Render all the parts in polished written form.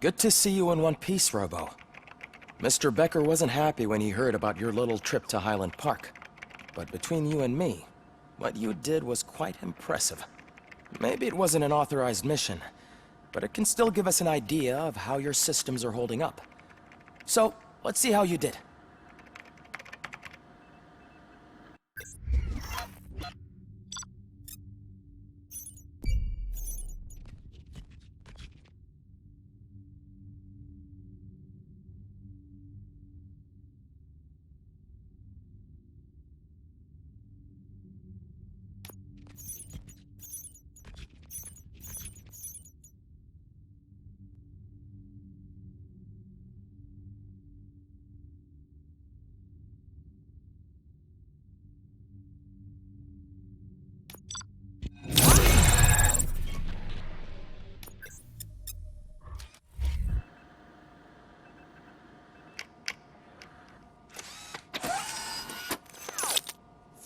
Good to see you in one piece, Robo. Mr. Becker wasn't happy when he heard about your little trip to Highland Park. But between you and me, what you did was quite impressive. Maybe it wasn't an authorized mission, but it can still give us an idea of how your systems are holding up. So, let's see how you did.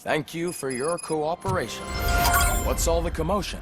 Thank you for your cooperation. What's all the commotion?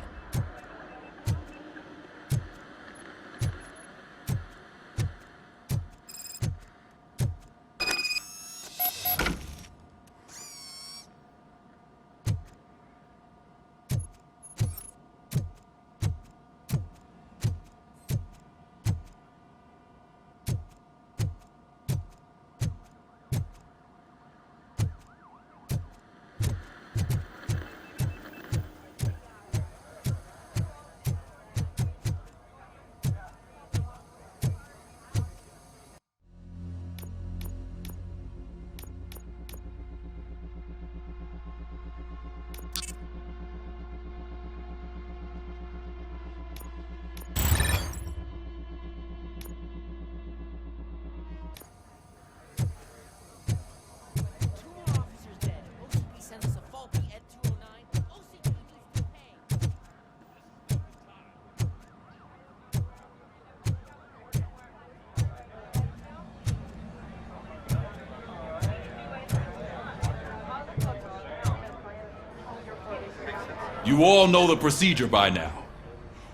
You all know the procedure by now.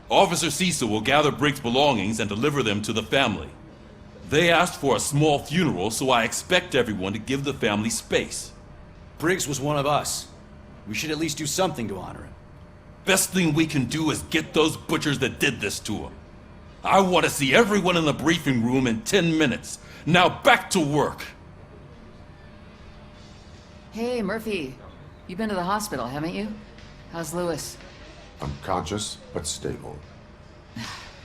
Officer Cecil will gather Briggs' belongings and deliver them to the family. They asked for a small funeral, so I expect everyone to give the family space. Briggs was one of us. We should at least do something to honor him. Best thing we can do is get those butchers that did this to him. I want to see everyone in the briefing room in 10 minutes. Now back to work. Hey, Murphy. You've been to the hospital, haven't you? How's Lewis? Unconscious, but stable.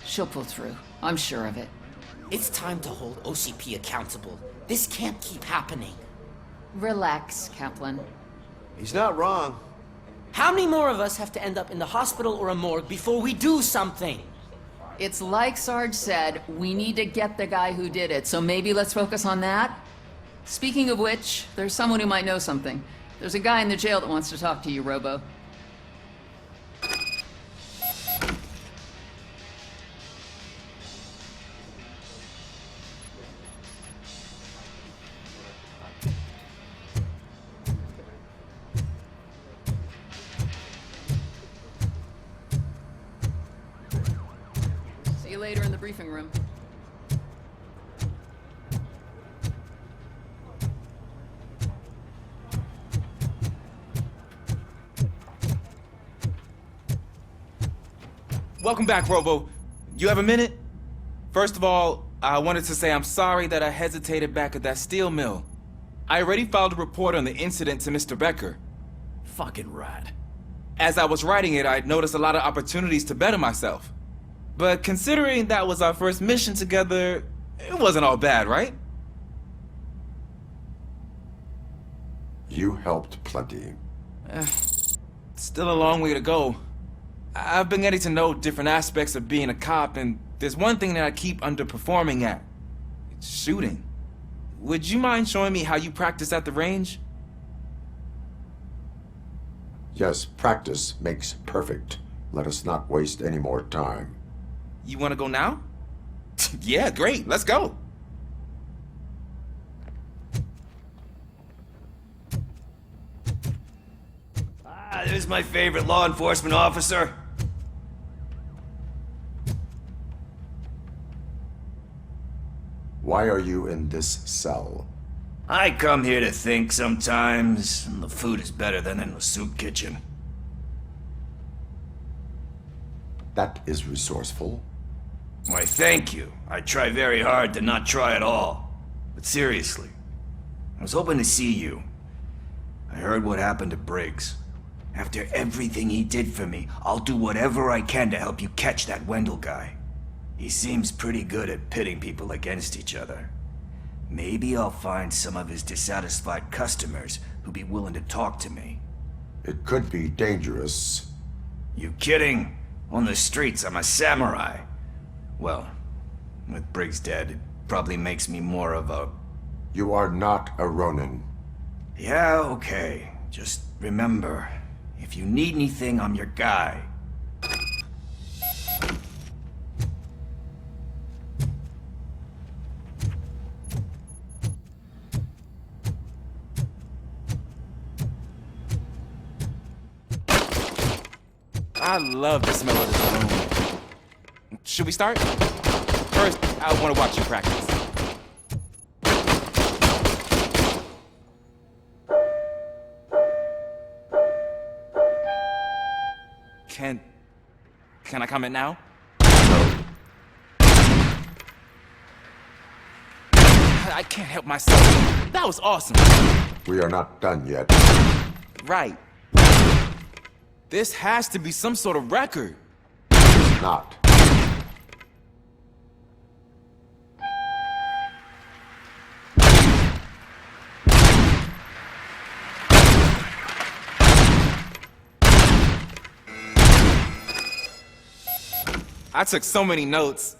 She'll pull through. I'm sure of it. It's time to hold OCP accountable. This can't keep happening. Relax, Kaplan. He's not wrong. How many more of us have to end up in the hospital or a morgue before we do something? It's like Sarge said, we need to get the guy who did it, so maybe let's focus on that? Speaking of which, there's someone who might know something. There's a guy in the jail that wants to talk to you, Robo. See you later in the briefing room. Welcome back, Robo. You have a minute? First of all, I wanted to say I'm sorry that I hesitated back at that steel mill. I already filed a report on the incident to Mr. Becker. Fucking rat. As I was writing it, I noticed a lot of opportunities to better myself. But considering that was our first mission together, it wasn't all bad, right? You helped plenty. Still a long way to go. I've been getting to know different aspects of being a cop, and there's one thing that I keep underperforming at. It's shooting. Would you mind showing me how you practice at the range? Yes, practice makes perfect. Let us not waste any more time. You want to go now? Yeah, great. Let's go. There's my favorite law enforcement officer. Why are you in this cell? I come here to think sometimes, and the food is better than in the soup kitchen. That is resourceful. Why, thank you. I try very hard to not try at all. But seriously, I was hoping to see you. I heard what happened to Briggs. After everything he did for me, I'll do whatever I can to help you catch that Wendell guy. He seems pretty good at pitting people against each other. Maybe I'll find some of his dissatisfied customers who'd be willing to talk to me. It could be dangerous. You kidding? On the streets, I'm a samurai. Well, with Briggs dead, it probably makes me more of a... You are not a Ronin. Yeah, okay. Just remember, if you need anything, I'm your guy. I love the smell of this room. Should we start? First, I want to watch you practice. Can I comment now? I can't help myself. That was awesome. We are not done yet. Right. This has to be some sort of record. Not. I took so many notes.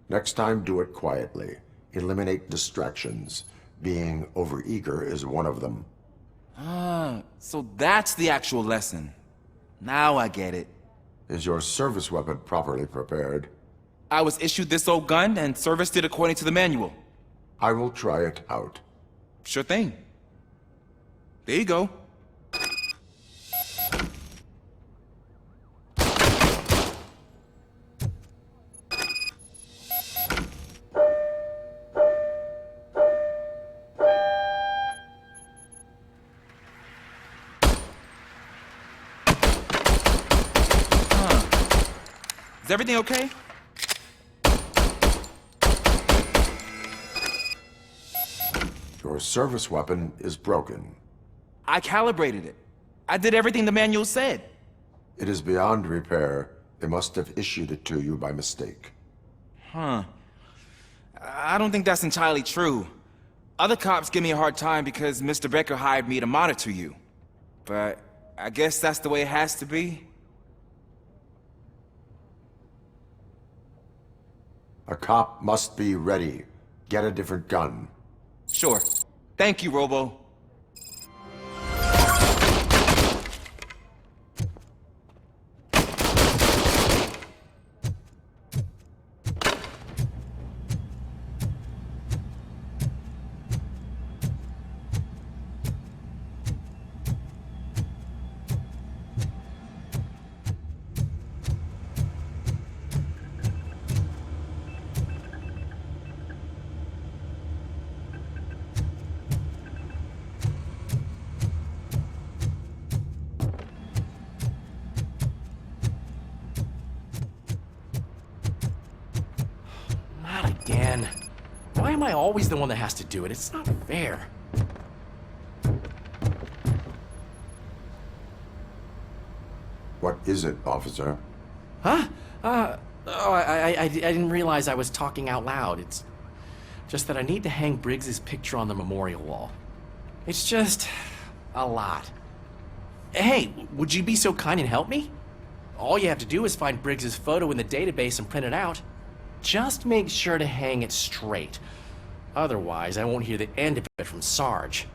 Next time, do it quietly. Eliminate distractions. Being overeager is one of them. So that's the actual lesson. Now I get it. Is your service weapon properly prepared? I was issued this old gun and serviced it according to the manual. I will try it out. Sure thing. There you go. Is everything okay? Your service weapon is broken. I calibrated it. I did everything the manual said. It is beyond repair. They must have issued it to you by mistake. I don't think that's entirely true. Other cops give me a hard time because Mr. Becker hired me to monitor you. But I guess that's the way it has to be. A cop must be ready. Get a different gun. Sure. Thank you, Robo. Not again. Why am I always the one that has to do it? It's not fair. What is it, officer? Huh? Oh, I didn't realize I was talking out loud. It's just that I need to hang Briggs's picture on the memorial wall. It's just a lot. Hey, would you be so kind and help me? All you have to do is find Briggs's photo in the database and print it out. Just make sure to hang it straight. Otherwise, I won't hear the end of it from Sarge.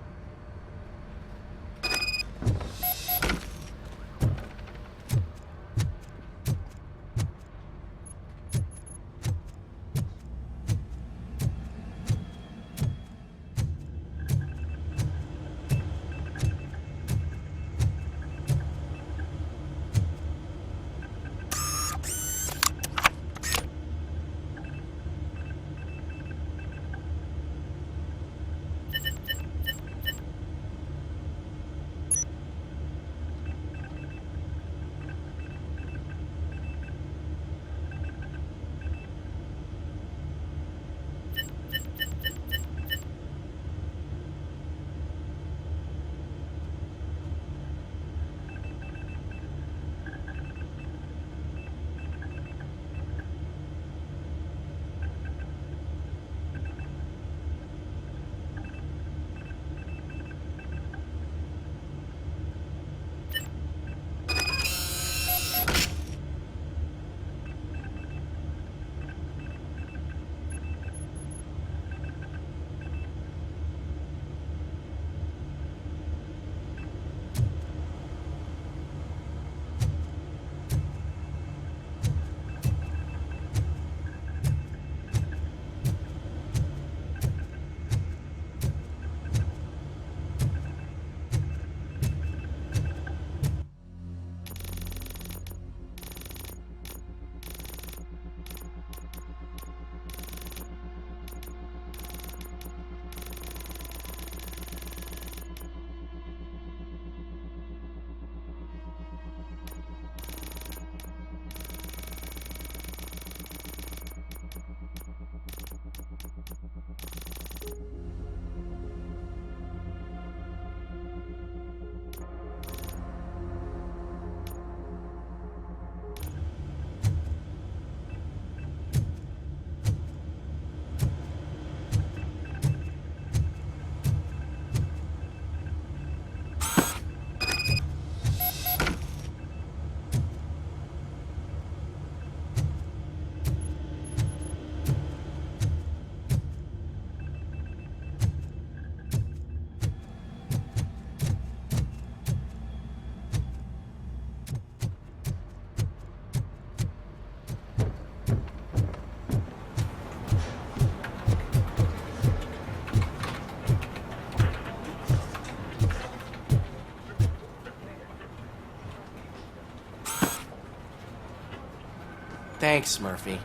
Thanks, Murphy.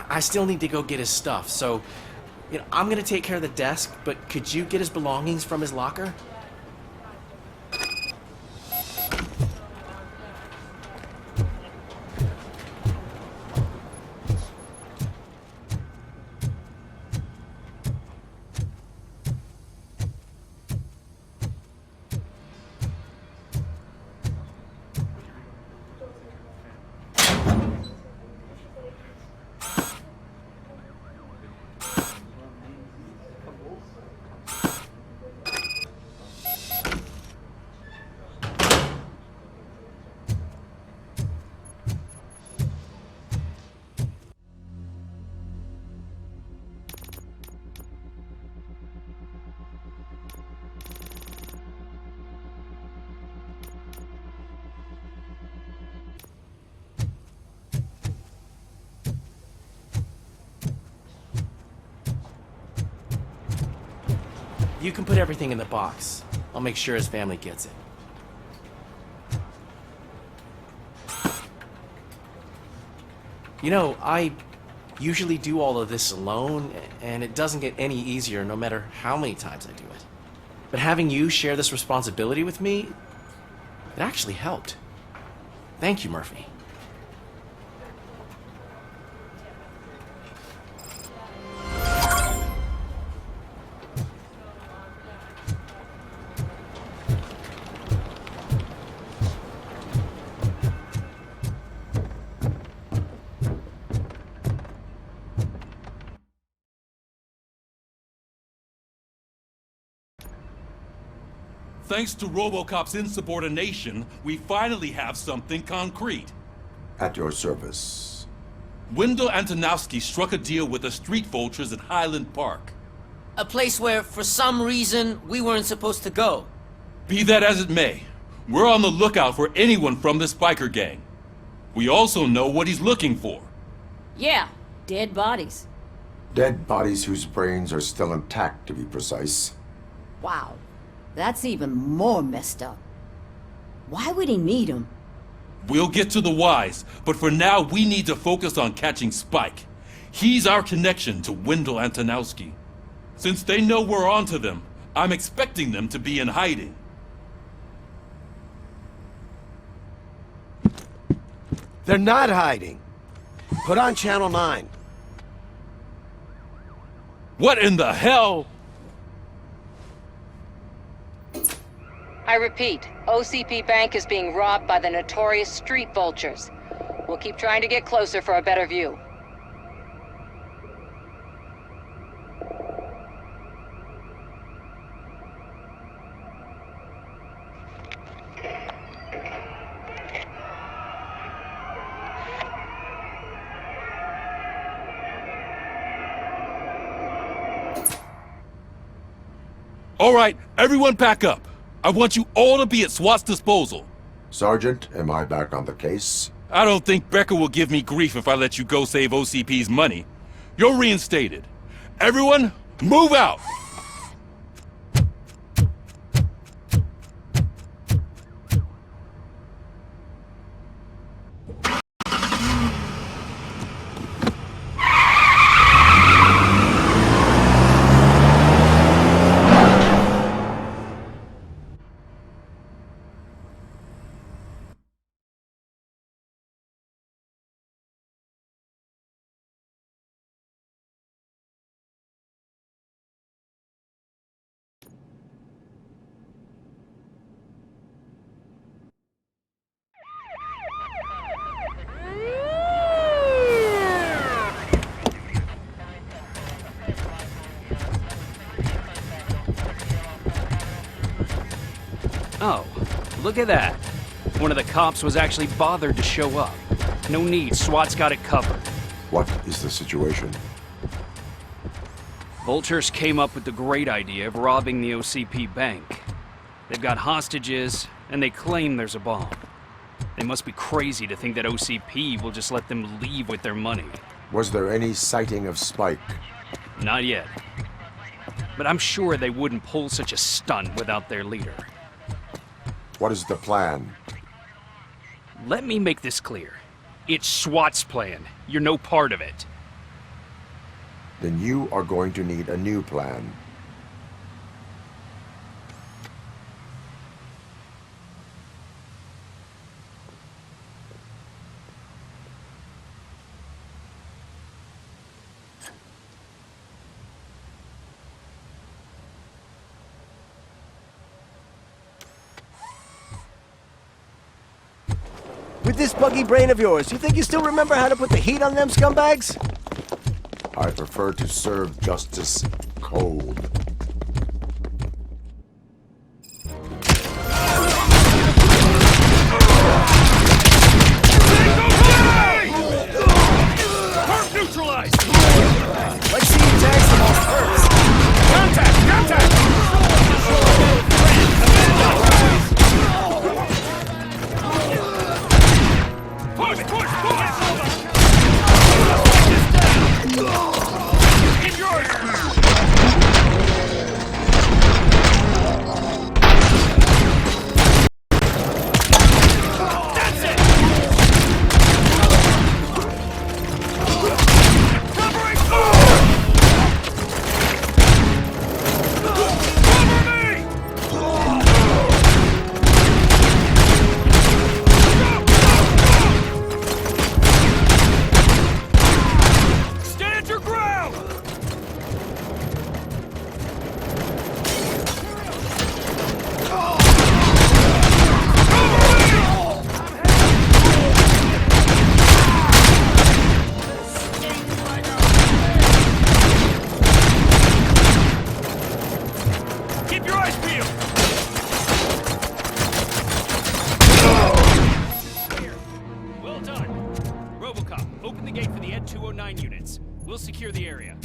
I still need to go get his stuff, so, I'm gonna take care of the desk, but could you get his belongings from his locker? You can put everything in the box. I'll make sure his family gets it. I usually do all of this alone, and it doesn't get any easier no matter how many times I do it. But having you share this responsibility with me, it actually helped. Thank you, Murphy. Thanks to RoboCop's insubordination, we finally have something concrete. At your service. Wendell Antonowski struck a deal with the street vultures at Highland Park. A place where, for some reason, we weren't supposed to go. Be that as it may, we're on the lookout for anyone from this biker gang. We also know what he's looking for. Yeah, dead bodies. Dead bodies whose brains are still intact, to be precise. Wow, that's even more messed up. Why would he need them? We'll get to the whys, but for now we need to focus on catching Spike. He's our connection to Wendell Antonowski. Since they know we're onto them, I'm expecting them to be in hiding. They're not hiding. Put on Channel 9. What in the hell? I repeat, OCP Bank is being robbed by the notorious street vultures. We'll keep trying to get closer for a better view. All right, everyone pack up. I want you all to be at SWAT's disposal. Sergeant, am I back on the case? I don't think Becker will give me grief if I let you go save OCP's money. You're reinstated. Everyone, move out! Oh, look at that. One of the cops was actually bothered to show up. No need, SWAT's got it covered. What is the situation? Vultures came up with the great idea of robbing the OCP bank. They've got hostages, and they claim there's a bomb. They must be crazy to think that OCP will just let them leave with their money. Was there any sighting of Spike? Not yet. But I'm sure they wouldn't pull such a stunt without their leader. What is the plan? Let me make this clear. It's SWAT's plan. You're no part of it. Then you are going to need a new plan. With this buggy brain of yours, you think you still remember how to put the heat on them scumbags? I prefer to serve justice cold. Neutralized! Let's see you tag them all first. Contact! Contact! Push! Push! Push! In yours! clear the area.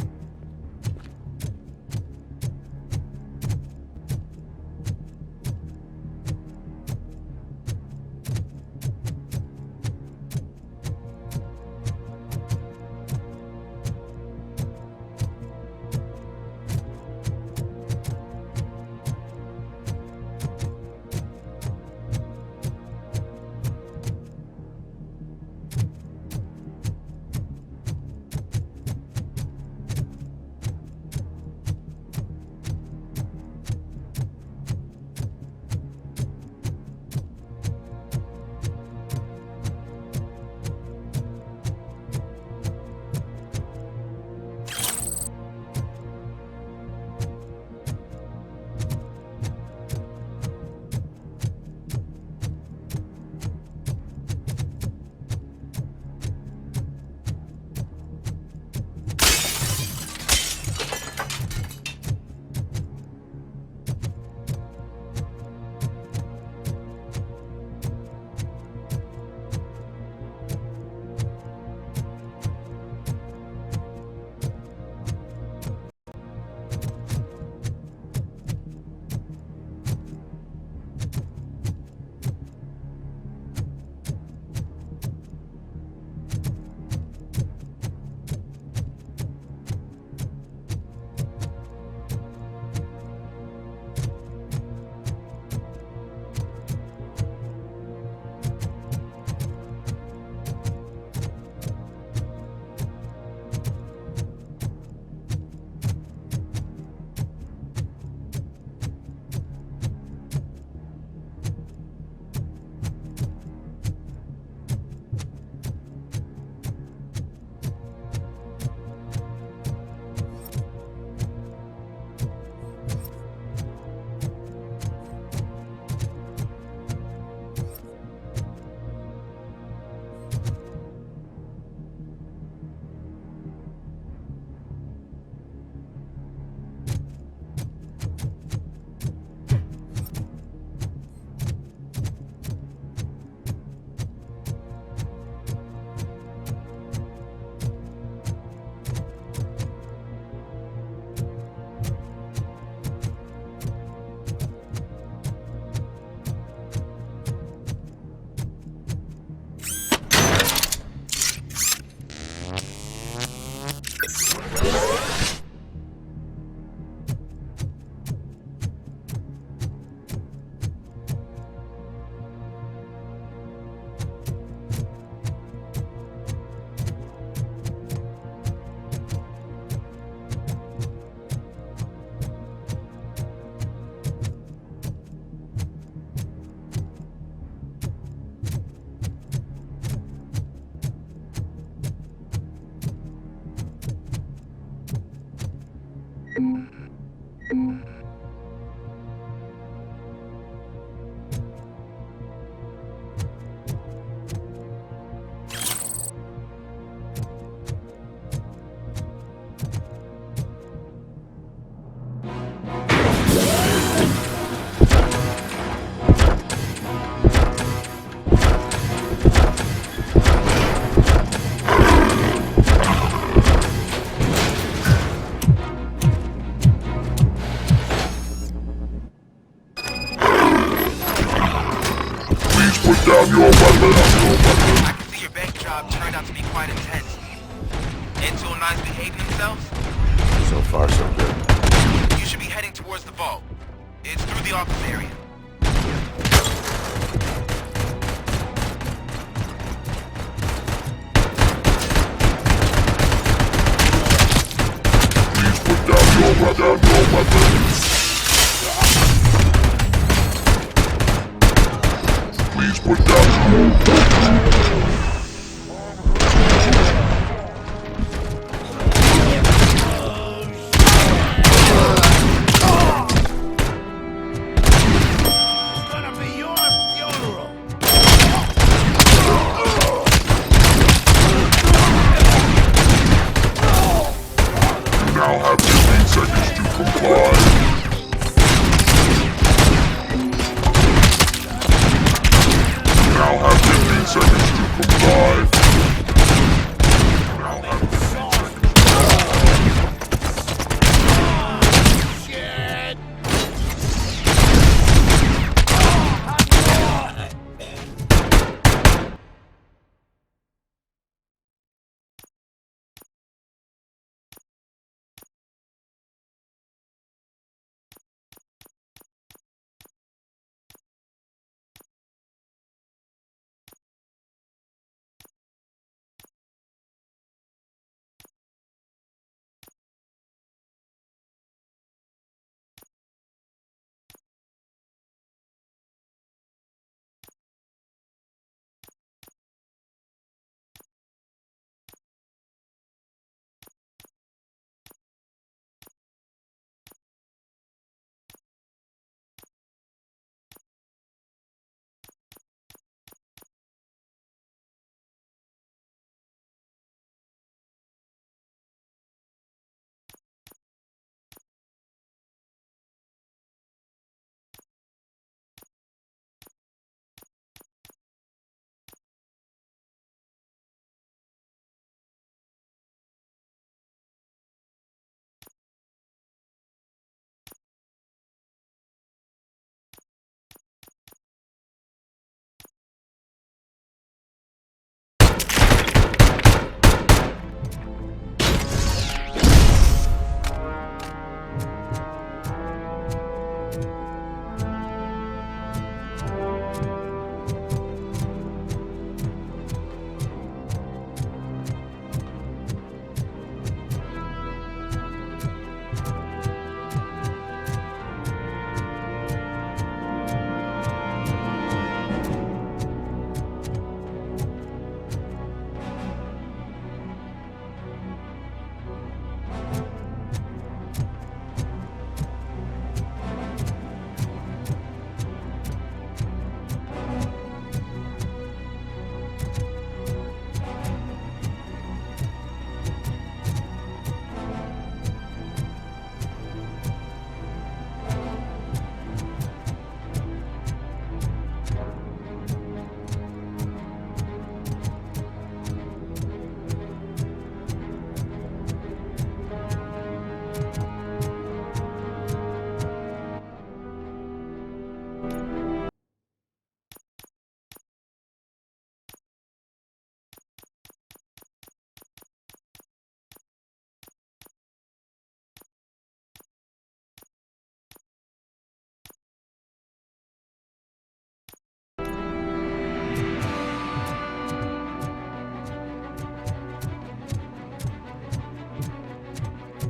down your weapon! I can see your bank job turned out to be quite intense. Into a nice behaving themselves? So far, so good. You should be heading towards the vault. It's through the office area. Please put down your weapons! Please put down your weapons! Now have 15 seconds to comply. Now have 15 seconds to comply. Now have 15 seconds to comply.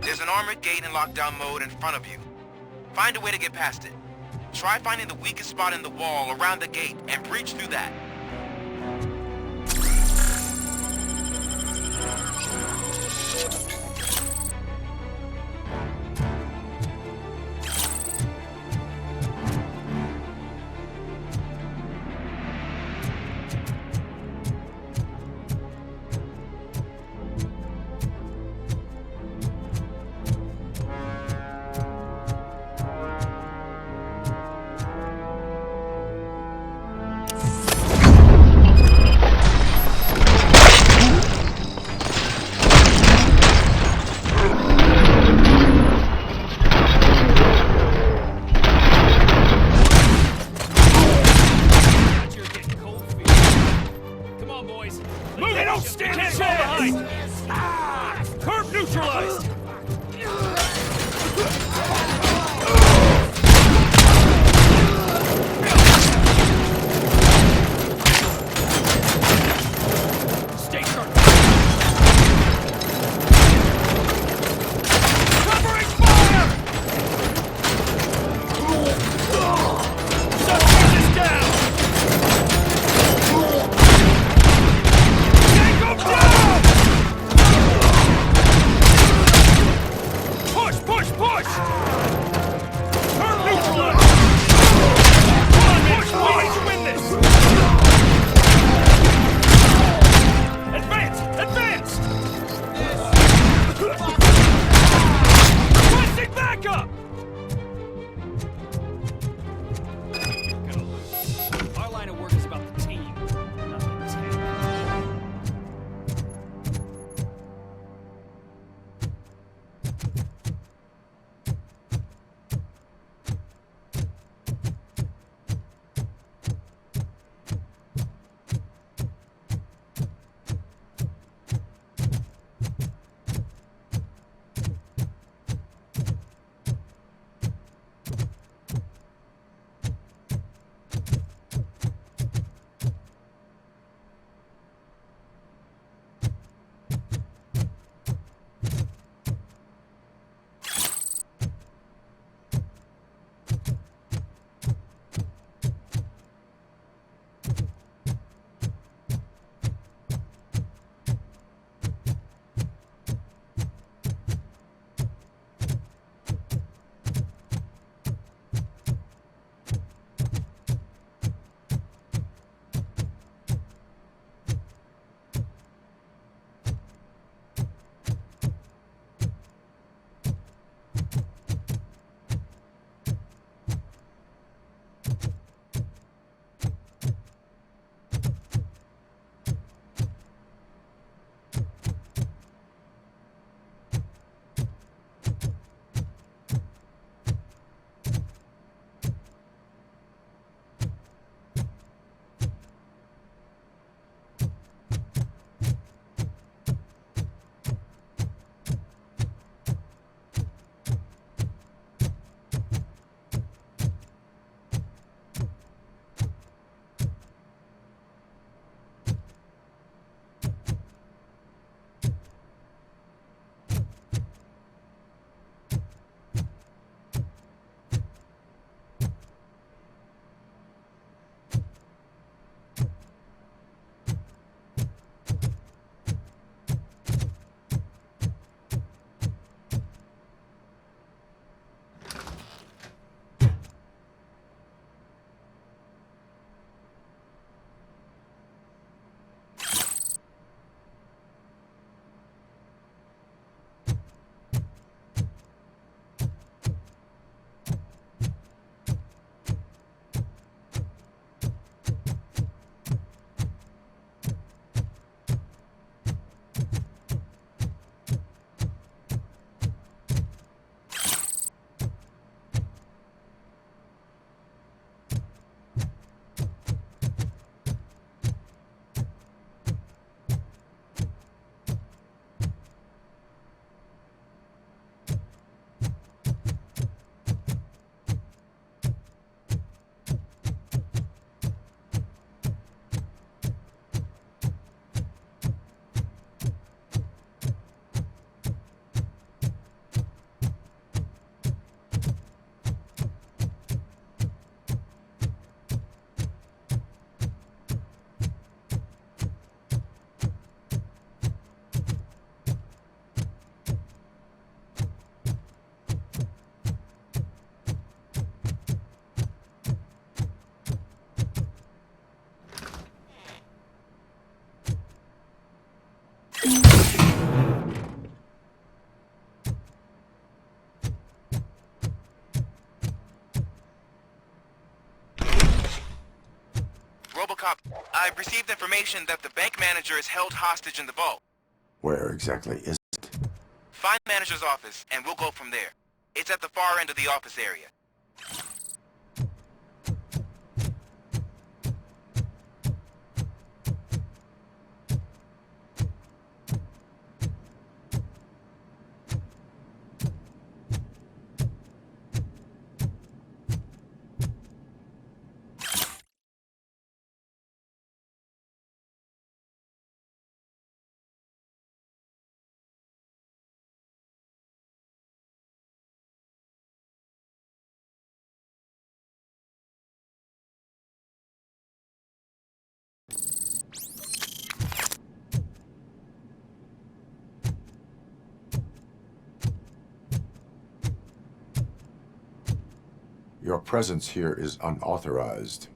There's an armored gate in lockdown mode in front of you. Find a way to get past it. Try finding the weakest spot in the wall around the gate and breach through that. RoboCop, I've received information that the bank manager is held hostage in the vault. Where exactly is it? Find the manager's office, and we'll go from there. It's at the far end of the office area. Your presence here is unauthorized.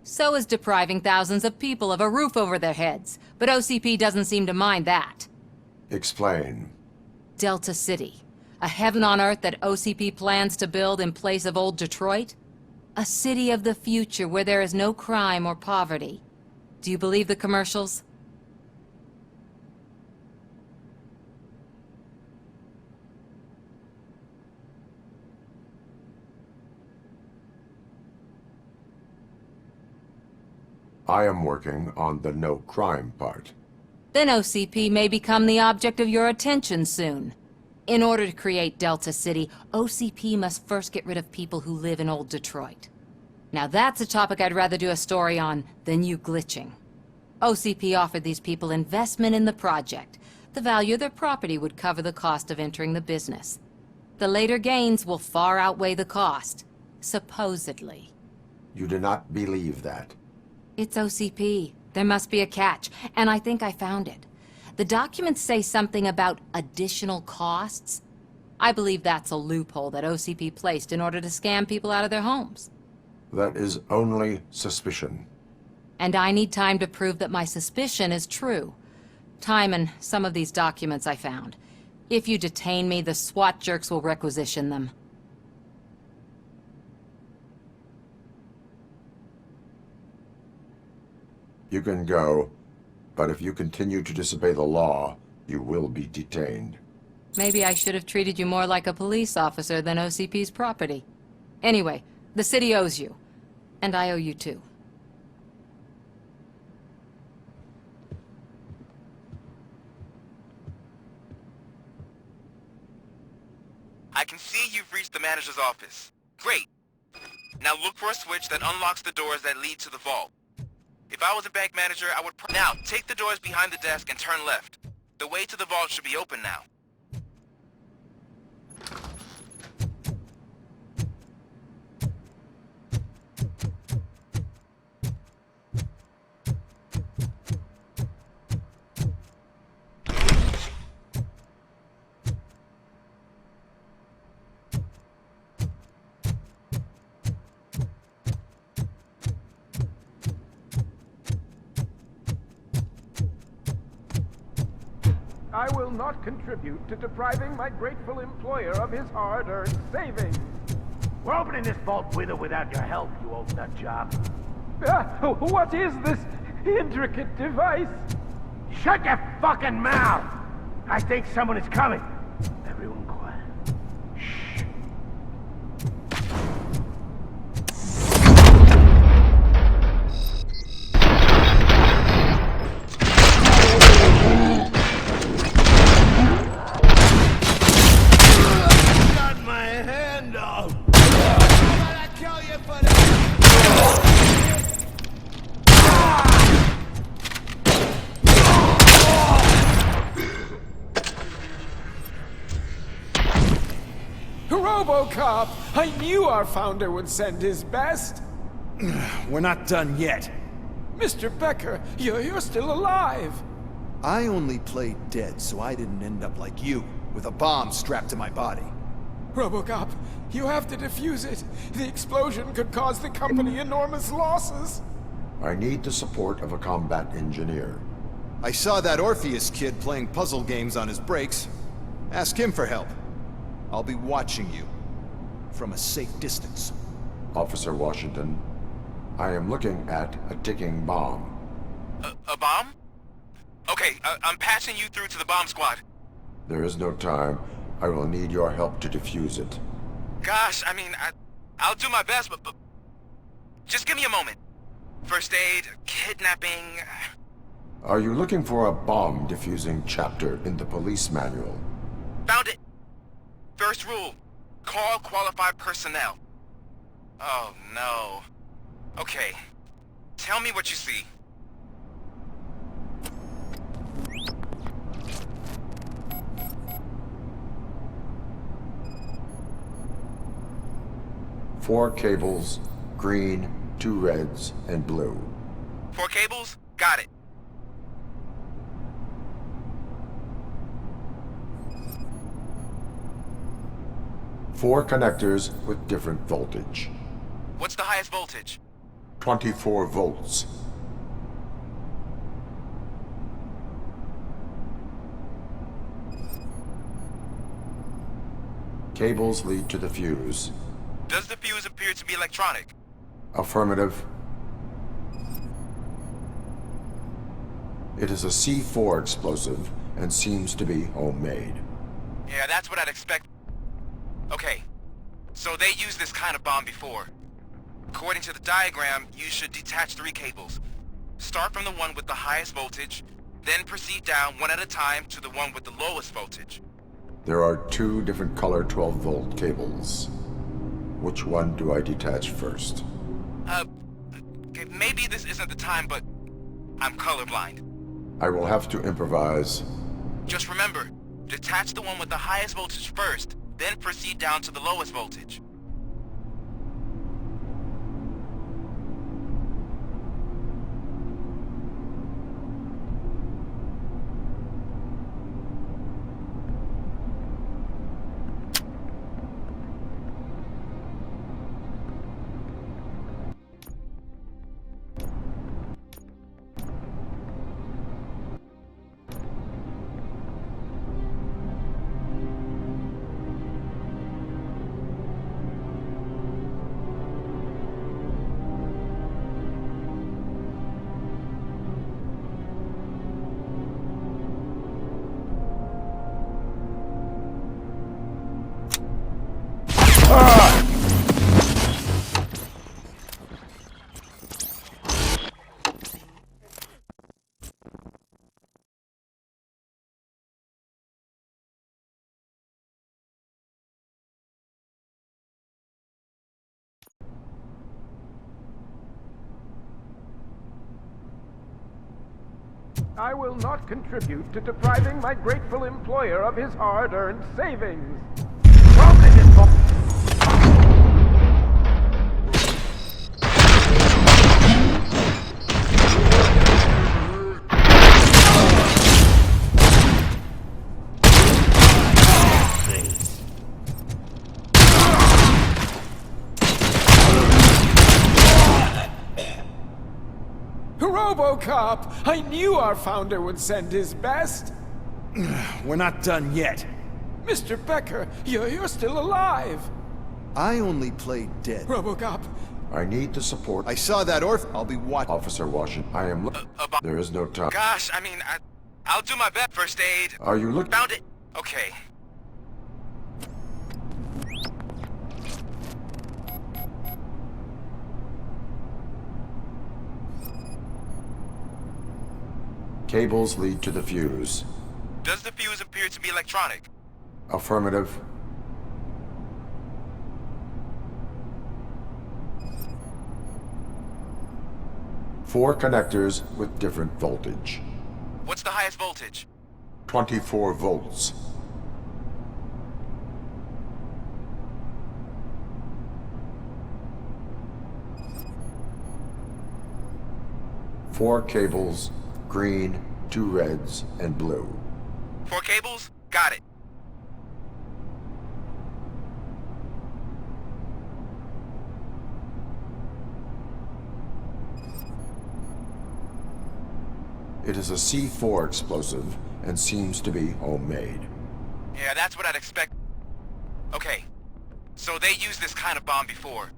So is depriving thousands of people of a roof over their heads, but OCP doesn't seem to mind that. Explain. Delta City, a heaven on earth that OCP plans to build in place of old Detroit? A city of the future where there is no crime or poverty. Do you believe the commercials? I am working on the no crime part. Then OCP may become the object of your attention soon. In order to create Delta City, OCP must first get rid of people who live in old Detroit. Now that's a topic I'd rather do a story on than you glitching. OCP offered these people investment in the project. The value of their property would cover the cost of entering the business. The later gains will far outweigh the cost, supposedly. You do not believe that? It's OCP. There must be a catch, and I think I found it. The documents say something about additional costs. I believe that's a loophole that OCP placed in order to scam people out of their homes. That is only suspicion. And I need time to prove that my suspicion is true. Time and some of these documents I found. If you detain me, the SWAT jerks will requisition them. You can go, but if you continue to disobey the law, you will be detained. Maybe I should have treated you more like a police officer than OCP's property. Anyway, the city owes you. And I owe you too. I can see you've reached the manager's office. Great. Now look for a switch that unlocks the doors that lead to the vault. If I was a bank manager, I would now take the doors behind the desk and turn left. The way to the vault should be open now. I will not contribute to depriving my grateful employer of his hard-earned savings. We're opening this vault with or without your help, you old nutjob. What is this intricate device? Shut your fucking mouth! I think someone is coming. Everyone quiet. Shh. Got my hand off. What I tell you for that? RoboCop! I knew our founder would send his best! We're not done yet. Mr. Becker, you're still alive! I only played dead so I didn't end up like you, with a bomb strapped to my body. RoboCop, you have to defuse it. The explosion could cause the company enormous losses. I need the support of a combat engineer. I saw that Orpheus kid playing puzzle games on his breaks. Ask him for help. I'll be watching you. From a safe distance. Officer Washington, I am looking at a ticking bomb. A bomb? Okay, I'm passing you through to the bomb squad. There is no time. I will need your help to defuse it. Gosh, I mean, I'll do my best, but just give me a moment. First aid, kidnapping... Are you looking for a bomb defusing chapter in the police manual? Found it! First rule, call qualified personnel. Oh, no. Okay, tell me what you see. Four cables, green, 2 reds, and blue. 4 cables? Got it. Four connectors with different voltage. What's the highest voltage? 24 volts. Cables lead to the fuse. Does the fuse appear to be electronic? Affirmative. It is a C4 explosive and seems to be homemade. Yeah, that's what I'd expect. Okay, so they used this kind of bomb before. According to the diagram, you should detach 3 cables. Start from the one with the highest voltage, then proceed down one at a time to the one with the lowest voltage. There are 2 different color 12-volt cables. Which one do I detach first? Okay, maybe this isn't the time, but I'm colorblind. I will have to improvise. Just remember, detach the one with the highest voltage first, then proceed down to the lowest voltage. I will not contribute to depriving my grateful employer of his hard-earned savings. RoboCop! I knew our founder would send his best! We're not done yet. Mr. Becker, you're still alive! I only played dead. RoboCop! I need the support. I saw that I'll be watching. Officer Washington, I am There is no time. Gosh, I mean, I'll do my best. First aid. Are you looking? Found it. Okay. Cables lead to the fuse. Does the fuse appear to be electronic? Affirmative. Four connectors with different voltage. What's the highest voltage? 24 volts. Four cables, green, 2 reds, and blue. 4 cables? Got it. It is a C4 explosive and seems to be homemade. Yeah, that's what I'd expect. Okay, so they used this kind of bomb before.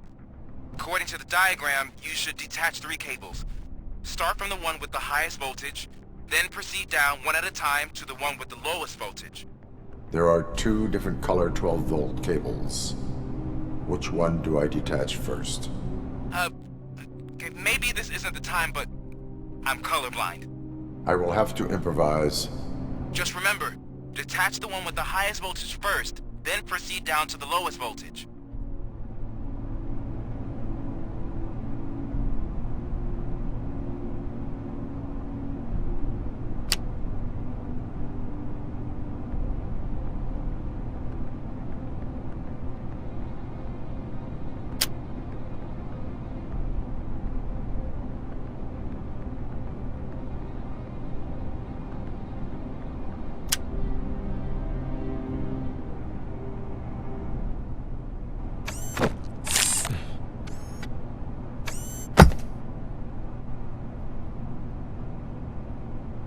According to the diagram, you should detach 3 cables. Start from the one with the highest voltage, then proceed down one at a time to the one with the lowest voltage. There are 2 different color 12-volt cables. Which one do I detach first? Okay, maybe this isn't the time, but I'm colorblind. I will have to improvise. Just remember, detach the one with the highest voltage first, then proceed down to the lowest voltage.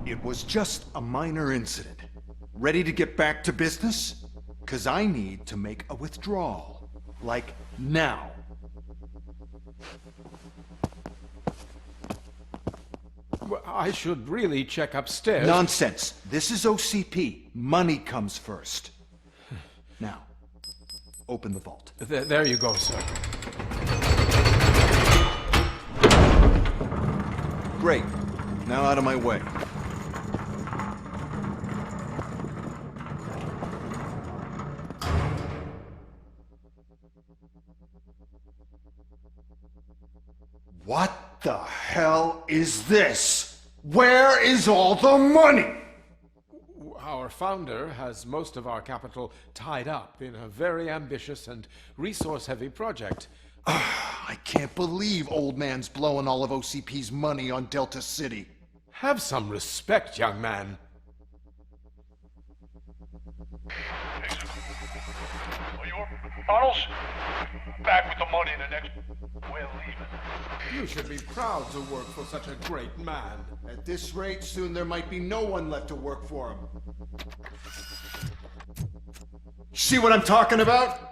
It was just a minor incident. Ready to get back to business? 'Cause I need to make a withdrawal. Like, now. Well, I should really check upstairs. Nonsense. This is OCP. Money comes first. Now, open the vault. There you go, sir. Great. Now out of my way. What the hell is this? Where is all the money? Our founder has most of our capital tied up in a very ambitious and resource-heavy project. I can't believe old man's blowing all of OCP's money on Delta City. Have some respect, young man. Bottles? Back with the money in the next... We're leaving. You should be proud to work for such a great man. At this rate, soon there might be no one left to work for him. See what I'm talking about?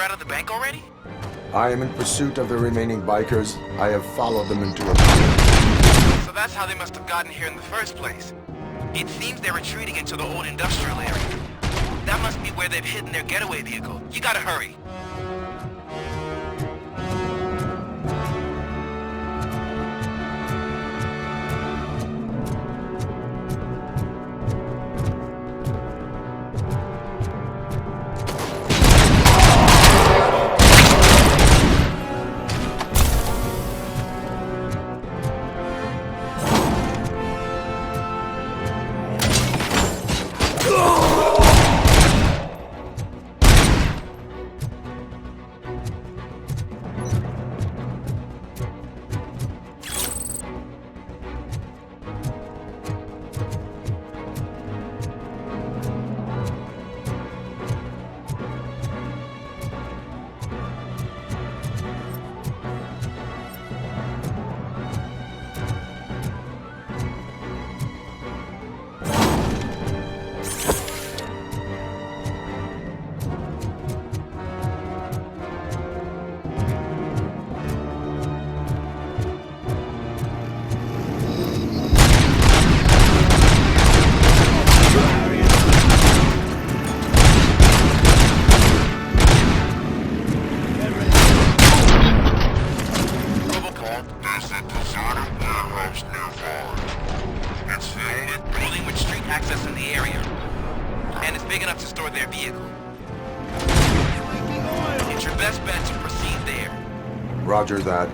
They're out of the bank already? I am in pursuit of the remaining bikers. I have followed them into a... So that's how they must have gotten here in the first place. It seems they're retreating into the old industrial area. That must be where they've hidden their getaway vehicle. You gotta hurry. Roger that.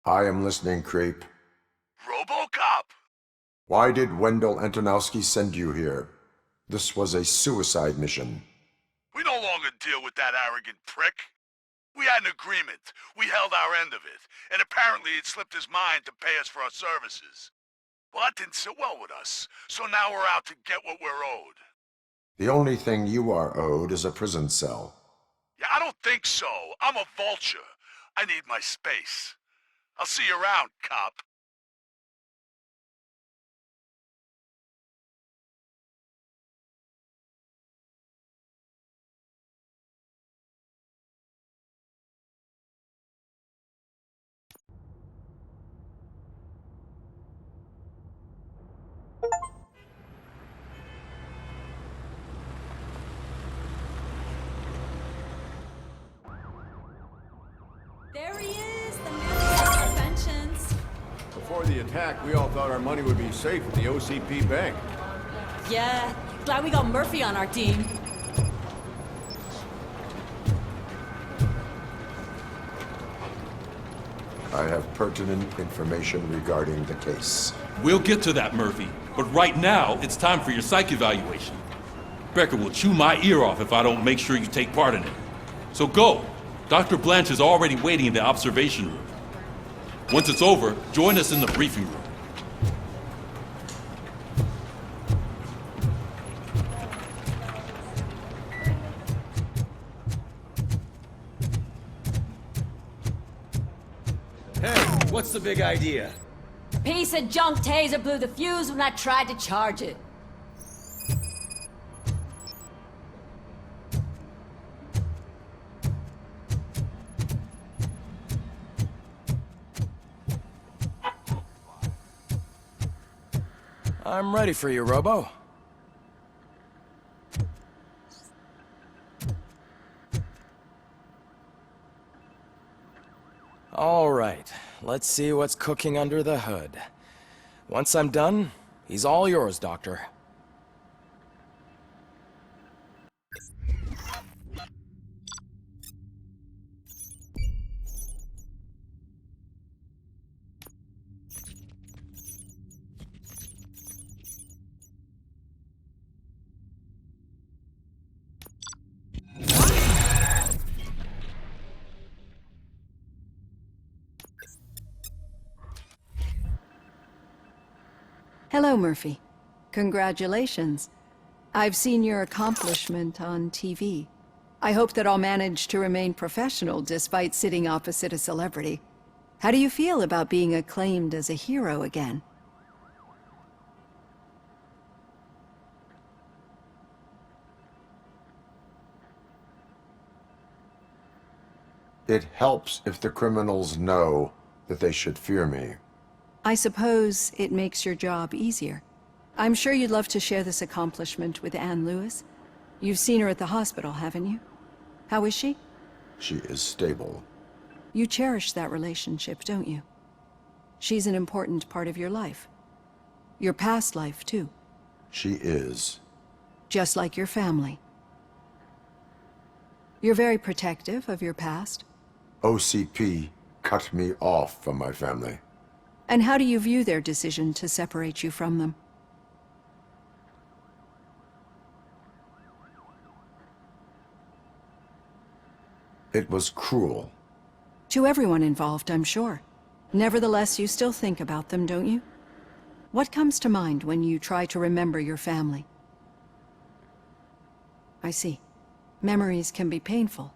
I am listening, creep. RoboCop! Why did Wendell Antonowski send you here? This was a suicide mission. We no longer deal with that arrogant prick. We had an agreement. We held our end of it. And apparently it slipped his mind to pay us for our services. Well, that didn't sit well with us. So now we're out to get what we're owed. The only thing you are owed is a prison cell. Yeah, I don't think so. I'm a vulture. I need my space. I'll see you around, cop. There he is, the man of inventions. Before the attack, we all thought our money would be safe at the OCP bank. Yeah, glad we got Murphy on our team. I have pertinent information regarding the case. We'll get to that, Murphy. But right now, it's time for your psych evaluation. Becker will chew my ear off if I don't make sure you take part in it. So go. Dr. Blanche is already waiting in the observation room. Once it's over, join us in the briefing room. Hey, what's the big idea? Piece of junk taser blew the fuse when I tried to charge it. I'm ready for you, Robo. All right, let's see what's cooking under the hood. Once I'm done, he's all yours, Doctor. Hello, Murphy. Congratulations. I've seen your accomplishment on TV. I hope that I'll manage to remain professional despite sitting opposite a celebrity. How do you feel about being acclaimed as a hero again? It helps if the criminals know that they should fear me. I suppose it makes your job easier. I'm sure you'd love to share this accomplishment with Anne Lewis. You've seen her at the hospital, haven't you? How is she? She is stable. You cherish that relationship, don't you? She's an important part of your life. Your past life, too. She is. Just like your family. You're very protective of your past. OCP cut me off from my family. And how do you view their decision to separate you from them? It was cruel. To everyone involved, I'm sure. Nevertheless, you still think about them, don't you? What comes to mind when you try to remember your family? I see. Memories can be painful.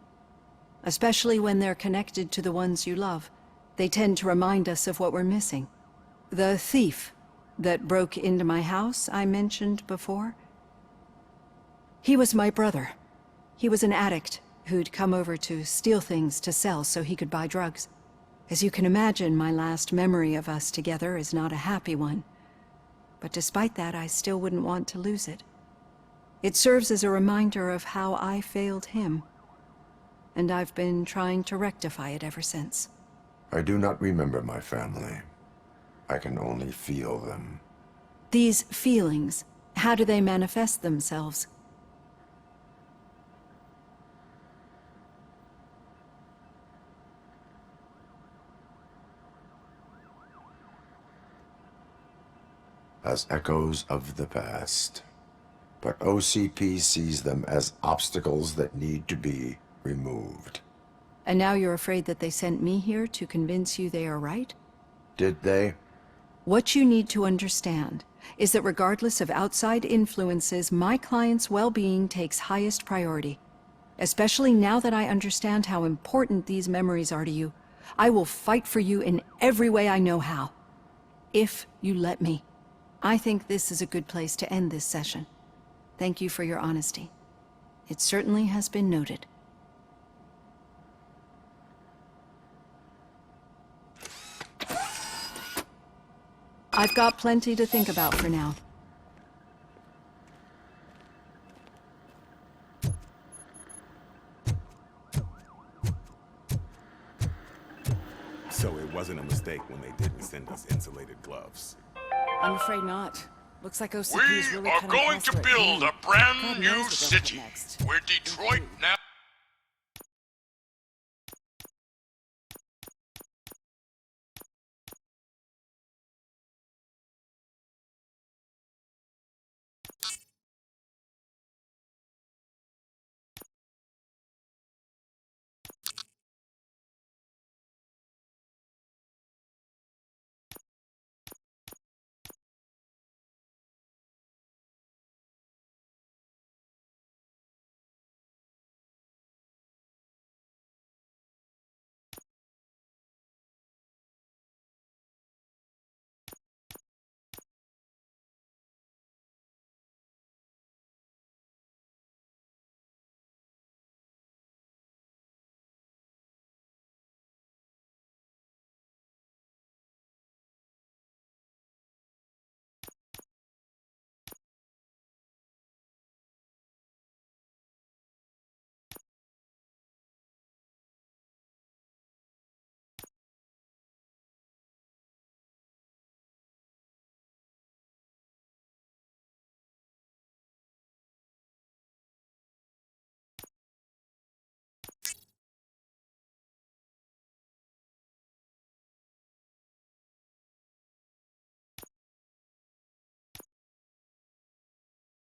Especially when they're connected to the ones you love. They tend to remind us of what we're missing. The thief that broke into my house I mentioned before? He was my brother. He was an addict who'd come over to steal things to sell so he could buy drugs. As you can imagine, my last memory of us together is not a happy one. But despite that, I still wouldn't want to lose it. It serves as a reminder of how I failed him. And I've been trying to rectify it ever since. I do not remember my family. I can only feel them. These feelings, how do they manifest themselves? as echoes of the past. But OCP sees them as obstacles that need to be removed. And now you're afraid that they sent me here to convince you they are right? Did they? What you need to understand is that regardless of outside influences, my client's well-being takes highest priority. Especially now that I understand how important these memories are to you, I will fight for you in every way I know how. If you let me. I think this is a good place to end this session. Thank you for your honesty. It certainly has been noted. I've got plenty to think about for now. So it wasn't a mistake when they didn't send us insulated gloves. I'm afraid not. Looks like OCP We is really are cutting going across to their build game. a brand God knows new what they'll put city next. where Detroit now.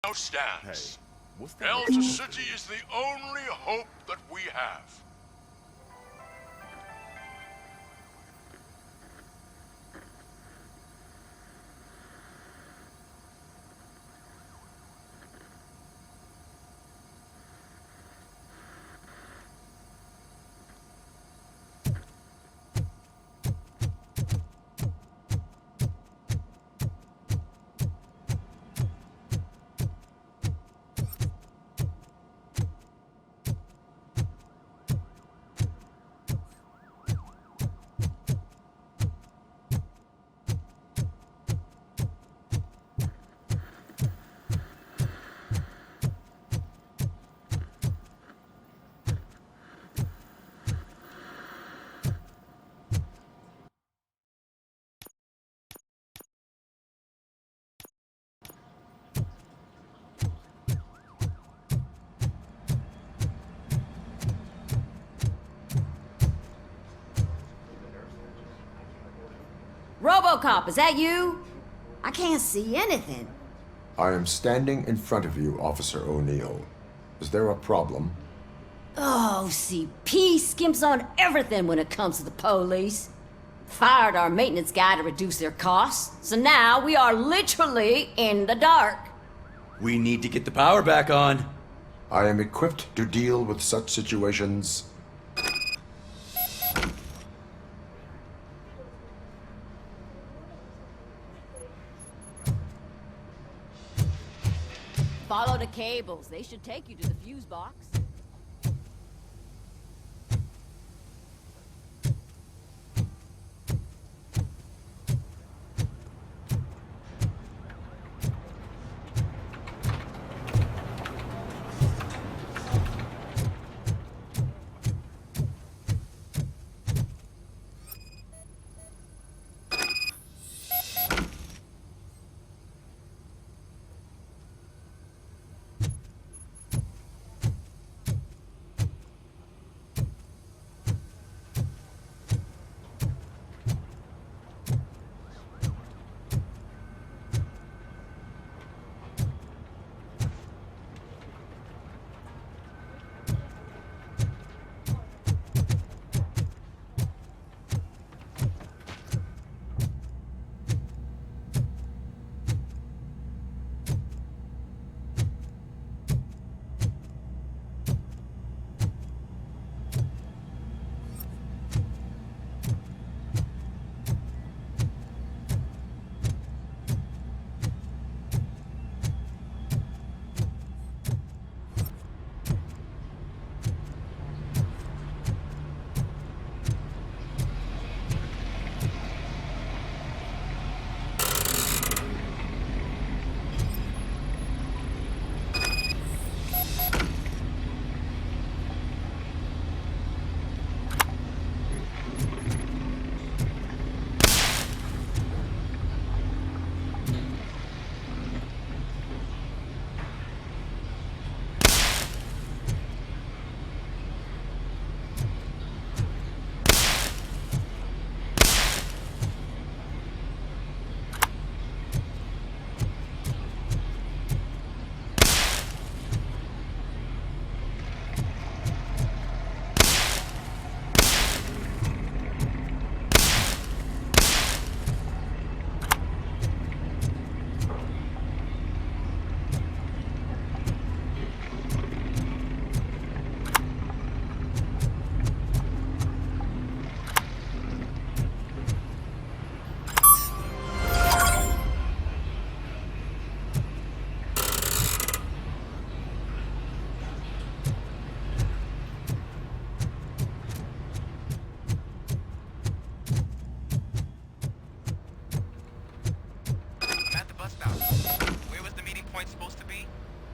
Now stands. Delta City is the only hope that we have. RoboCop, is that you? I can't see anything. I am standing in front of you, Officer O'Neill. Is there a problem? Oh, CP skimps on everything when it comes to the police. Fired our maintenance guy to reduce their costs, so now we are literally in the dark. We need to get the power back on. I am equipped to deal with such situations. Follow the cables. They should take you to the fuse box.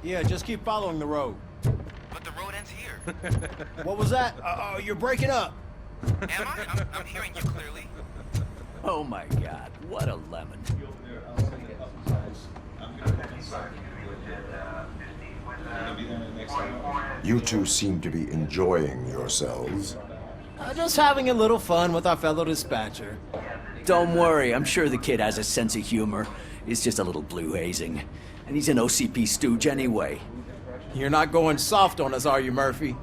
Yeah, just keep following the road. But the road ends here. What was that? You're breaking up. Am I? I'm hearing you clearly. Oh my god, what a lemon. You two seem to be enjoying yourselves. Just having a little fun with our fellow dispatcher. Don't worry, I'm sure the kid has a sense of humor. It's just a little blue hazing. And he's an OCP stooge anyway. You're not going soft on us, are you, Murphy?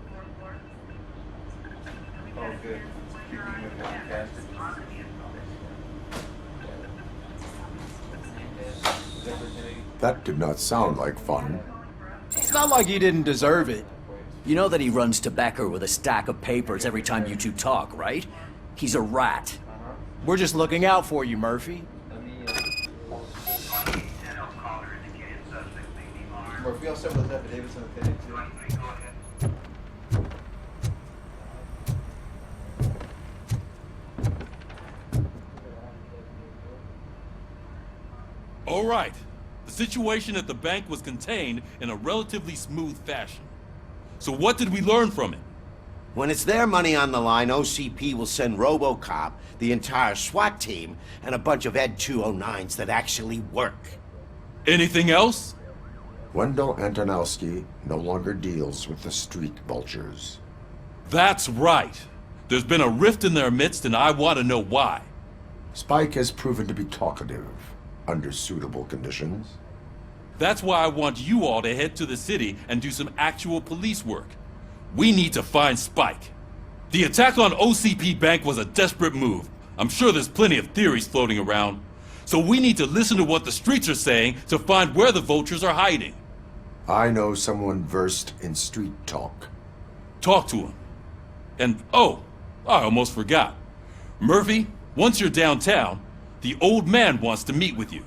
That did not sound like fun. It's not like he didn't deserve it. You know that he runs to Becker with a stack of papers every time you two talk, right? He's a rat. We're just looking out for you, Murphy. Murphy, I'll send those affidavits on the too. All right. The situation at the bank was contained in a relatively smooth fashion. So what did we learn from it? When it's their money on the line, OCP will send RoboCop, the entire SWAT team, and a bunch of Ed 209s that actually work. Anything else? Wendell Antonowski no longer deals with the street vultures. That's right. There's been a rift in their midst, and I want to know why. Spike has proven to be talkative under suitable conditions. That's why I want you all to head to the city and do some actual police work. We need to find Spike. The attack on OCP Bank was a desperate move. I'm sure there's plenty of theories floating around. So we need to listen to what the streets are saying to find where the vultures are hiding. I know someone versed in street talk. Talk to him. And, oh, I almost forgot. Murphy, once you're downtown, the old man wants to meet with you.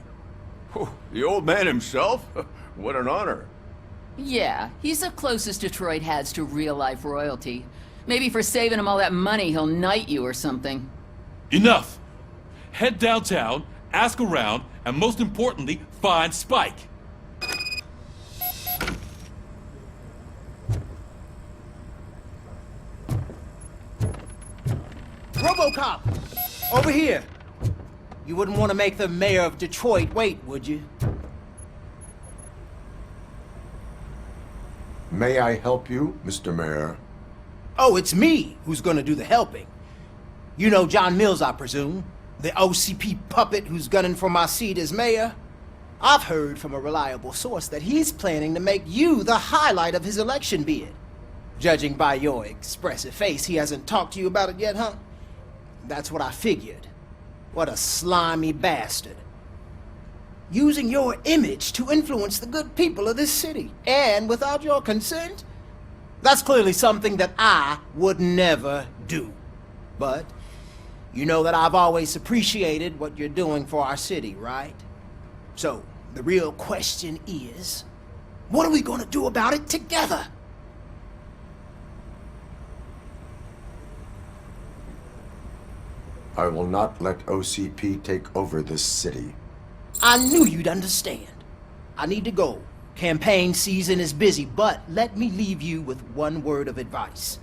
The old man himself? What an honor. Yeah, he's the closest Detroit has to real-life royalty. Maybe for saving him all that money, he'll knight you or something. Enough! Head downtown, ask around, and most importantly, find Spike. RoboCop! Over here! You wouldn't want to make the mayor of Detroit wait, would you? May I help you, Mr. Mayor? Oh, it's me who's gonna do the helping. You know John Mills, I presume? The OCP puppet who's gunning for my seat as mayor? I've heard from a reliable source that he's planning to make you the highlight of his election bid. Judging by your expressive face, he hasn't talked to you about it yet, huh? That's what I figured. What a slimy bastard. Using your image to influence the good people of this city, and without your consent? That's clearly something that I would never do. But you know that I've always appreciated what you're doing for our city, right? So, the real question is, what are we gonna do about it together? I will not let OCP take over this city. I knew you'd understand. I need to go. Campaign season is busy, but let me leave you with one word of advice.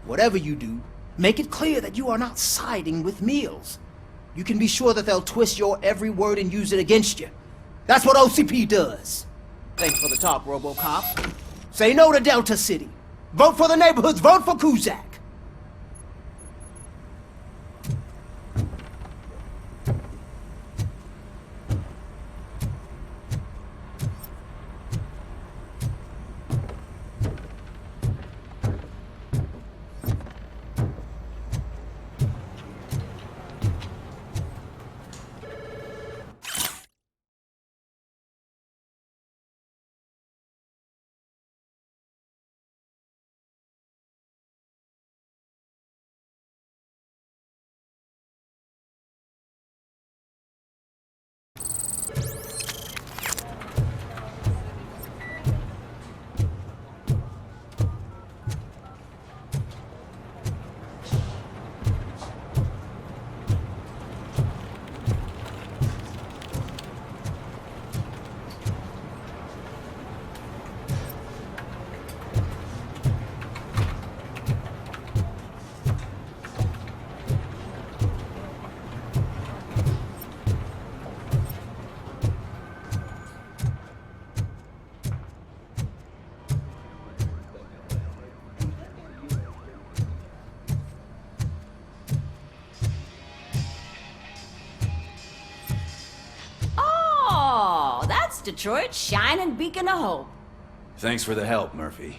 Whatever you do, make it clear that you are not siding with Mills. You can be sure that they'll twist your every word and use it against you. That's what OCP does. Thanks for the talk, RoboCop. Say no to Delta City. Vote for the neighborhoods. Vote for Kuzak. West Detroit's shining beacon of hope. Thanks for the help, Murphy.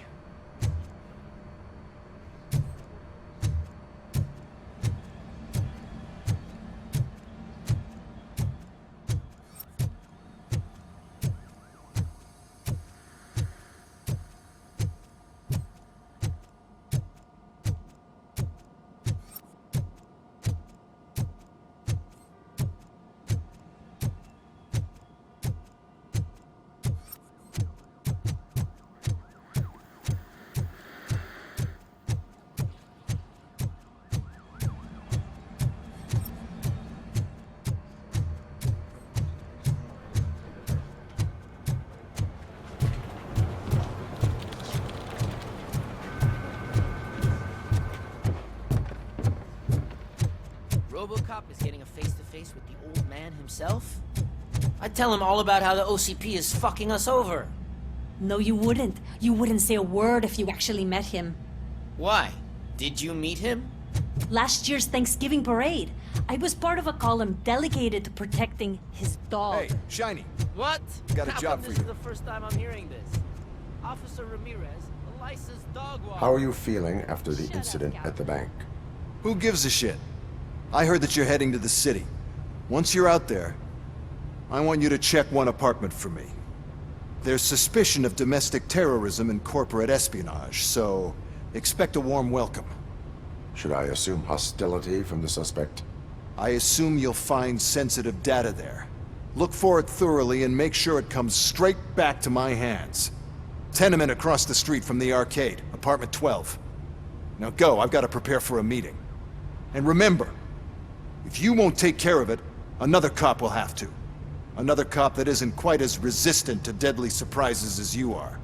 RoboCop is getting a face-to-face with the old man himself? I'd tell him all about how the OCP is fucking us over. No, you wouldn't. You wouldn't say a word if you actually met him. Why? Did you meet him? Last year's Thanksgiving parade. I was part of a column dedicated to protecting his dog. Hey, Shiny. What? Got a How job come for this you. is the first time I'm hearing this? Officer Ramirez, a licensed dog walker. How are you feeling after the incident at the bank? Who gives a shit? I heard that you're heading to the city. Once you're out there, I want you to check one apartment for me. There's suspicion of domestic terrorism and corporate espionage, so expect a warm welcome. Should I assume hostility from the suspect? I assume you'll find sensitive data there. Look for it thoroughly and make sure it comes straight back to my hands. Tenement across the street from the arcade, apartment 12. Now go, I've got to prepare for a meeting. And remember, if you won't take care of it, another cop will have to. Another cop that isn't quite as resistant to deadly surprises as you are.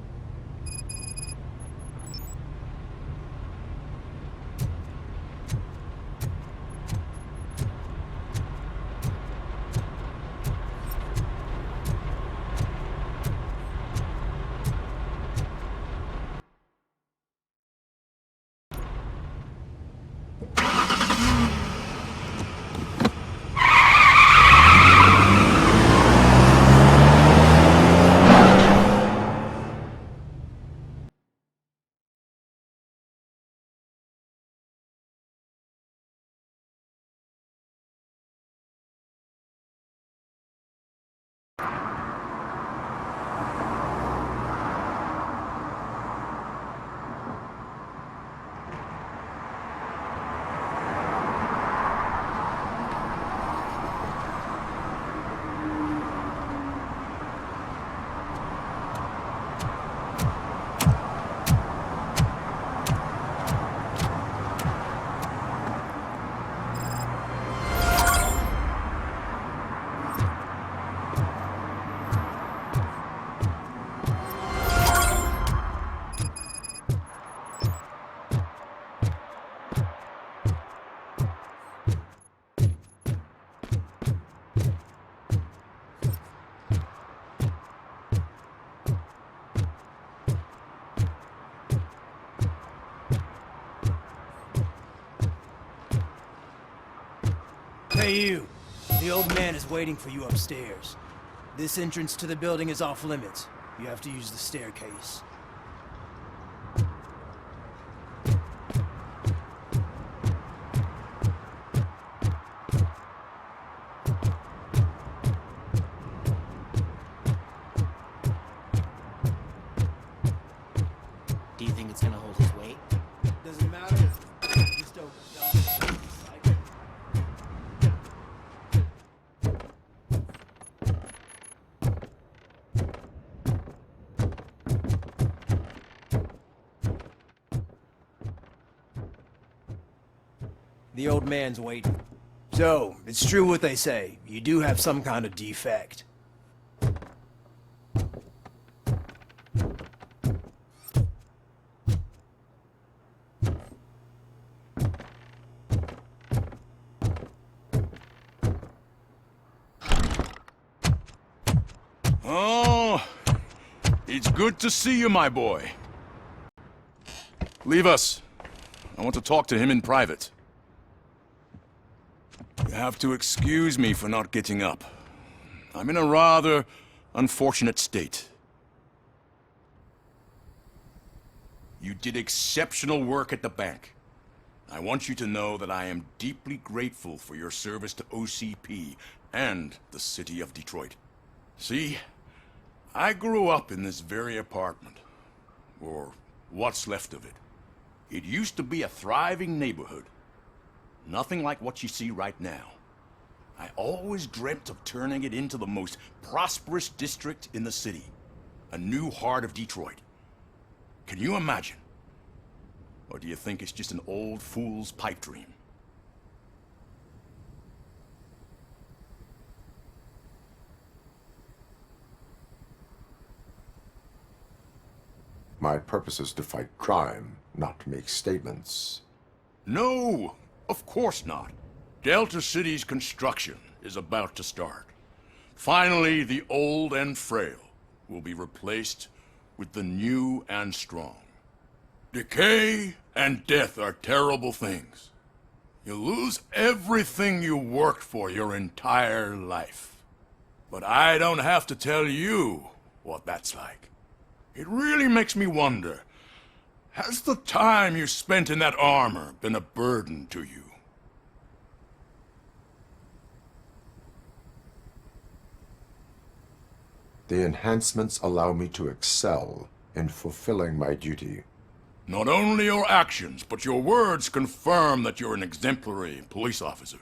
Hey you, the old man is waiting for you upstairs. This entrance to the building is off limits. You have to use the staircase. Do you think it's gonna hold his weight? Doesn't matter. Just open it. The old man's waiting. So, it's true what they say. You do have some kind of defect. Oh, it's good to see you, my boy. Leave us. I want to talk to him in private. You have to excuse me for not getting up. I'm in a rather unfortunate state. You did exceptional work at the bank. I want you to know that I am deeply grateful for your service to OCP and the city of Detroit. See, I grew up in this very apartment, or what's left of it. It used to be a thriving neighborhood. Nothing like what you see right now. I always dreamt of turning it into the most prosperous district in the city. A new heart of Detroit. Can you imagine? Or do you think it's just an old fool's pipe dream? My purpose is to fight crime, not to make statements. No, of course not. Delta City's construction is about to start. Finally, the old and frail will be replaced with the new and strong. Decay and death are terrible things. You lose everything you worked for your entire life. But I don't have to tell you what that's like. It really makes me wonder, has the time you spent in that armor been a burden to you? The enhancements allow me to excel in fulfilling my duty. Not only your actions, but your words confirm that you're an exemplary police officer.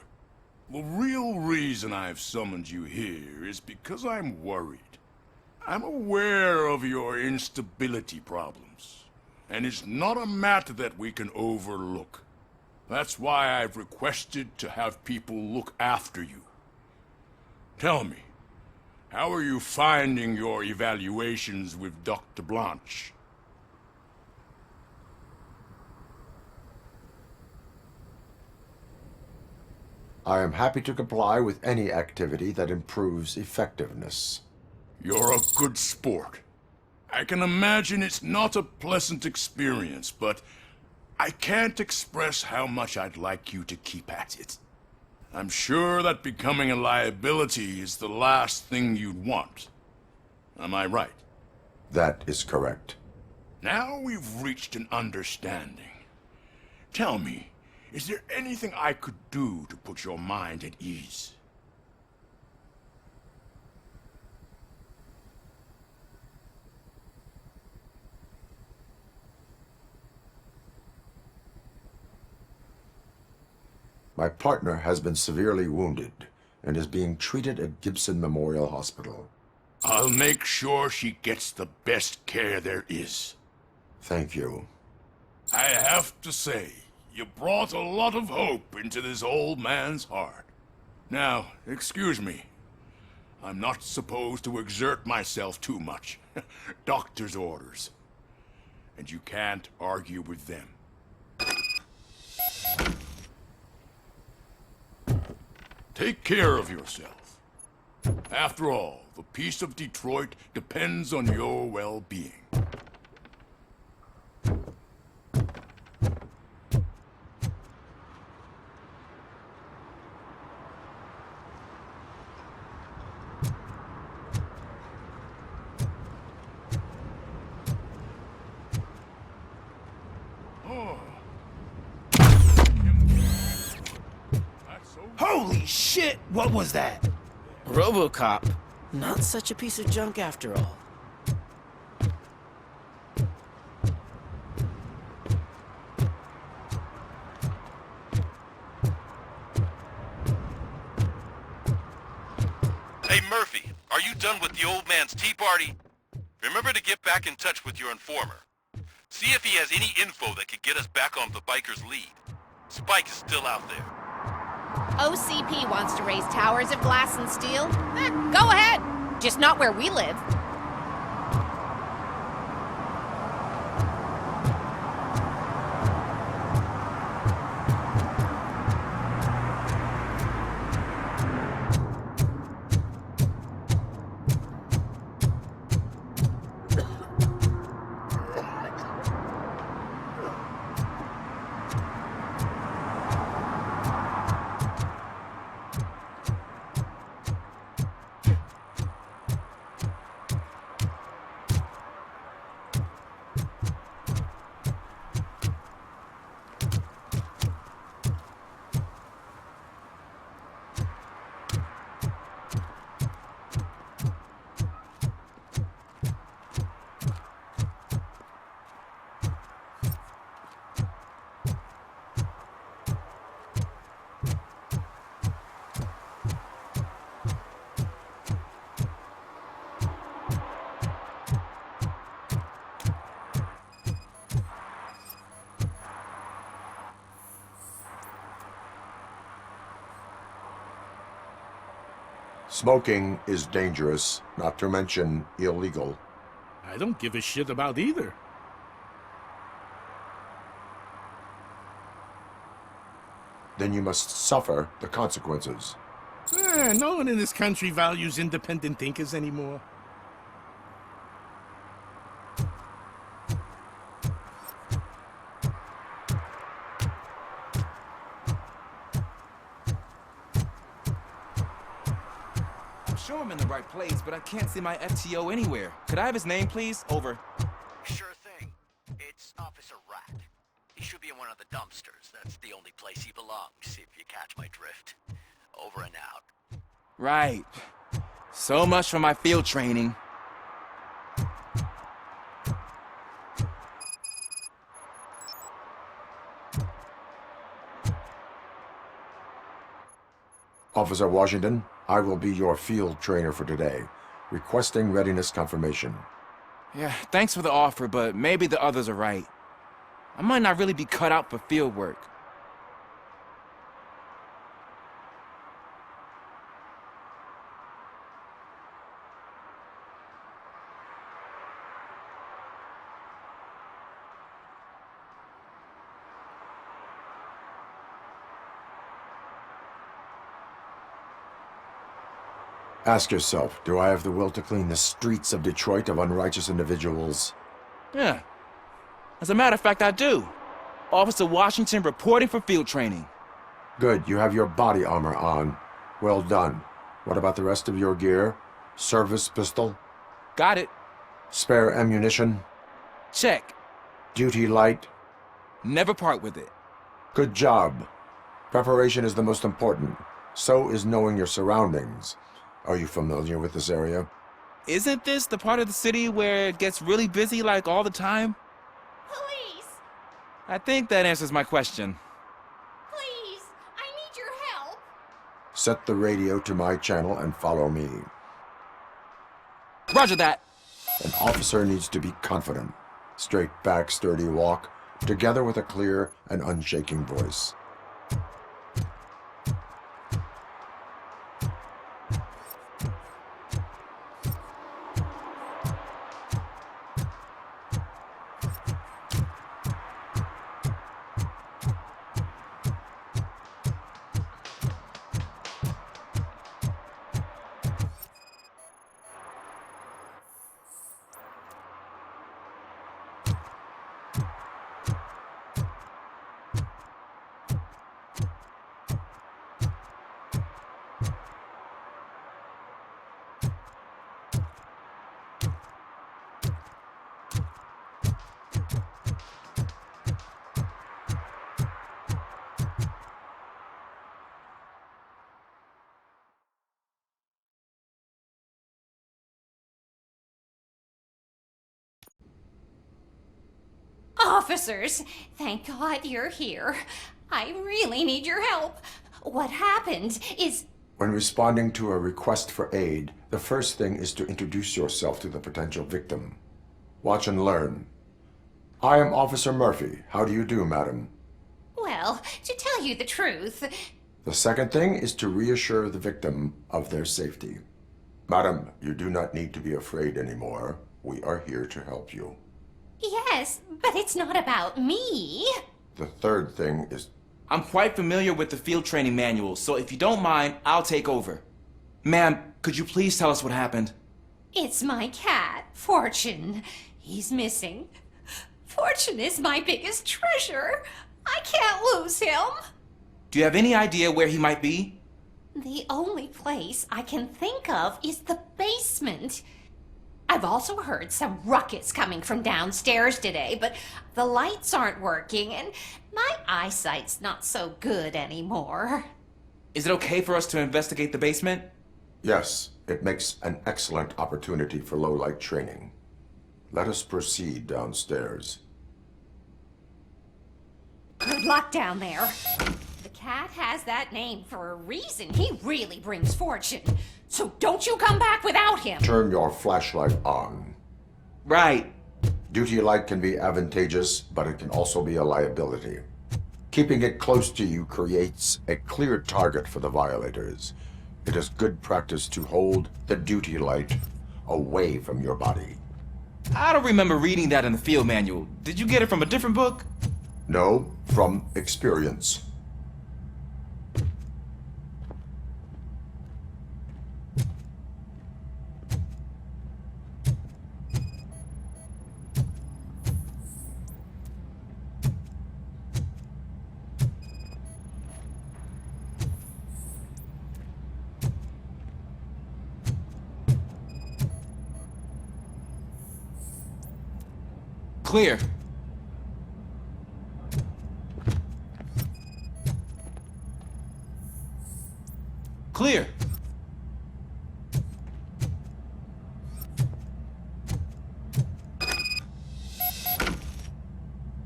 The real reason I've summoned you here is because I'm worried. I'm aware of your instability problems, and it's not a matter that we can overlook. That's why I've requested to have people look after you. Tell me, how are you finding your evaluations with Dr. Blanche? I am happy to comply with any activity that improves effectiveness. You're a good sport. I can imagine it's not a pleasant experience, but I can't express how much I'd like you to keep at it. I'm sure that becoming a liability is the last thing you'd want. Am I right? That is correct. Now we've reached an understanding. Tell me, is there anything I could do to put your mind at ease? My partner has been severely wounded and is being treated at Gibson Memorial Hospital. I'll make sure she gets the best care there is. Thank you. I have to say, you brought a lot of hope into this old man's heart. Now, excuse me. I'm not supposed to exert myself too much. Doctor's orders. And you can't argue with them. Take care of yourself. After all, the peace of Detroit depends on your well-being. Holy shit! What was that? RoboCop. Not such a piece of junk after all. Hey Murphy, are you done with the old man's tea party? Remember to get back in touch with your informer. See if he has any info that could get us back on the biker's lead. Spike is still out there. OCP wants to raise towers of glass and steel? Go ahead! Just not where we live. Smoking is dangerous, not to mention illegal. I don't give a shit about either. Then you must suffer the consequences. No one in this country values independent thinkers anymore. I'm sure I'm in the right place, but I can't see my FTO anywhere. Could I have his name, please? Over. Sure thing. It's Officer Rat. He should be in one of the dumpsters. That's the only place he belongs, if you catch my drift. Over and out. Right. So much for my field training. Officer Washington, I will be your field trainer for today. Requesting readiness confirmation. Yeah, thanks for the offer, but maybe the others are right. I might not really be cut out for field work. Ask yourself, do I have the will to clean the streets of Detroit of unrighteous individuals? Yeah. As a matter of fact, I do. Officer Washington reporting for field training. Good, you have your body armor on. Well done. What about the rest of your gear? Service pistol? Got it. Spare ammunition? Check. Duty light? Never part with it. Good job. Preparation is the most important. So is knowing your surroundings. Are you familiar with this area? Isn't this the part of the city where it gets really busy like all the time? Police! I think that answers my question. Please! I need your help! Set the radio to my channel and follow me. Roger that! An officer needs to be confident. Straight back, sturdy walk, together with a clear and unshaking voice. Officers, thank God you're here. I really need your help. What happened is... When responding to a request for aid, the first thing is to introduce yourself to the potential victim. Watch and learn. I am Officer Murphy. How do you do, madam? Well, to tell you the truth... The second thing is to reassure the victim of their safety. Madam, you do not need to be afraid anymore. We are here to help you. Yes, but it's not about me. The third thing is... I'm quite familiar with the field training manual, so if you don't mind, I'll take over. Ma'am, could you please tell us what happened? It's my cat, Fortune. He's missing. Fortune is my biggest treasure. I can't lose him. Do you have any idea where he might be? The only place I can think of is the basement. I've also heard some ruckus coming from downstairs today, but the lights aren't working and my eyesight's not so good anymore. Is it okay for us to investigate the basement? Yes, it makes an excellent opportunity for low-light training. Let us proceed downstairs. Good luck down there. The cat has that name for a reason. He really brings fortune. So don't you come back without him. Turn your flashlight on. Right. Duty light can be advantageous, but it can also be a liability. Keeping it close to you creates a clear target for the violators. It is good practice to hold the duty light away from your body. I don't remember reading that in the field manual. Did you get it from a different book? No, from experience. Clear. Clear.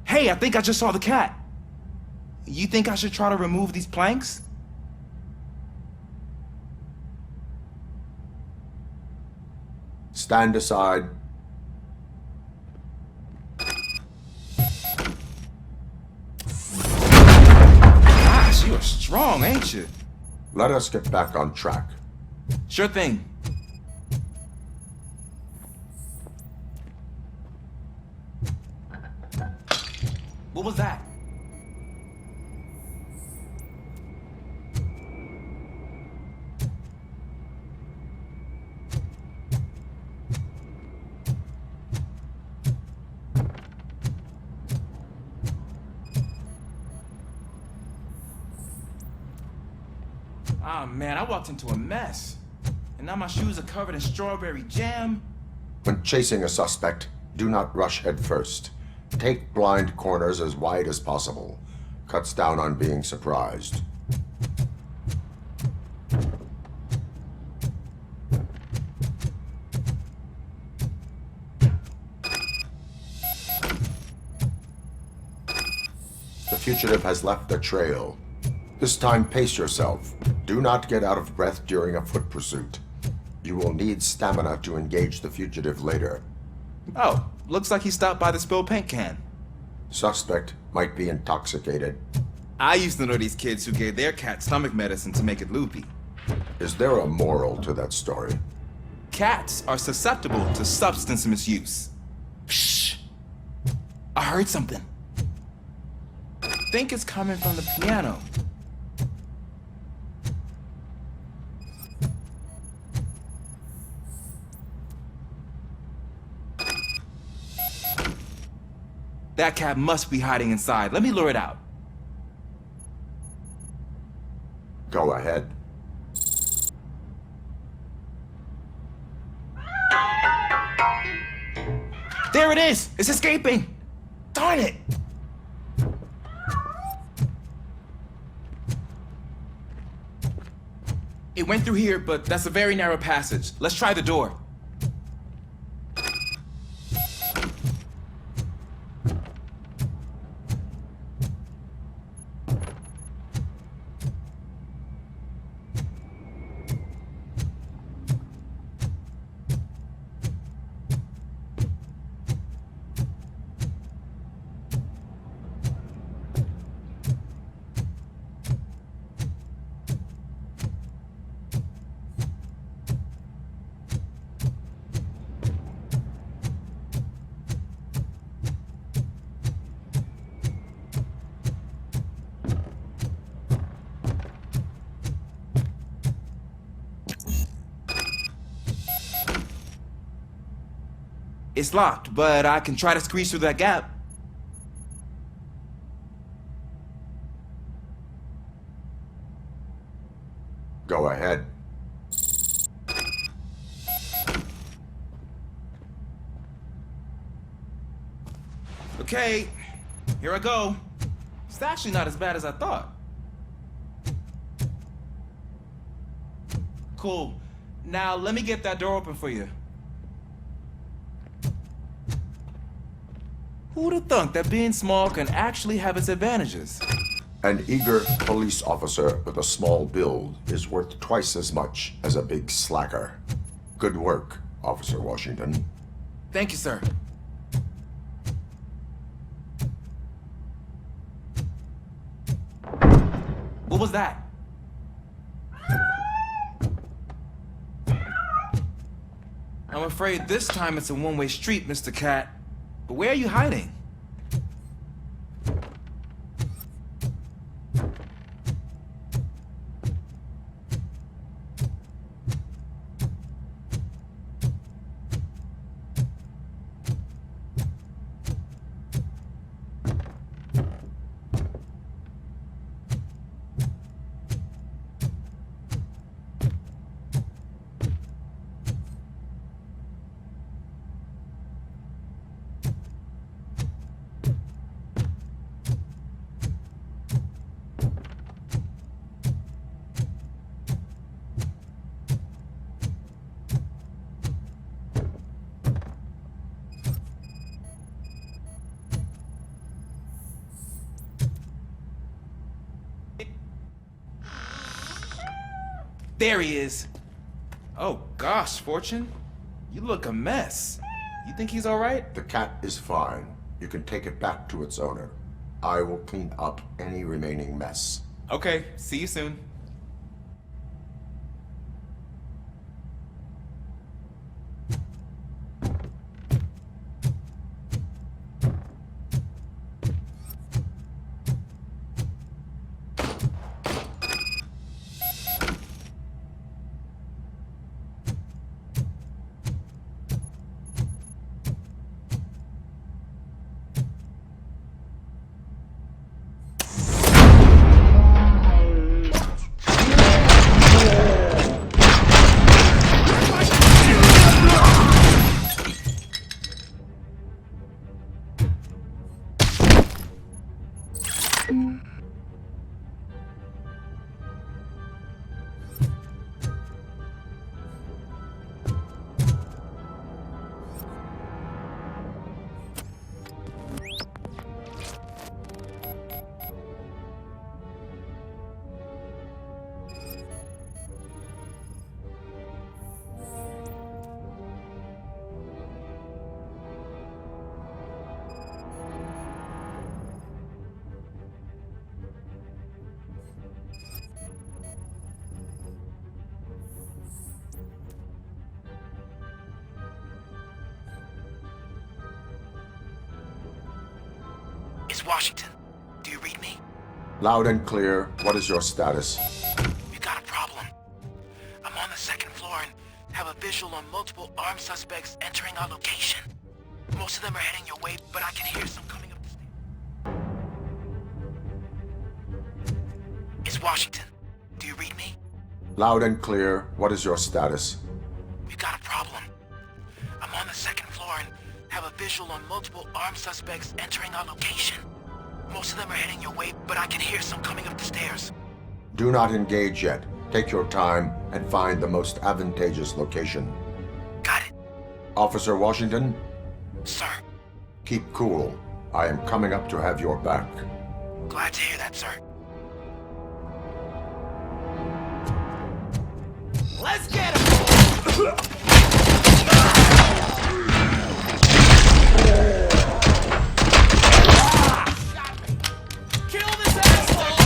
Hey, I think I just saw the cat. You think I should try to remove these planks? Stand aside. Gosh, you're strong, ain't you? Let us get back on track. Sure thing. What was that? Ah, man, I walked into a mess. And now my shoes are covered in strawberry jam. When chasing a suspect, do not rush head first. Take blind corners as wide as possible. Cuts down on being surprised. The fugitive has left the trail. This time, pace yourself. Do not get out of breath during a foot pursuit. You will need stamina to engage the fugitive later. Oh, looks like he stopped by the spilled paint can. Suspect might be intoxicated. I used to know these kids who gave their cat stomach medicine to make it loopy. Is there a moral to that story? Cats are susceptible to substance misuse. Shh! I heard something. I think it's coming from the piano. That cat must be hiding inside. Let me lure it out. Go ahead. There it is! It's escaping! Darn it! It went through here, but that's a very narrow passage. Let's try the door. It's locked, but I can try to squeeze through that gap. Go ahead. Okay, here I go. It's actually not as bad as I thought. Cool. Now let me get that door open for you. Who'd have thunk that being small can actually have its advantages? An eager police officer with a small build is worth twice as much as a big slacker. Good work, Officer Washington. Thank you, sir. What was that? I'm afraid this time it's a one-way street, Mr. Cat. But where are you hiding? There he is. Oh gosh, Fortune. You look a mess. You think he's all right? The cat is fine. You can take it back to its owner. I will clean up any remaining mess. Okay, see you soon. It's Washington. Do you read me? Loud and clear. What is your status? We got a problem. I'm on the second floor and have a visual on multiple armed suspects entering our location. Most of them are heading your way, but I can hear some coming up the stairs. It's Washington. Do you read me? Loud and clear. What is your status? We got a problem. I'm on the second floor and have a visual on multiple armed suspects entering our location. Most of them are heading your way, but I can hear some coming up the stairs. Do not engage yet. Take your time and find the most advantageous location. Got it. Officer Washington? Sir. Keep cool. I am coming up to have your back. Glad to hear that, sir. Let's get him! Kill this asshole!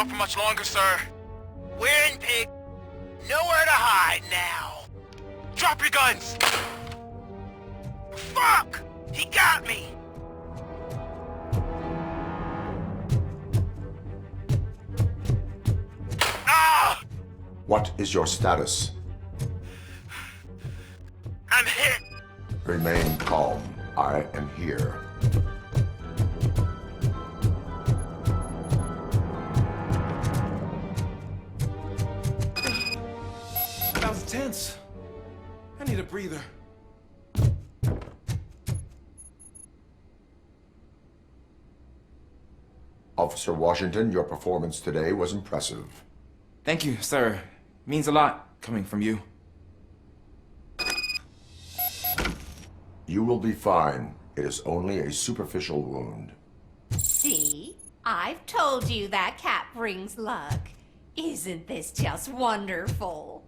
on for much longer, sir. We're in pig. Nowhere to hide now. Drop your guns! Fuck! He got me! Ah! What is your status? I'm hit! Remain calm. I am here. That was tense. I need a breather. Officer Washington, your performance today was impressive. Thank you, sir. Means a lot coming from you. You will be fine. It is only a superficial wound. See? I've told you that cat brings luck. Isn't this just wonderful?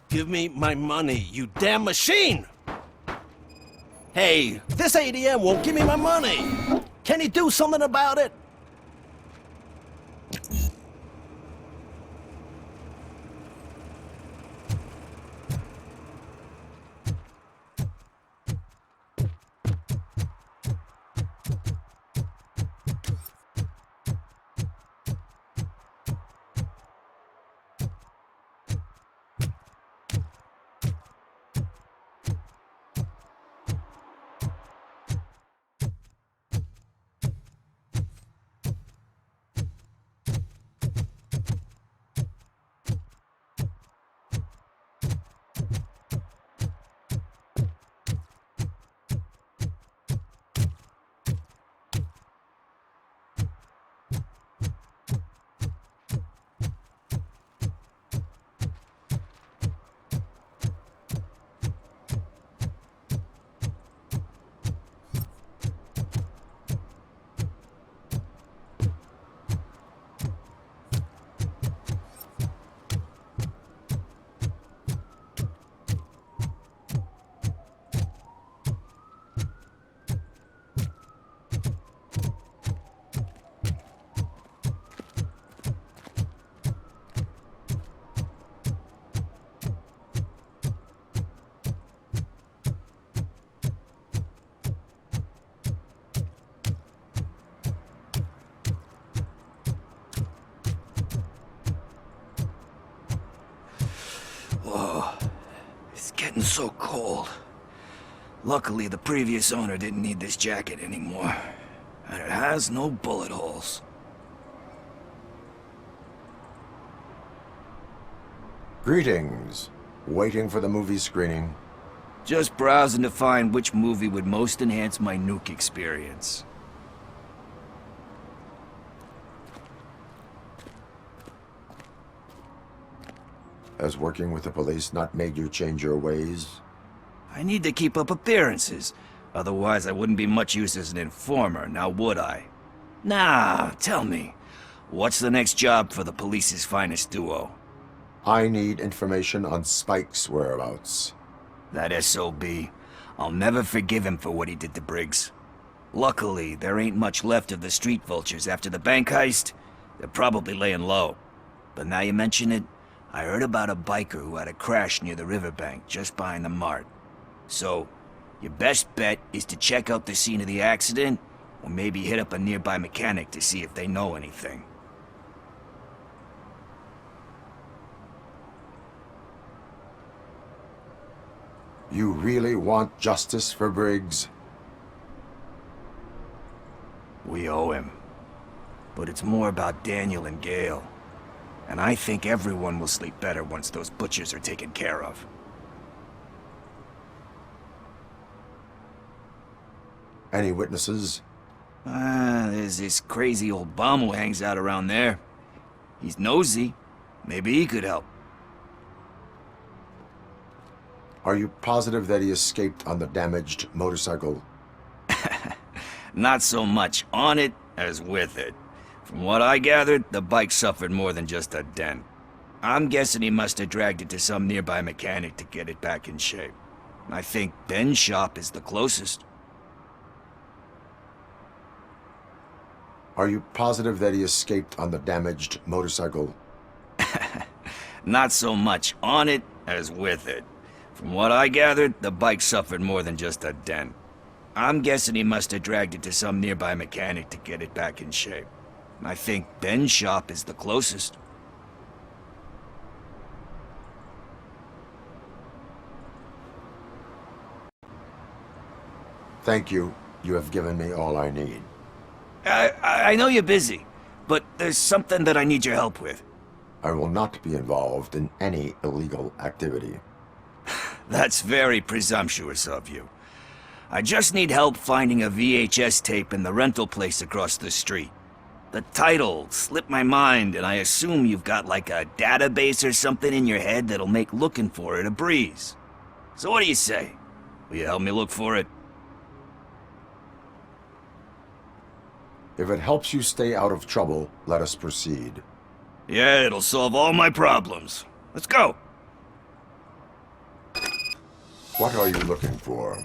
Give me my money, you damn machine! Hey, this ATM won't give me my money! Can you do something about it? Whoa, it's getting so cold. Luckily, the previous owner didn't need this jacket anymore. And it has no bullet holes. Greetings. Waiting for the movie screening? Just browsing to find which movie would most enhance my nuke experience. Has working with the police not made you change your ways? I need to keep up appearances. Otherwise, I wouldn't be much use as an informer, now would I? Nah, tell me. What's the next job for the police's finest duo? I need information on Spike's whereabouts. That SOB. I'll never forgive him for what he did to Briggs. Luckily, there ain't much left of the street vultures after the bank heist. They're probably laying low. But now you mention it, I heard about a biker who had a crash near the riverbank just behind the mart. So, your best bet is to check out the scene of the accident, or maybe hit up a nearby mechanic to see if they know anything. You really want justice for Briggs? We owe him. But it's more about Daniel and Gale. And I think everyone will sleep better once those butchers are taken care of. Any witnesses? There's this crazy old bum who hangs out around there. He's nosy. Maybe he could help. Are you positive that he escaped on the damaged motorcycle? Not so much on it as with it. From what I gathered, the bike suffered more than just a dent. I'm guessing he must have dragged it to some nearby mechanic to get it back in shape. I think Ben's shop is the closest. Are you positive that he escaped on the damaged motorcycle? Not so much on it as with it. From what I gathered, the bike suffered more than just a dent. I'm guessing he must have dragged it to some nearby mechanic to get it back in shape. I think Ben's shop is the closest. Thank you. You have given me all I need. I know you're busy, but there's something that I need your help with. I will not be involved in any illegal activity. That's very presumptuous of you. I just need help finding a VHS tape in the rental place across the street. The title slipped my mind, and I assume you've got like a database or something in your head that'll make looking for it a breeze. So what do you say? Will you help me look for it? If it helps you stay out of trouble, let us proceed. Yeah, it'll solve all my problems. Let's go. What are you looking for?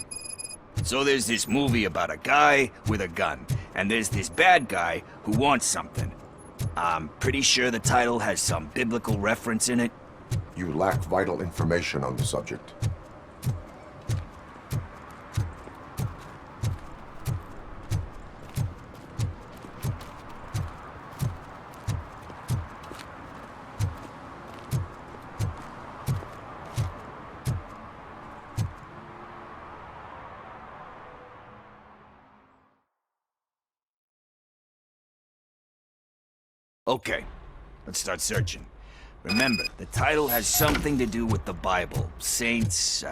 So there's this movie about a guy with a gun, and there's this bad guy who wants something. I'm pretty sure the title has some biblical reference in it. You lack vital information on the subject. Okay, let's start searching. Remember, the title has something to do with the Bible, saints,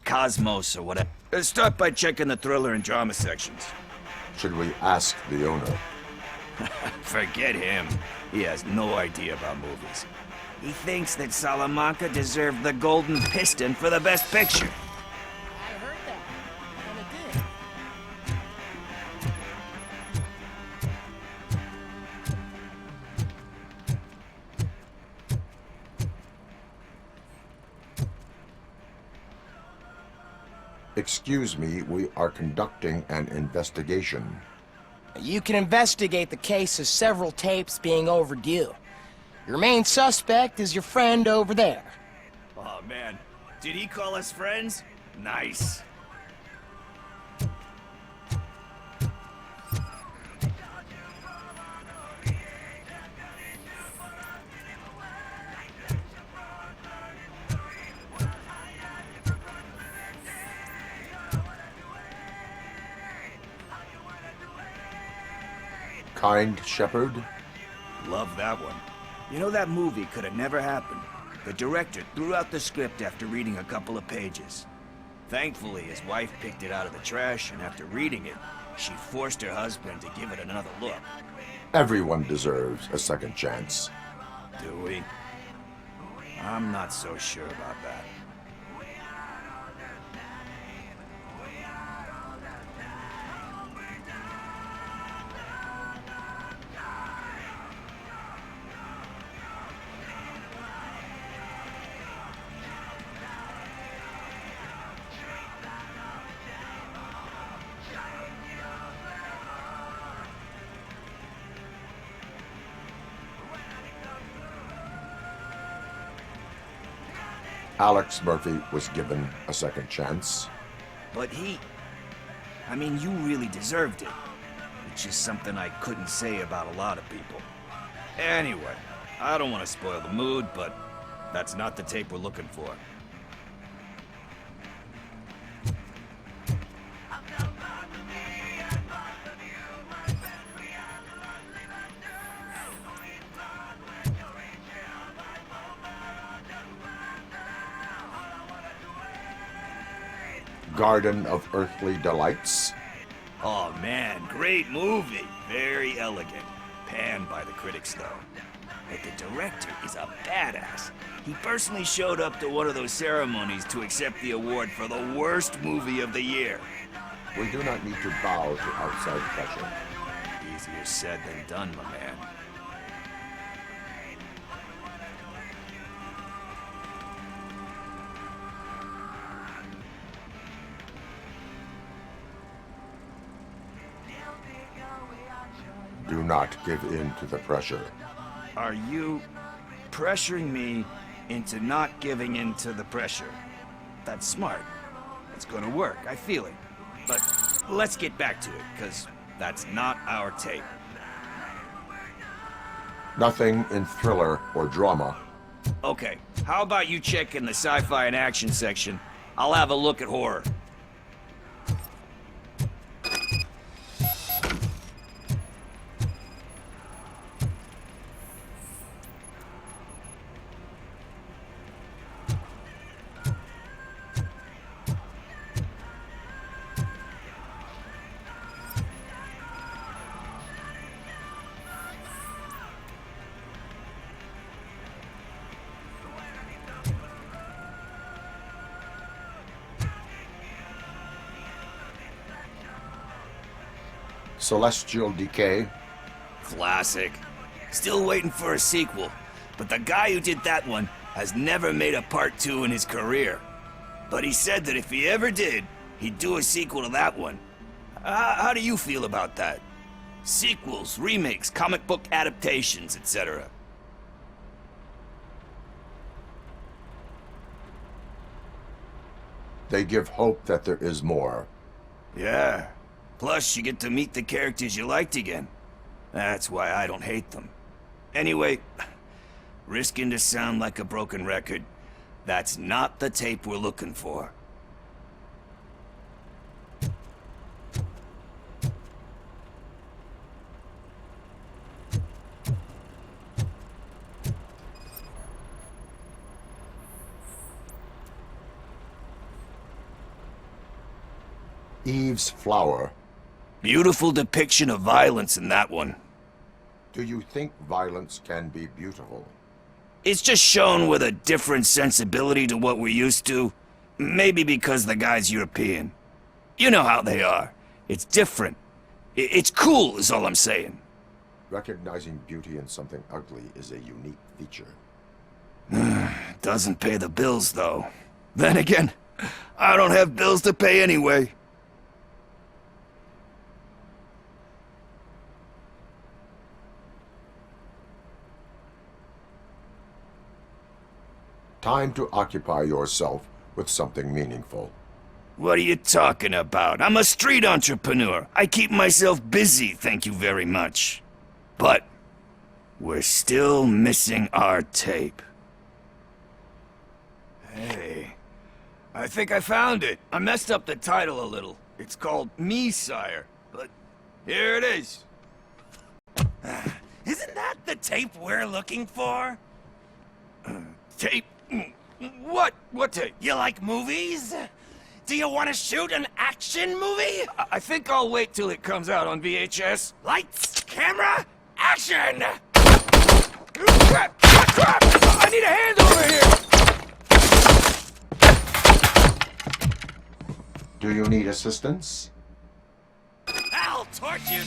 cosmos, or whatever. Let's start by checking the thriller and drama sections. Should we ask the owner? Forget him. He has no idea about movies. He thinks that Salamanca deserved the Golden Piston for the Best Picture. I heard that. And it did. Excuse me, we are conducting an investigation. You can investigate the case of several tapes being overdue. Your main suspect is your friend over there. Oh man, did he call us friends? Nice. Kind Shepherd? Love that one. You know, that movie could have never happened. The director threw out the script after reading a couple of pages. Thankfully, his wife picked it out of the trash, and after reading it, she forced her husband to give it another look. Everyone deserves a second chance. Do we? I'm not so sure about that. Alex Murphy was given a second chance. But I mean, you really deserved it. Which is something I couldn't say about a lot of people. Anyway, I don't want to spoil the mood, but that's not the tape we're looking for. Garden of Earthly Delights. Oh man, great movie. Very elegant. Panned by the critics though. But the director is a badass. He personally showed up to one of those ceremonies to accept the award for the worst movie of the year. We do not need to bow to outside pressure. Easier said than done, my man. Do not give in to the pressure. Are you pressuring me into not giving in to the pressure? That's smart. It's gonna work, I feel it. But let's get back to it, because that's not our tape. Nothing in thriller or drama. Okay, how about you check in the sci-fi and action section? I'll have a look at horror. Celestial Decay. Classic. Still waiting for a sequel, but the guy who did that one has never made a part 2 in his career. But he said that if he ever did, he'd do a sequel to that one. How do you feel about that? Sequels, remakes, comic book adaptations, etc. They give hope that there is more. Yeah. Plus, you get to meet the characters you liked again. That's why I don't hate them. Anyway, risking to sound like a broken record, that's not the tape we're looking for. Eve's Flower. Beautiful depiction of violence in that one. Do you think violence can be beautiful? It's just shown with a different sensibility to what we're used to. Maybe because the guy's European. You know how they are. It's different. It's cool, is all I'm saying. Recognizing beauty in something ugly is a unique feature. Doesn't pay the bills, though. Then again, I don't have bills to pay anyway. Time to occupy yourself with something meaningful. What are you talking about? I'm a street entrepreneur. I keep myself busy, thank you very much. But we're still missing our tape. Hey, I think I found it. I messed up the title a little. It's called Me, Sire, but here it is. Isn't that the tape we're looking for? Tape? What? What tape? You like movies? Do you want to shoot an action movie? I think I'll wait till it comes out on VHS. Lights, camera, action! Crap! Crap! I need a hand over here! Do you need assistance? I'll torch you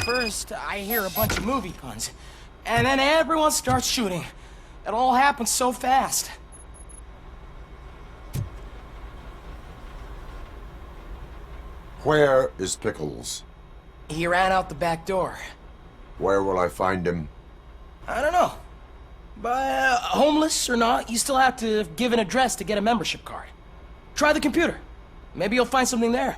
First, I hear a bunch of movie puns, and then everyone starts shooting. It all happens so fast. Where is Pickles? He ran out the back door. Where will I find him? I don't know. But homeless or not, you still have to give an address to get a membership card. Try the computer. Maybe you'll find something there.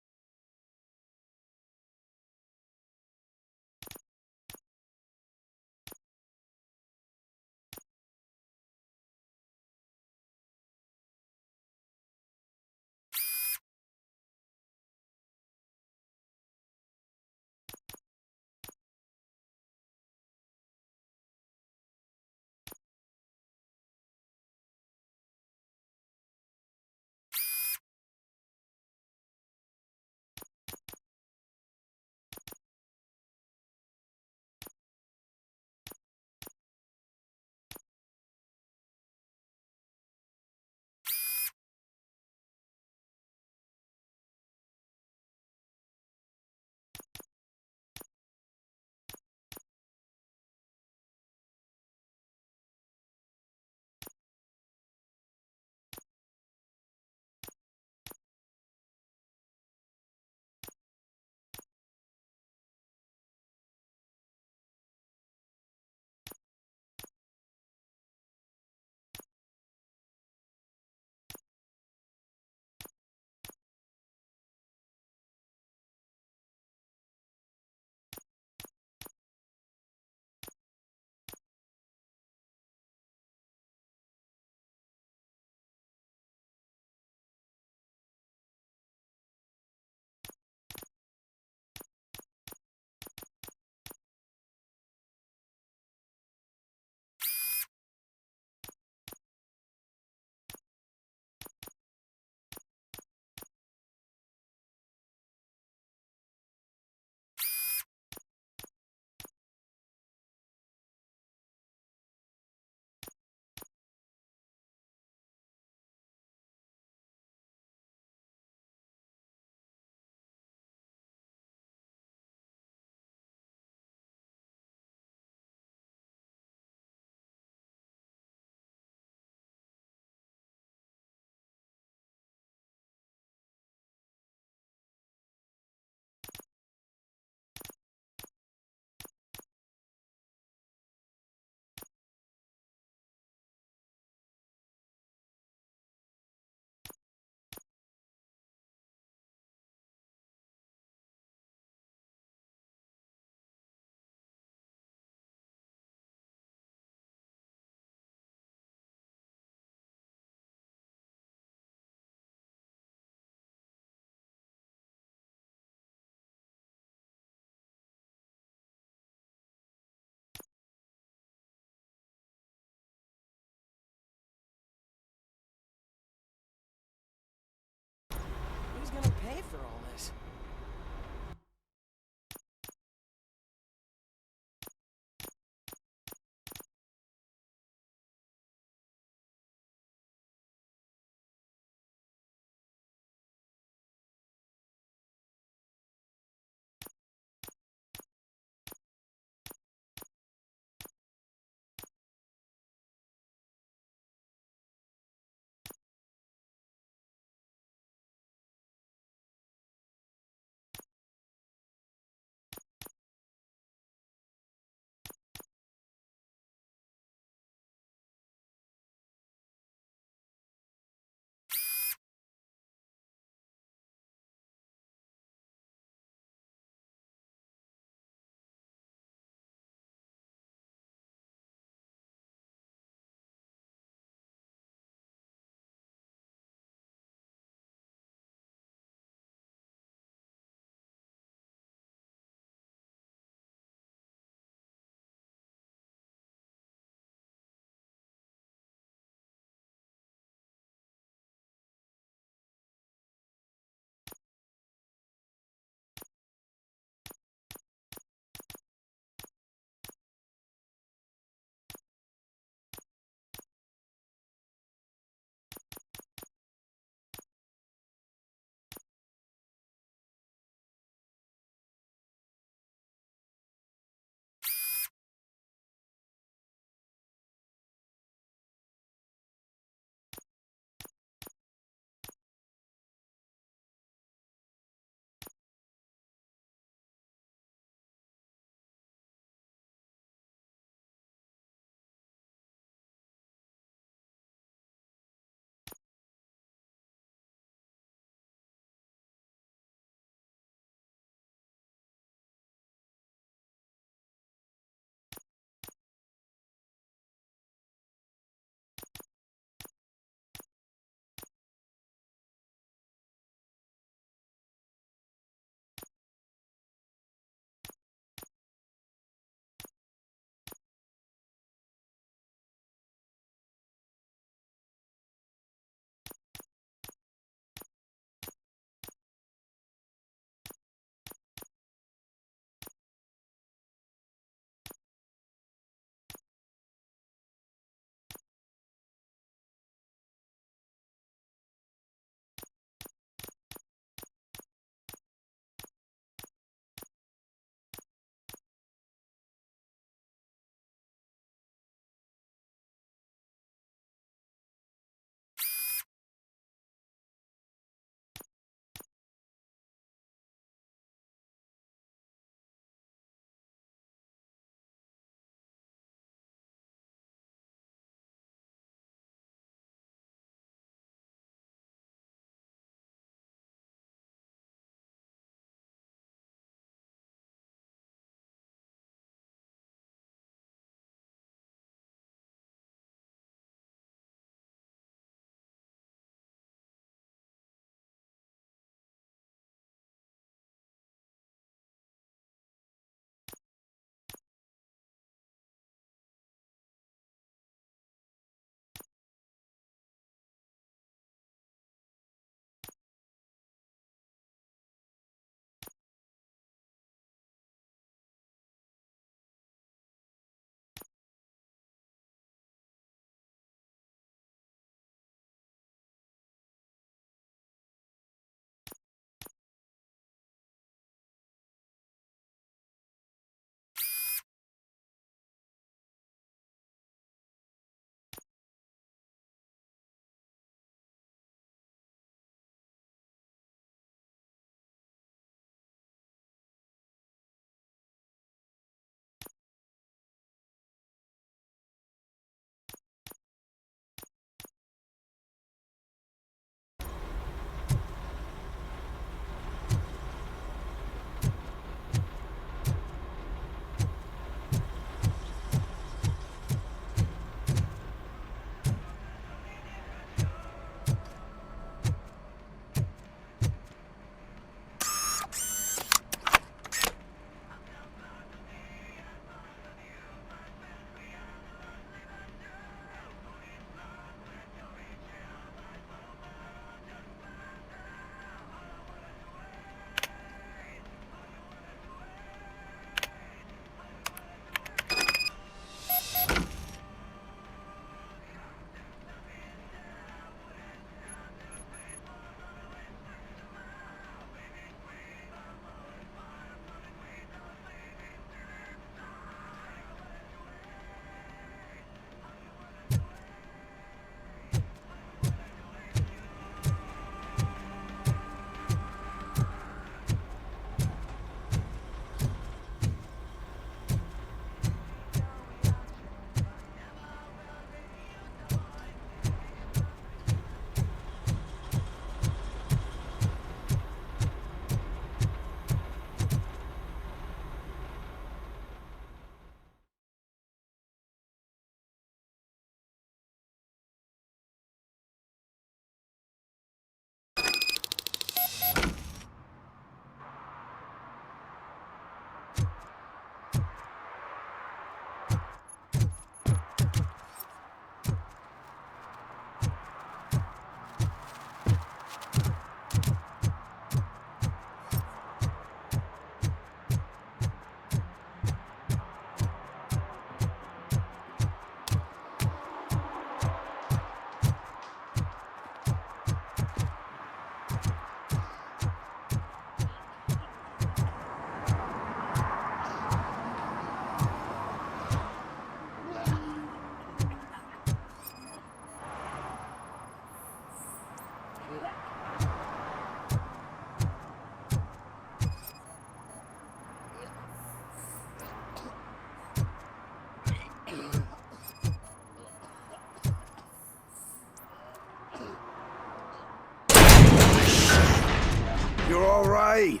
You're all right.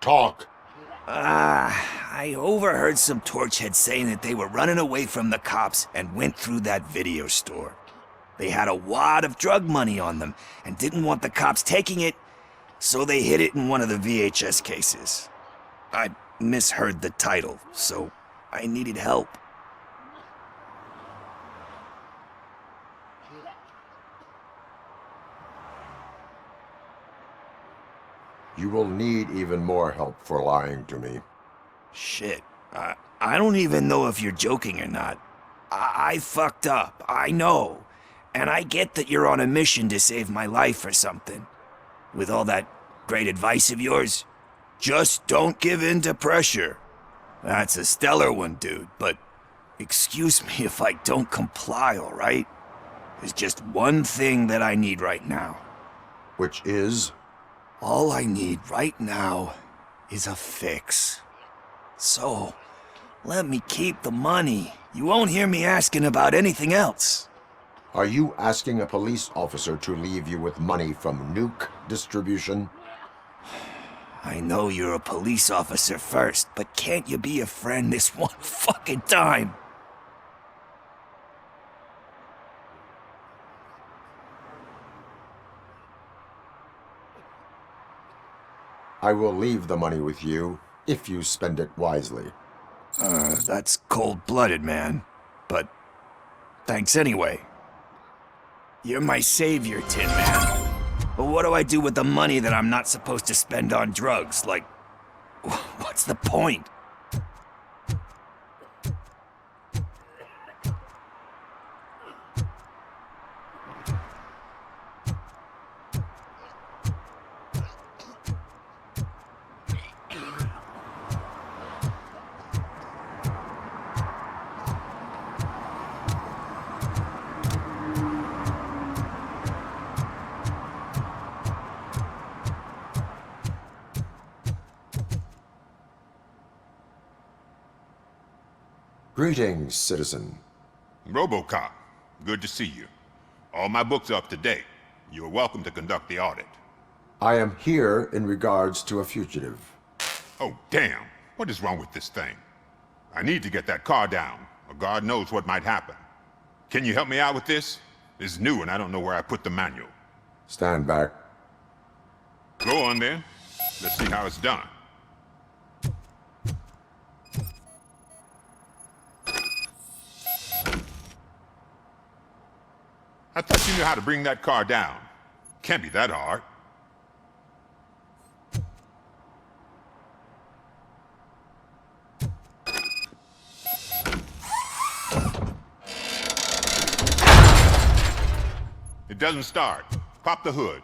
Talk. I overheard some torchheads saying that they were running away from the cops and went through that video store. They had a wad of drug money on them and didn't want the cops taking it, so they hid it in one of the VHS cases. I misheard the title, so I needed help. You will need even more help for lying to me. Shit. I don't even know if you're joking or not. I fucked up, I know. And I get that you're on a mission to save my life or something. With all that great advice of yours, just don't give in to pressure. That's a stellar one, dude, but excuse me if I don't comply, all right? There's just one thing that I need right now. Which is? All I need right now is a fix. So, let me keep the money. You won't hear me asking about anything else. Are you asking a police officer to leave you with money from nuke distribution? I know you're a police officer first, but can't you be a friend this one fucking time? I will leave the money with you if you spend it wisely. That's cold-blooded, man. But thanks anyway. You're my savior, Tin Man. But what do I do with the money that I'm not supposed to spend on drugs? Like, what's the point? Greetings, citizen. RoboCop, good to see you. All my books are up to date. You are welcome to conduct the audit. I am here in regards to a fugitive. Oh, damn. What is wrong with this thing? I need to get that car down, or God knows what might happen. Can you help me out with this? It's new and I don't know where I put the manual. Stand back. Go on then. Let's see how it's done. I thought you knew how to bring that car down. Can't be that hard. It doesn't start. Pop the hood.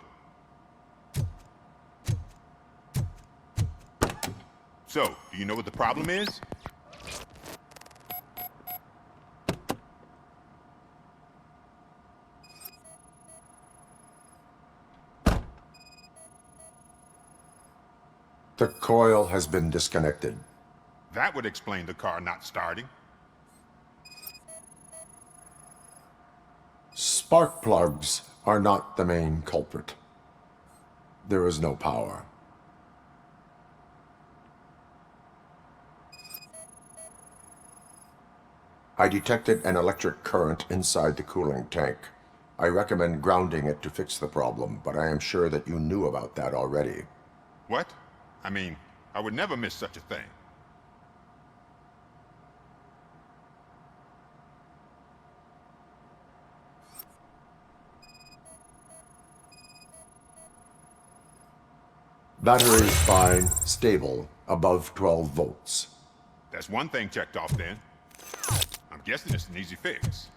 So, do you know what the problem is? The coil has been disconnected. That would explain the car not starting. Spark plugs are not the main culprit. There is no power. I detected an electric current inside the cooling tank. I recommend grounding it to fix the problem, but I am sure that you knew about that already. What? I mean, I would never miss such a thing. Battery is fine, stable, above 12 volts. That's one thing checked off then. I'm guessing it's an easy fix.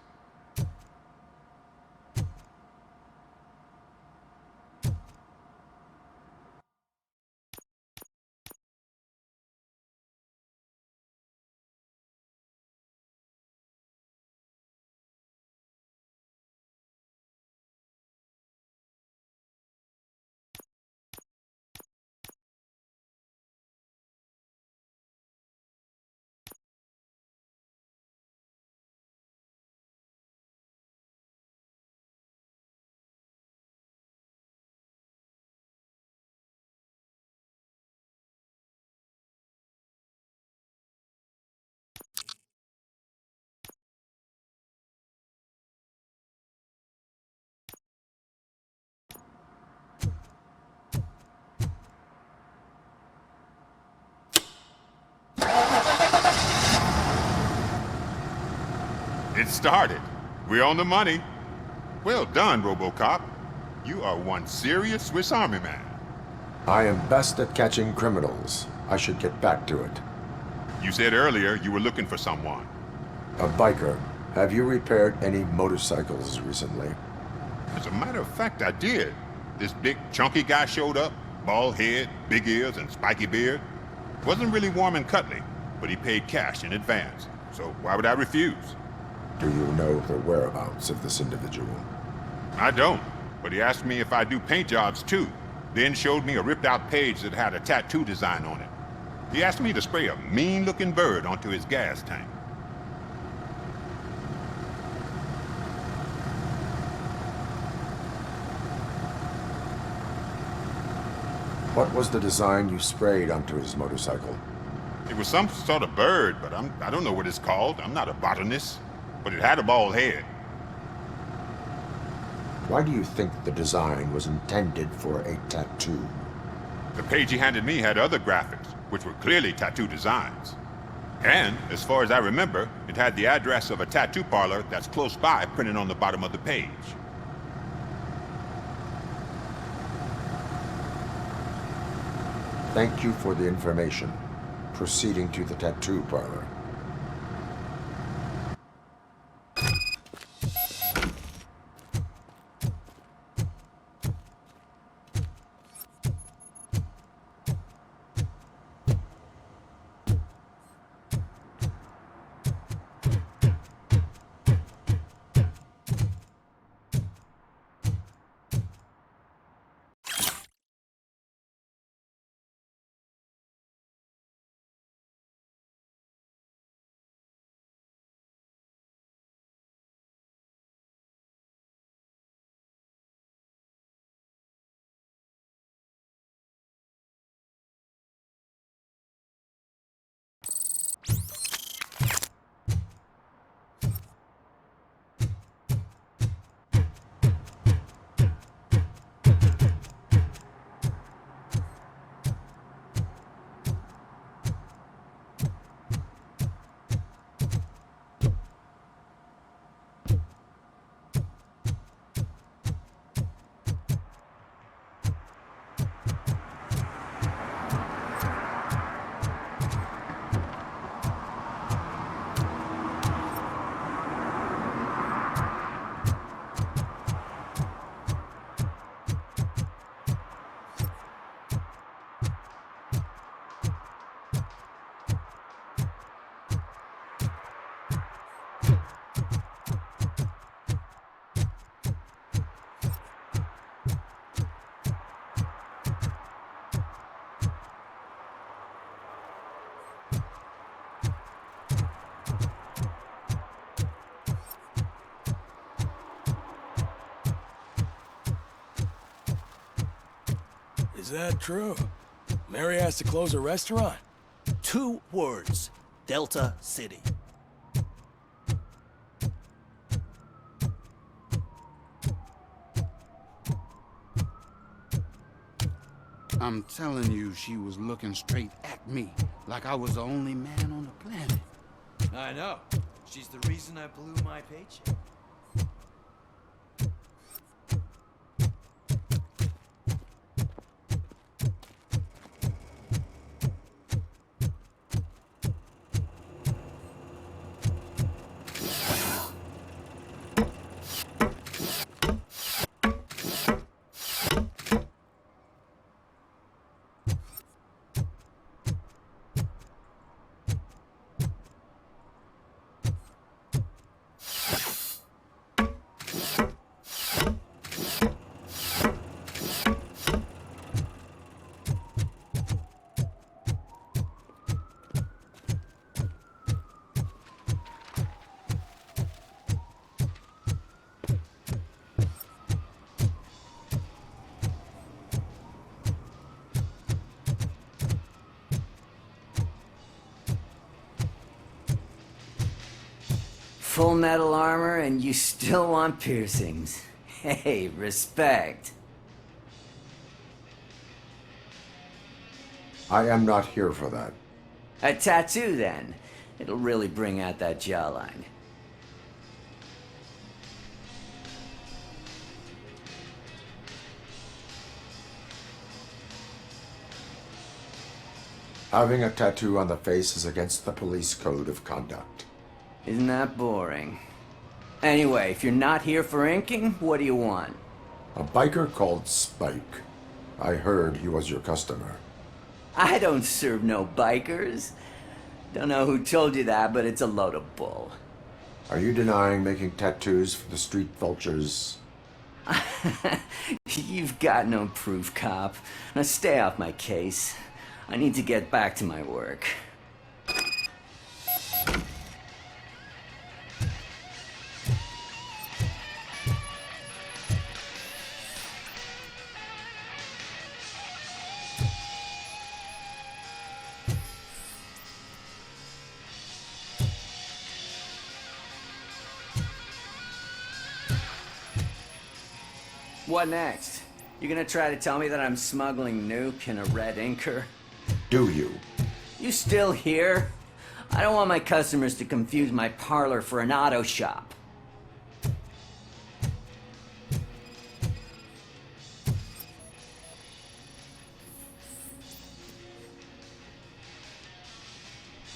started. We're on the money. Well done, RoboCop. You are one serious Swiss Army man. I am best at catching criminals. I should get back to it. You said earlier you were looking for someone. A biker. Have you repaired any motorcycles recently? As a matter of fact, I did. This big, chunky guy showed up. Bald head, big ears, and spiky beard. Wasn't really warm and cuddly, but he paid cash in advance. So why would I refuse? Do you know the whereabouts of this individual? I don't, but he asked me if I do paint jobs too. Then showed me a ripped-out page that had a tattoo design on it. He asked me to spray a mean-looking bird onto his gas tank. What was the design you sprayed onto his motorcycle? It was some sort of bird, but I don't know what it's called. I'm not a botanist. But it had a bald head. Why do you think the design was intended for a tattoo? The page he handed me had other graphics, which were clearly tattoo designs. And, as far as I remember, it had the address of a tattoo parlor that's close by printed on the bottom of the page. Thank you for the information. Proceeding to the tattoo parlor. Is that true? Mary has to close a restaurant? 2 words. Delta City. I'm telling you, she was looking straight at me, like I was the only man on the planet. I know. She's the reason I blew my paycheck. Full metal armor and you still want piercings. Hey, respect. I am not here for that. A tattoo, then. It'll really bring out that jawline. Having a tattoo on the face is against the police code of conduct. Isn't that boring? Anyway, if you're not here for inking, what do you want? A biker called Spike. I heard he was your customer. I don't serve no bikers. Don't know who told you that, but it's a load of bull. Are you denying making tattoos for the street vultures? You've got no proof, cop. Now stay off my case. I need to get back to my work. What next? You gonna try to tell me that I'm smuggling nuke in a red inker? Do you? You still here? I don't want my customers to confuse my parlor for an auto shop.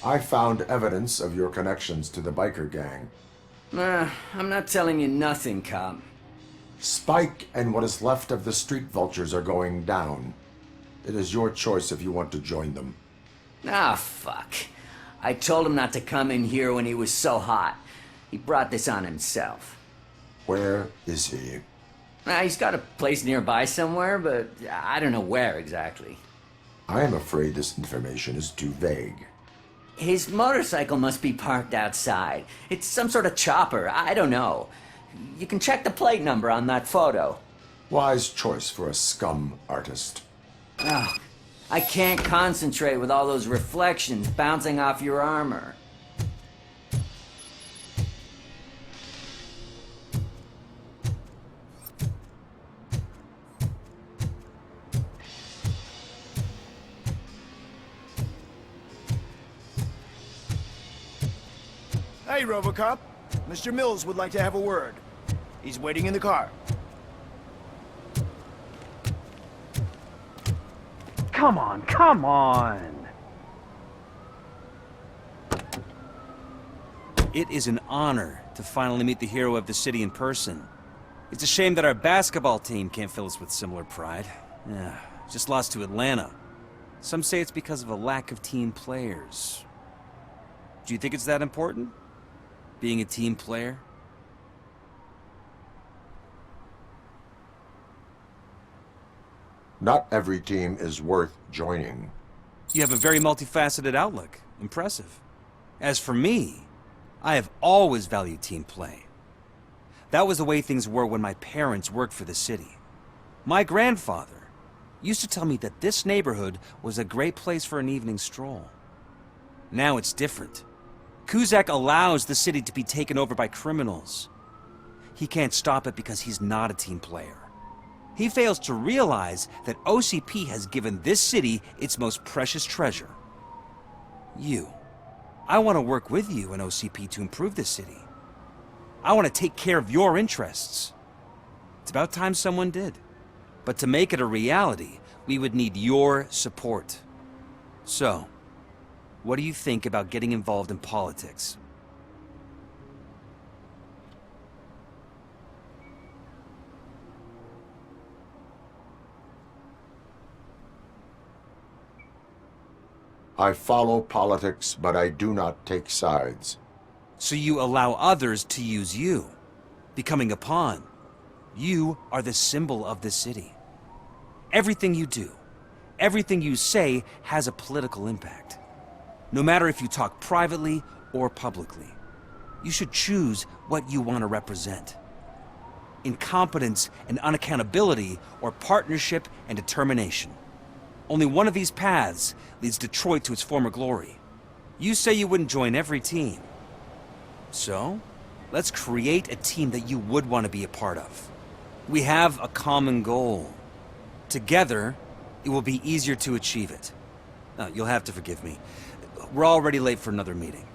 I found evidence of your connections to the biker gang. I'm not telling you nothing, cop. Spike and what is left of the street vultures are going down. It is your choice if you want to join them. Ah, fuck. I told him not to come in here when he was so hot. He brought this on himself. Where is he? He's got a place nearby somewhere, but I don't know where exactly. I am afraid this information is too vague. His motorcycle must be parked outside. It's some sort of chopper. I don't know. You can check the plate number on that photo. Wise choice for a scum artist. Oh, I can't concentrate with all those reflections bouncing off your armor. Hey, RoboCop. Mr. Mills would like to have a word. He's waiting in the car. Come on, come on! It is an honor to finally meet the hero of the city in person. It's a shame that our basketball team can't fill us with similar pride. Just lost to Atlanta. Some say it's because of a lack of team players. Do you think it's that important? Being a team player? Not every team is worth joining. You have a very multifaceted outlook. Impressive. As for me, I have always valued team play. That was the way things were when my parents worked for the city. My grandfather used to tell me that this neighborhood was a great place for an evening stroll. Now it's different. Cusack allows the city to be taken over by criminals. He can't stop it because he's not a team player. He fails to realize that OCP has given this city its most precious treasure. You. I want to work with you and OCP to improve this city. I want to take care of your interests. It's about time someone did. But to make it a reality, we would need your support. So, what do you think about getting involved in politics? I follow politics, but I do not take sides. So you allow others to use you, becoming a pawn. You are the symbol of the city. Everything you do, everything you say has a political impact. No matter if you talk privately or publicly, you should choose what you want to represent. Incompetence and unaccountability, or partnership and determination. Only one of these paths leads Detroit to its former glory. You say you wouldn't join every team. So, let's create a team that you would want to be a part of. We have a common goal. Together, it will be easier to achieve it. You'll have to forgive me. We're already late for another meeting.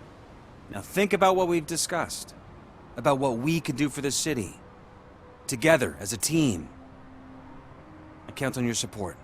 Now think about what we've discussed. About what we could do for the city. Together, as a team. I count on your support.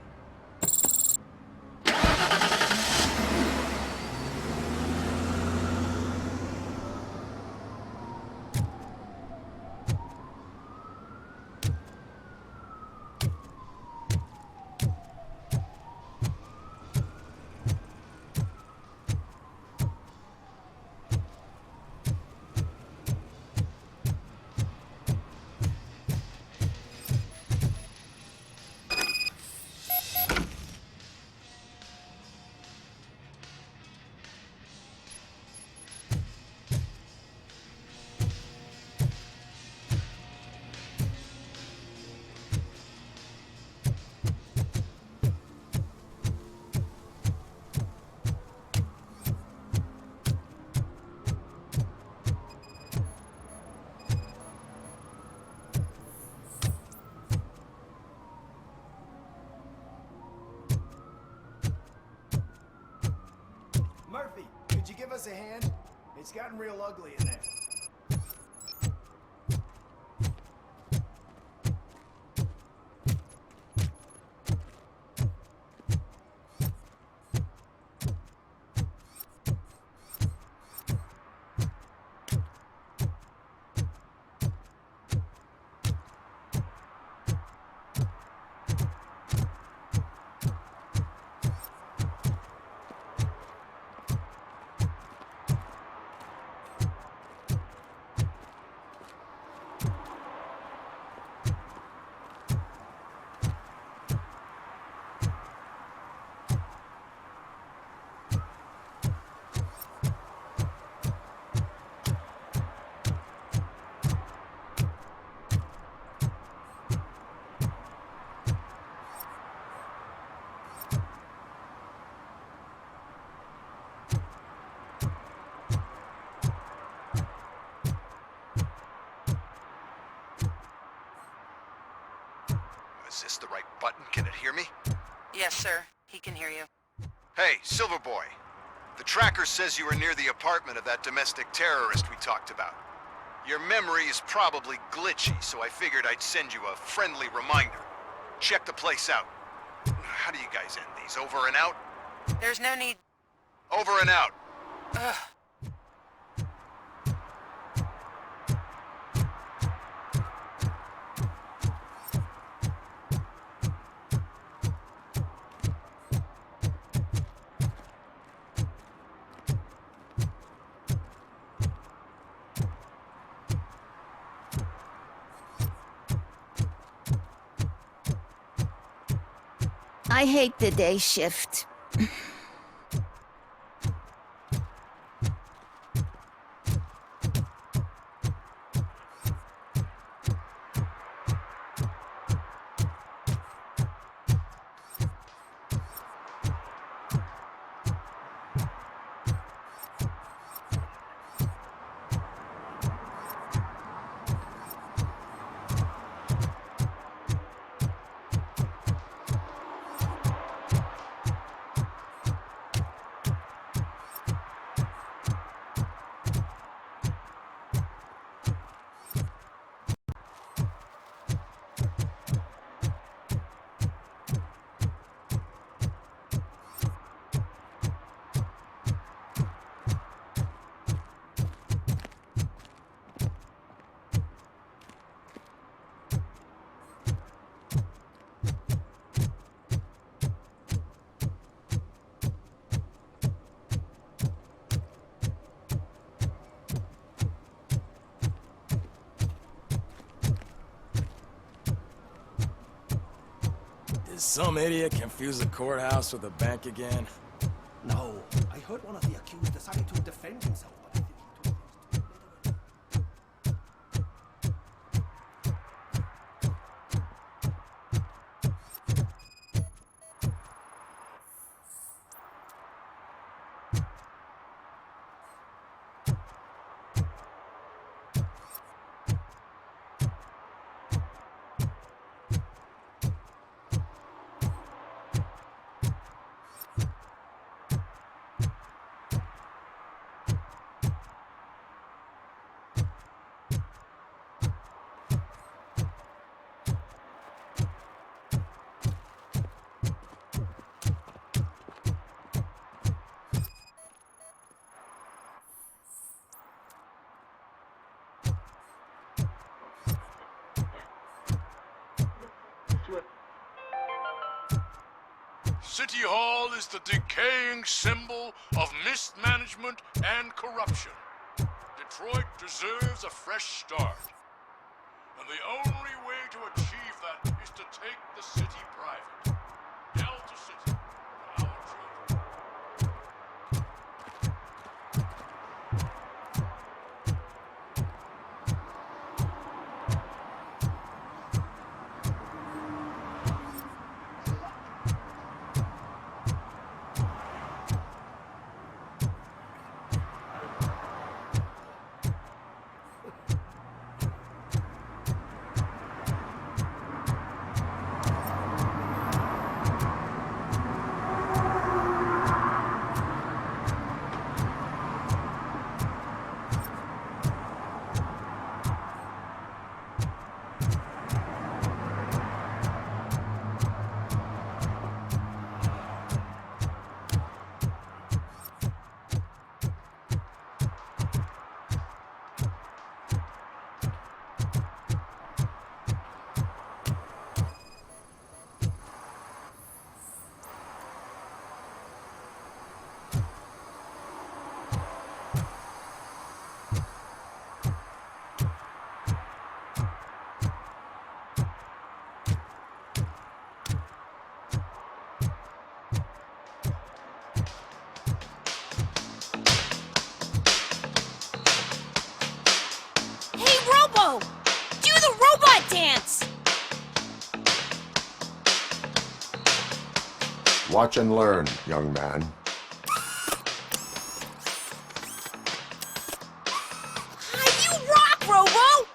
a hand? It's gotten real ugly in there. Is this the right button? Can it hear me? Yes, sir. He can hear you. Hey, Silverboy. The tracker says you were near the apartment of that domestic terrorist we talked about. Your memory is probably glitchy, so I figured I'd send you a friendly reminder. Check the place out. How do you guys end these? Over and out? There's no need. Over and out. Ugh. I hate the day shift. Did some idiot confuse the courthouse with a bank again? No, I heard one of the accused decided to defend himself, but I think he took things too literally. City Hall is the decaying symbol of mismanagement and corruption. Detroit deserves a fresh start. And the only way to achieve that is to take the city private. Delta City, for our children. Watch and learn, young man. You rock, Robo!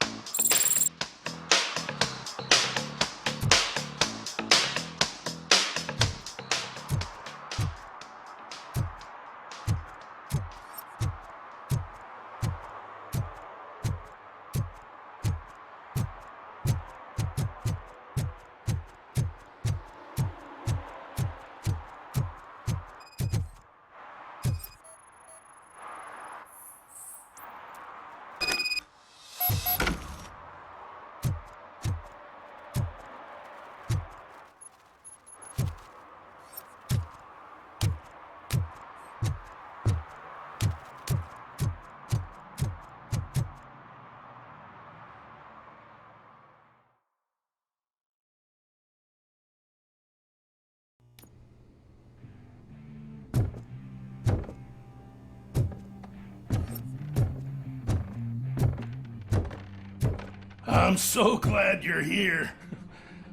I'm so glad you're here.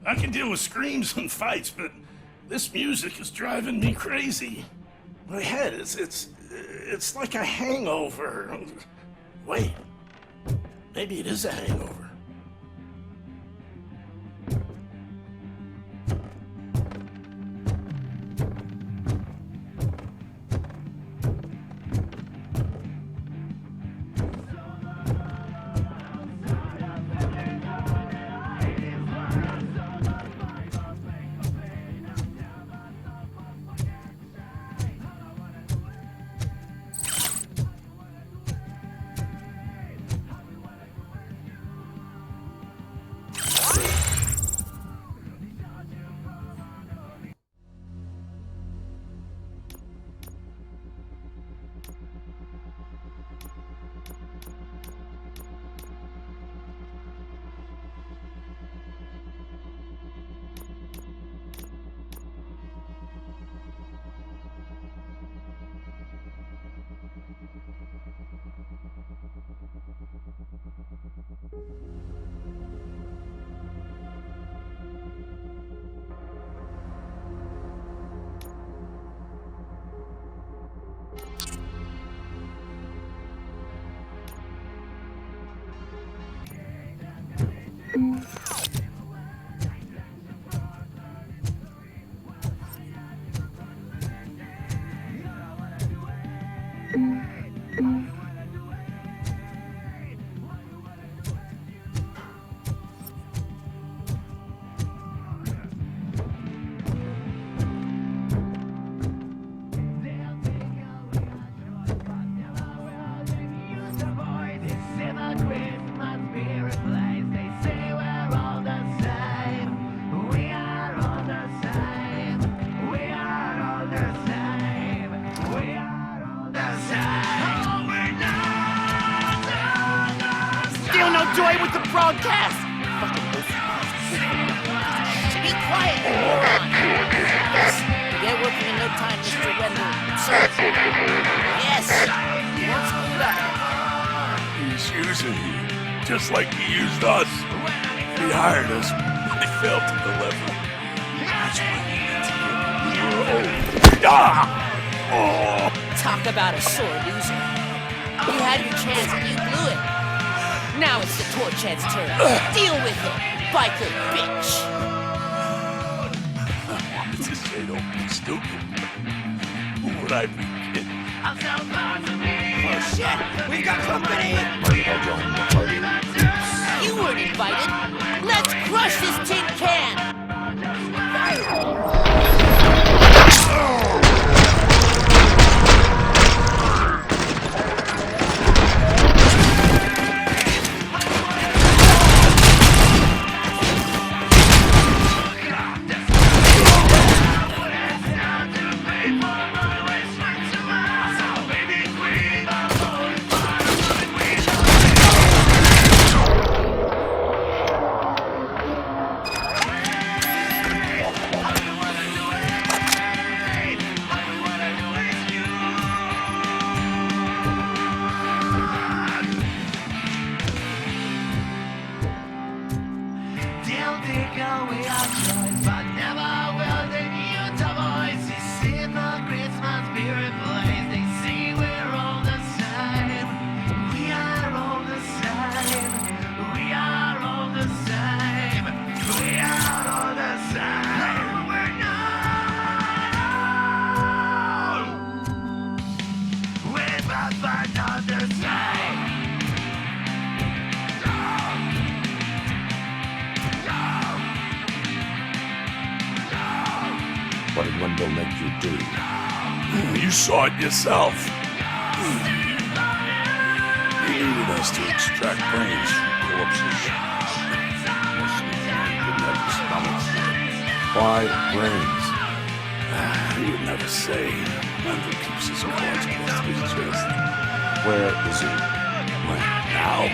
I can deal with screams and fights, but this music is driving me crazy. My head it's like a hangover. Wait, maybe it is a hangover. Joy with the broadcast! Be quiet, moron! Yes, get working in no time, Mr. Wendell. Sir. Yes, you won't screw it up. He's using you, just like he used us. He hired us, and he failed to deliver. That's why we went to him. Talk about a sore loser. You had your chance and you blew it. Now it's the torch head's turn. Deal with it, biker bitch. I wanted to say don't be stupid. Who would I be kidding? Oh shit, we got company! You weren't invited. Let's crush this tin can! They'll take away our choice, but never will they mute our voices. What did Wendell make you do? You saw it yourself. He needed us to extract brains from corpses. Most of the time, he didn't have the stomach for it. Why brains? He would never say. Wendell keeps his cards close to his chest. Where is he? Well, now?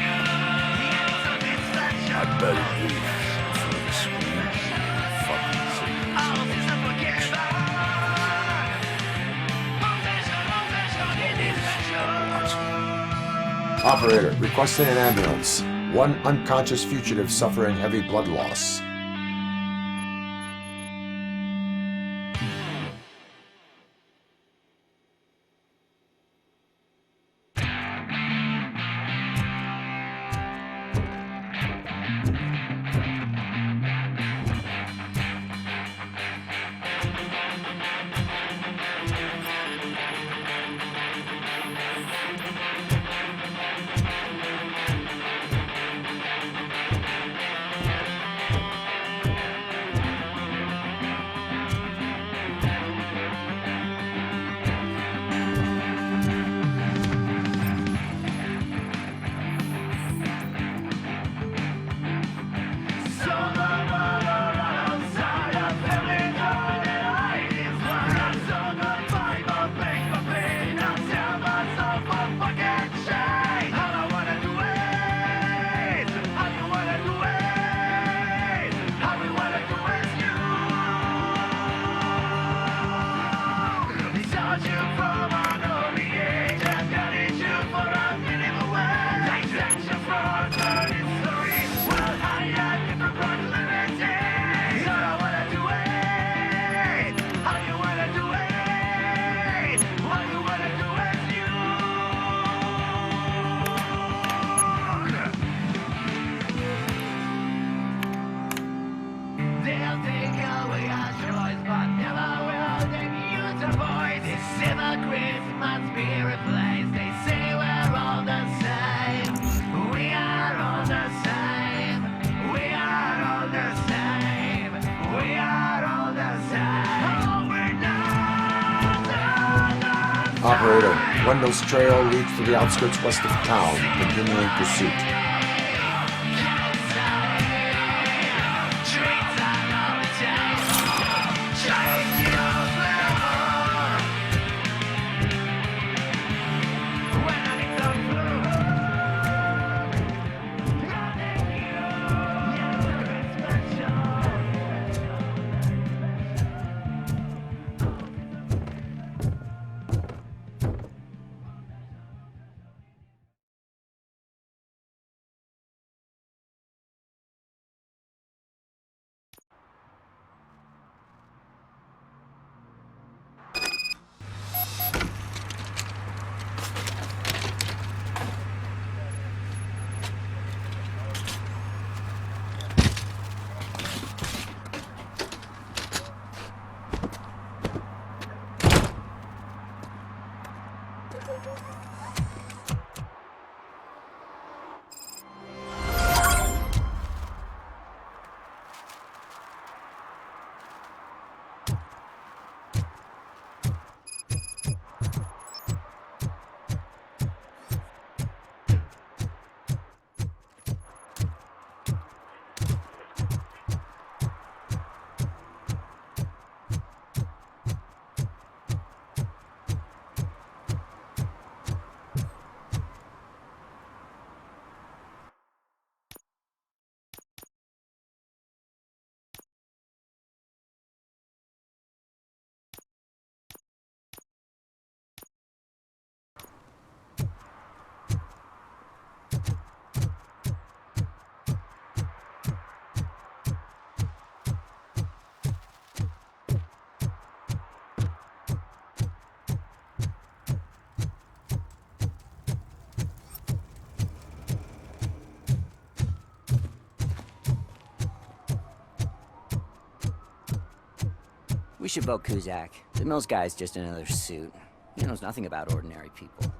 I bet it be for the screen. Fucking Operator, requesting an ambulance. One unconscious fugitive suffering heavy blood loss. Operator, Wendell's trail leads to the outskirts west of town, continuing pursuit. We should vote Kuzak. The Mills guy's just another suit. He knows nothing about ordinary people.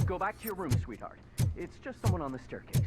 Go back to your room, sweetheart. It's just someone on the staircase.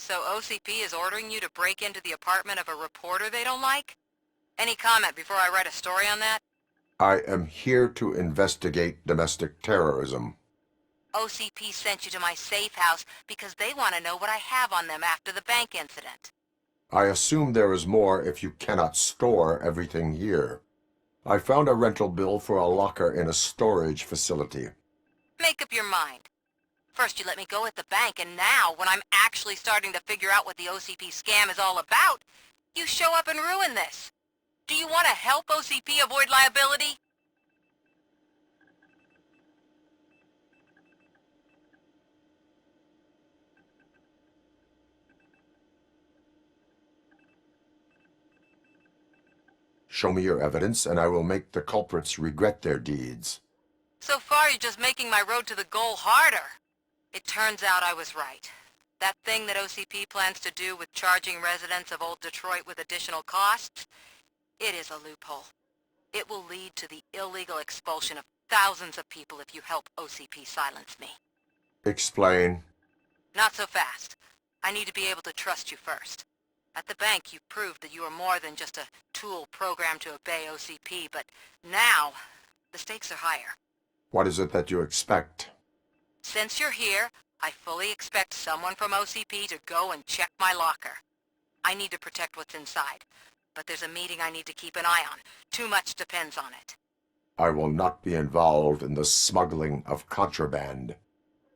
So OCP is ordering you to break into the apartment of a reporter they don't like? Any comment before I write a story on that? I am here to investigate domestic terrorism. OCP sent you to my safe house because they want to know what I have on them after the bank incident. I assume there is more if you cannot store everything here. I found a rental bill for a locker in a storage facility. Make up your mind. First you let me go at the bank, and now, when I'm actually starting to figure out what the OCP scam is all about, you show up and ruin this. Do you want to help OCP avoid liability? Show me your evidence, and I will make the culprits regret their deeds. So far, you're just making my road to the goal harder. It turns out I was right. That thing that OCP plans to do with charging residents of Old Detroit with additional costs, it is a loophole. It will lead to the illegal expulsion of thousands of people if you help OCP silence me. Explain. Not so fast. I need to be able to trust you first. At the bank, you proved that you are more than just a tool programmed to obey OCP, but now, the stakes are higher. What is it that you expect? Since you're here, I fully expect someone from OCP to go and check my locker. I need to protect what's inside, but there's a meeting I need to keep an eye on. Too much depends on it. I will not be involved in the smuggling of contraband.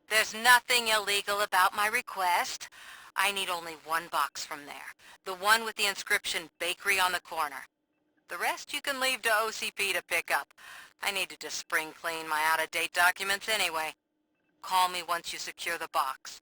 There's nothing illegal about my request. I need only one box from there. The one with the inscription Bakery on the corner. The rest you can leave to OCP to pick up. I needed to spring clean my out-of-date documents anyway. Call me once you secure the box.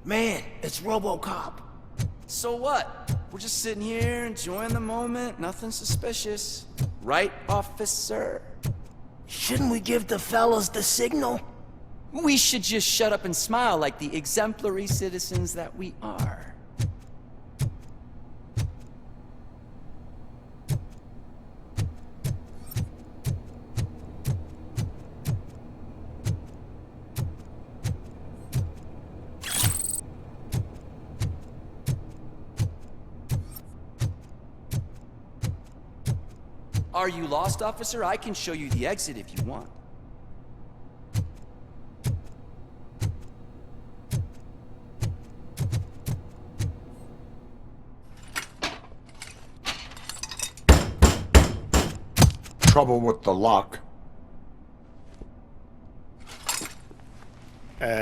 Man, it's RoboCop. So what? We're just sitting here enjoying the moment, nothing suspicious. Right, officer? Shouldn't we give the fellas the signal? We should just shut up and smile like the exemplary citizens that we are. Are you lost, officer? I can show you the exit if you want. Trouble with the lock.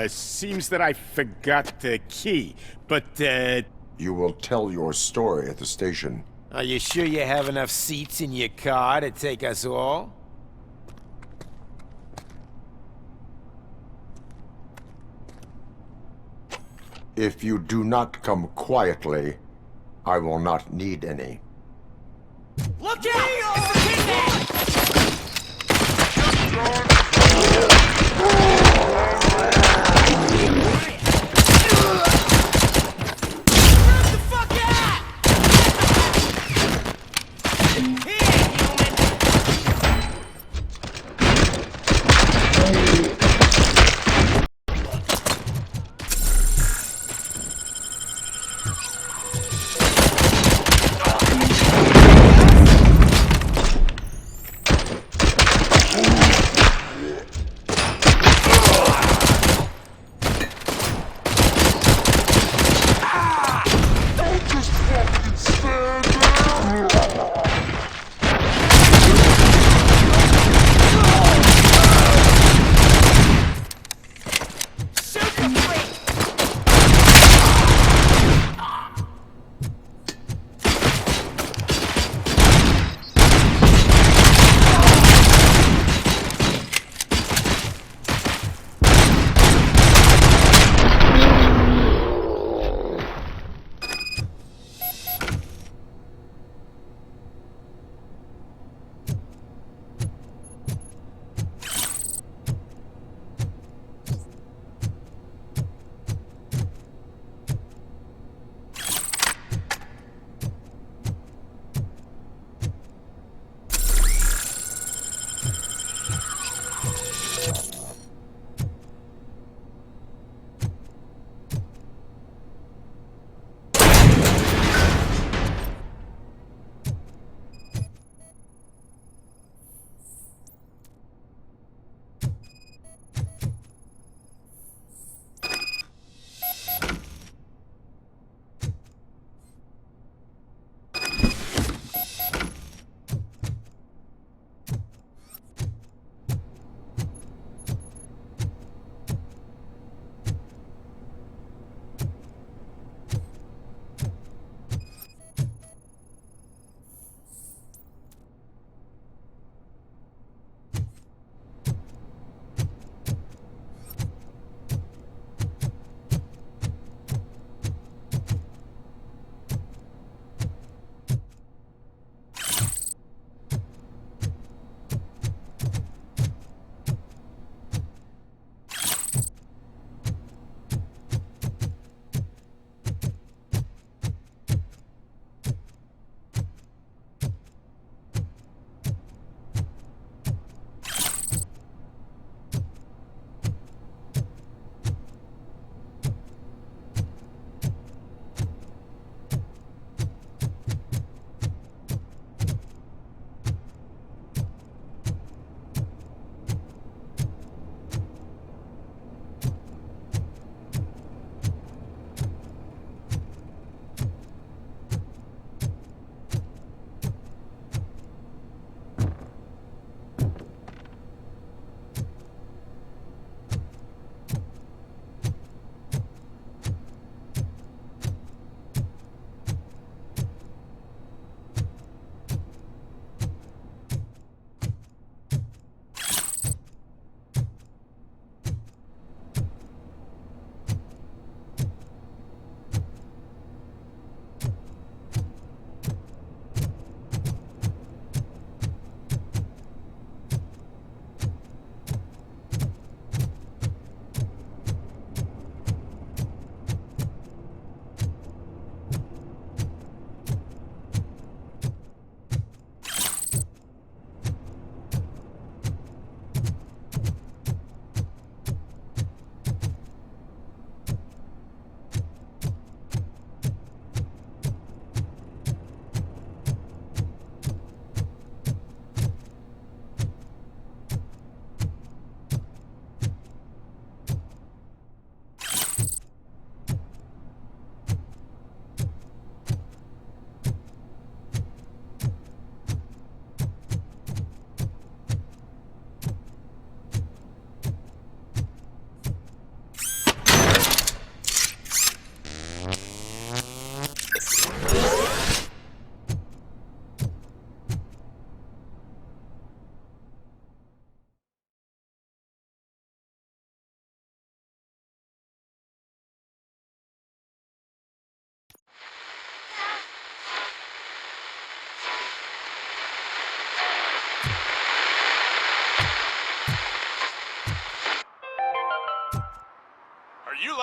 Seems that I forgot the key, but, You will tell your story at the station. Are you sure you have enough seats in your car to take us all? If you do not come quietly, I will not need any. Look out! It's the Kingman!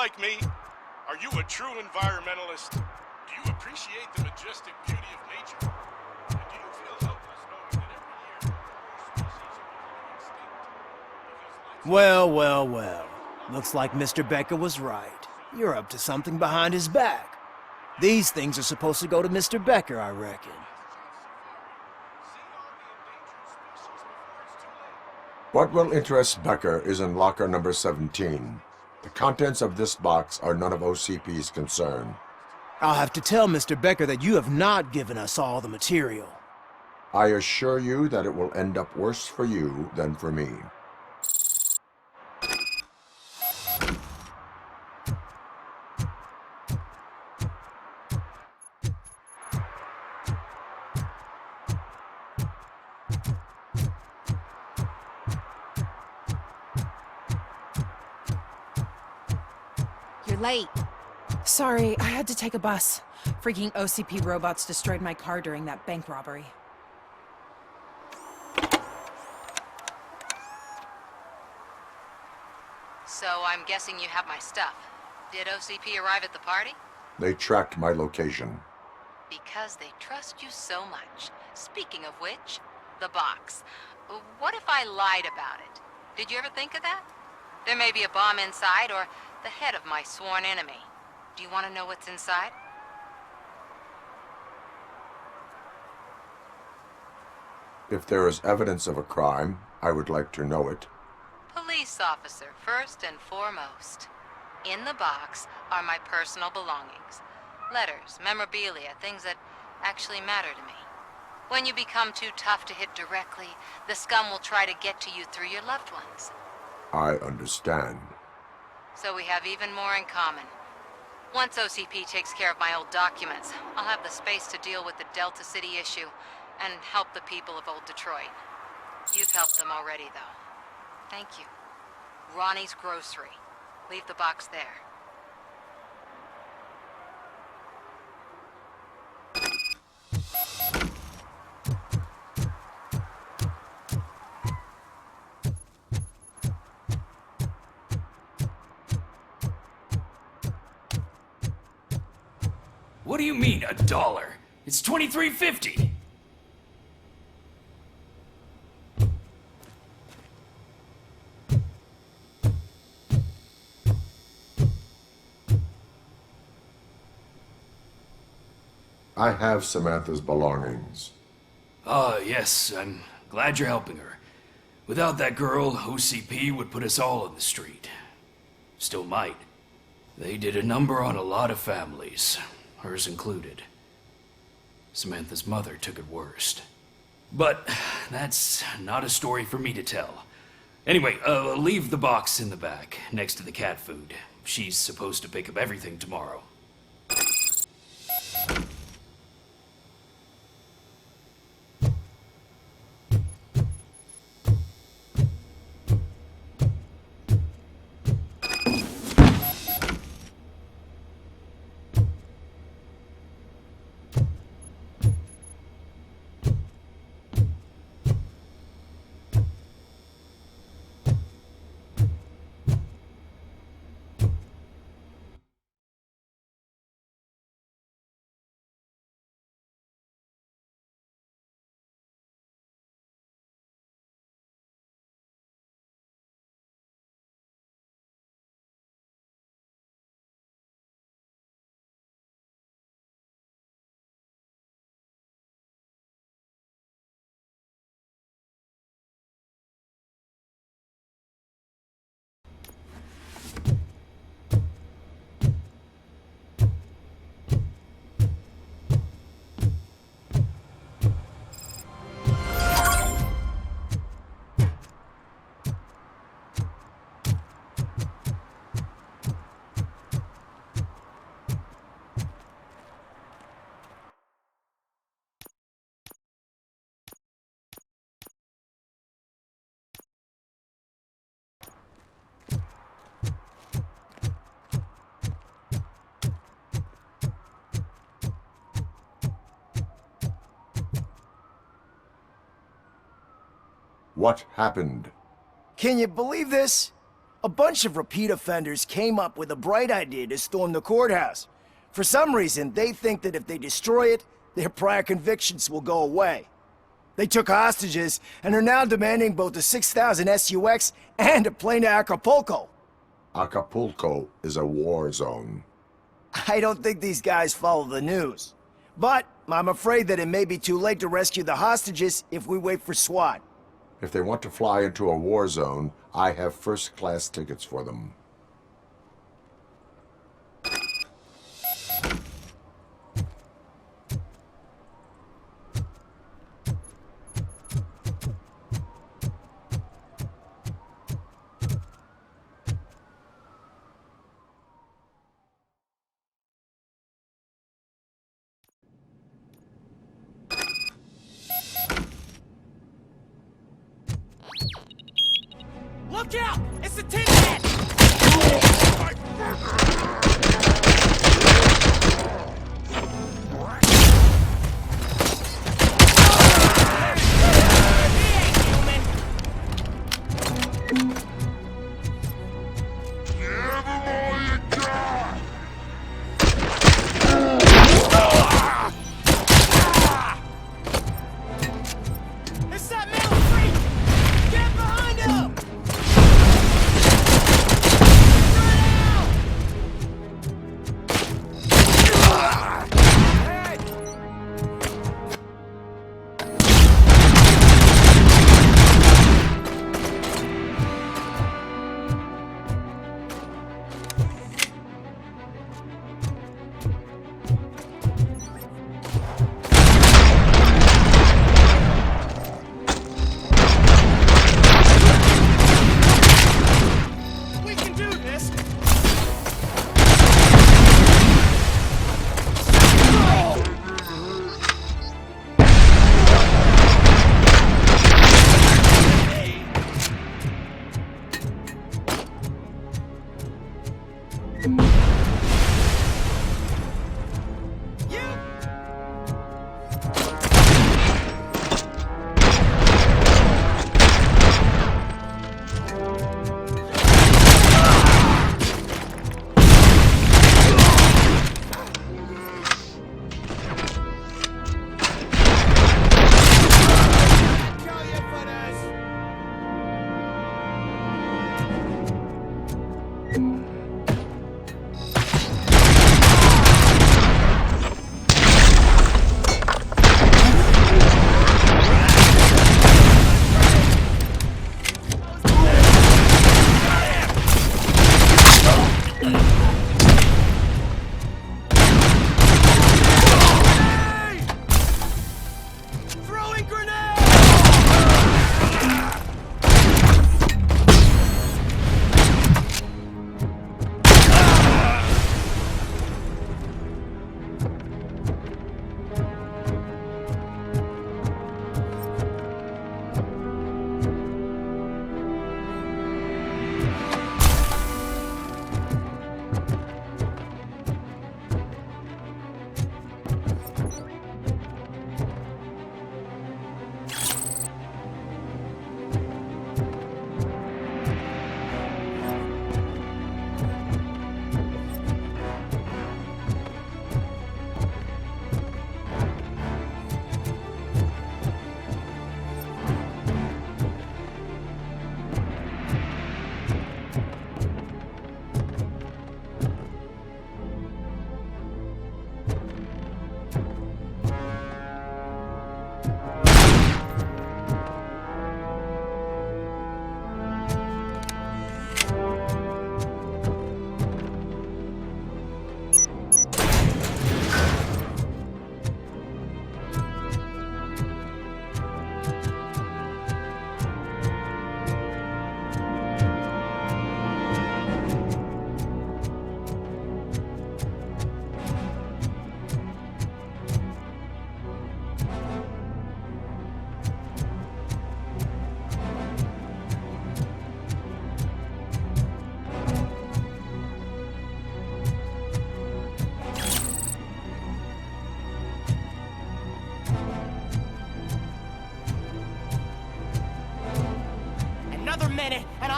like me? Are you a true environmentalist? Do you appreciate the majestic beauty of nature? And do you feel helpless knowing that every year more species are becoming extinct? Well, well, well. Looks like Mr. Becker was right. You're up to something behind his back. These things are supposed to go to Mr. Becker, I reckon. What will interest Becker is in locker number 17. The contents of this box are none of OCP's concern. I'll have to tell Mr. Becker that you have not given us all the material. I assure you that it will end up worse for you than for me. You're late. Sorry, I had to take a bus. Freaking OCP robots destroyed my car during that bank robbery. So I'm guessing you have my stuff. Did OCP arrive at the party? They tracked my location. Because they trust you so much. Speaking of which, the box. What if I lied about it? Did you ever think of that? There may be a bomb inside or the head of my sworn enemy. Do you want to know what's inside? If there is evidence of a crime, I would like to know it. Police officer, first and foremost. In the box are my personal belongings. Letters, memorabilia, things that actually matter to me. When you become too tough to hit directly, the scum will try to get to you through your loved ones. I understand. So we have even more in common. Once OCP takes care of my old documents, I'll have the space to deal with the Delta City issue and help the people of Old Detroit. You've helped them already, though. Thank you. Ronnie's Grocery. Leave the box there. What do you mean, $1? It's $23.50. I have Samantha's belongings. Ah, yes, I'm glad you're helping her. Without that girl, OCP would put us all in the street. Still might. They did a number on a lot of families, hers included. Samantha's mother took it worst. But that's not a story for me to tell. Anyway, leave the box in the back, next to the cat food. She's supposed to pick up everything tomorrow. What happened? Can you believe this? A bunch of repeat offenders came up with a bright idea to storm the courthouse. For some reason, they think that if they destroy it, their prior convictions will go away. They took hostages and are now demanding both a 6,000 SUX and a plane to Acapulco. Acapulco is a war zone. I don't think these guys follow the news. But I'm afraid that it may be too late to rescue the hostages if we wait for SWAT. If they want to fly into a war zone, I have first-class tickets for them. Look out! It's the Tin Man! It's that metal freak! Get behind him! We can do this! Throwing grenade!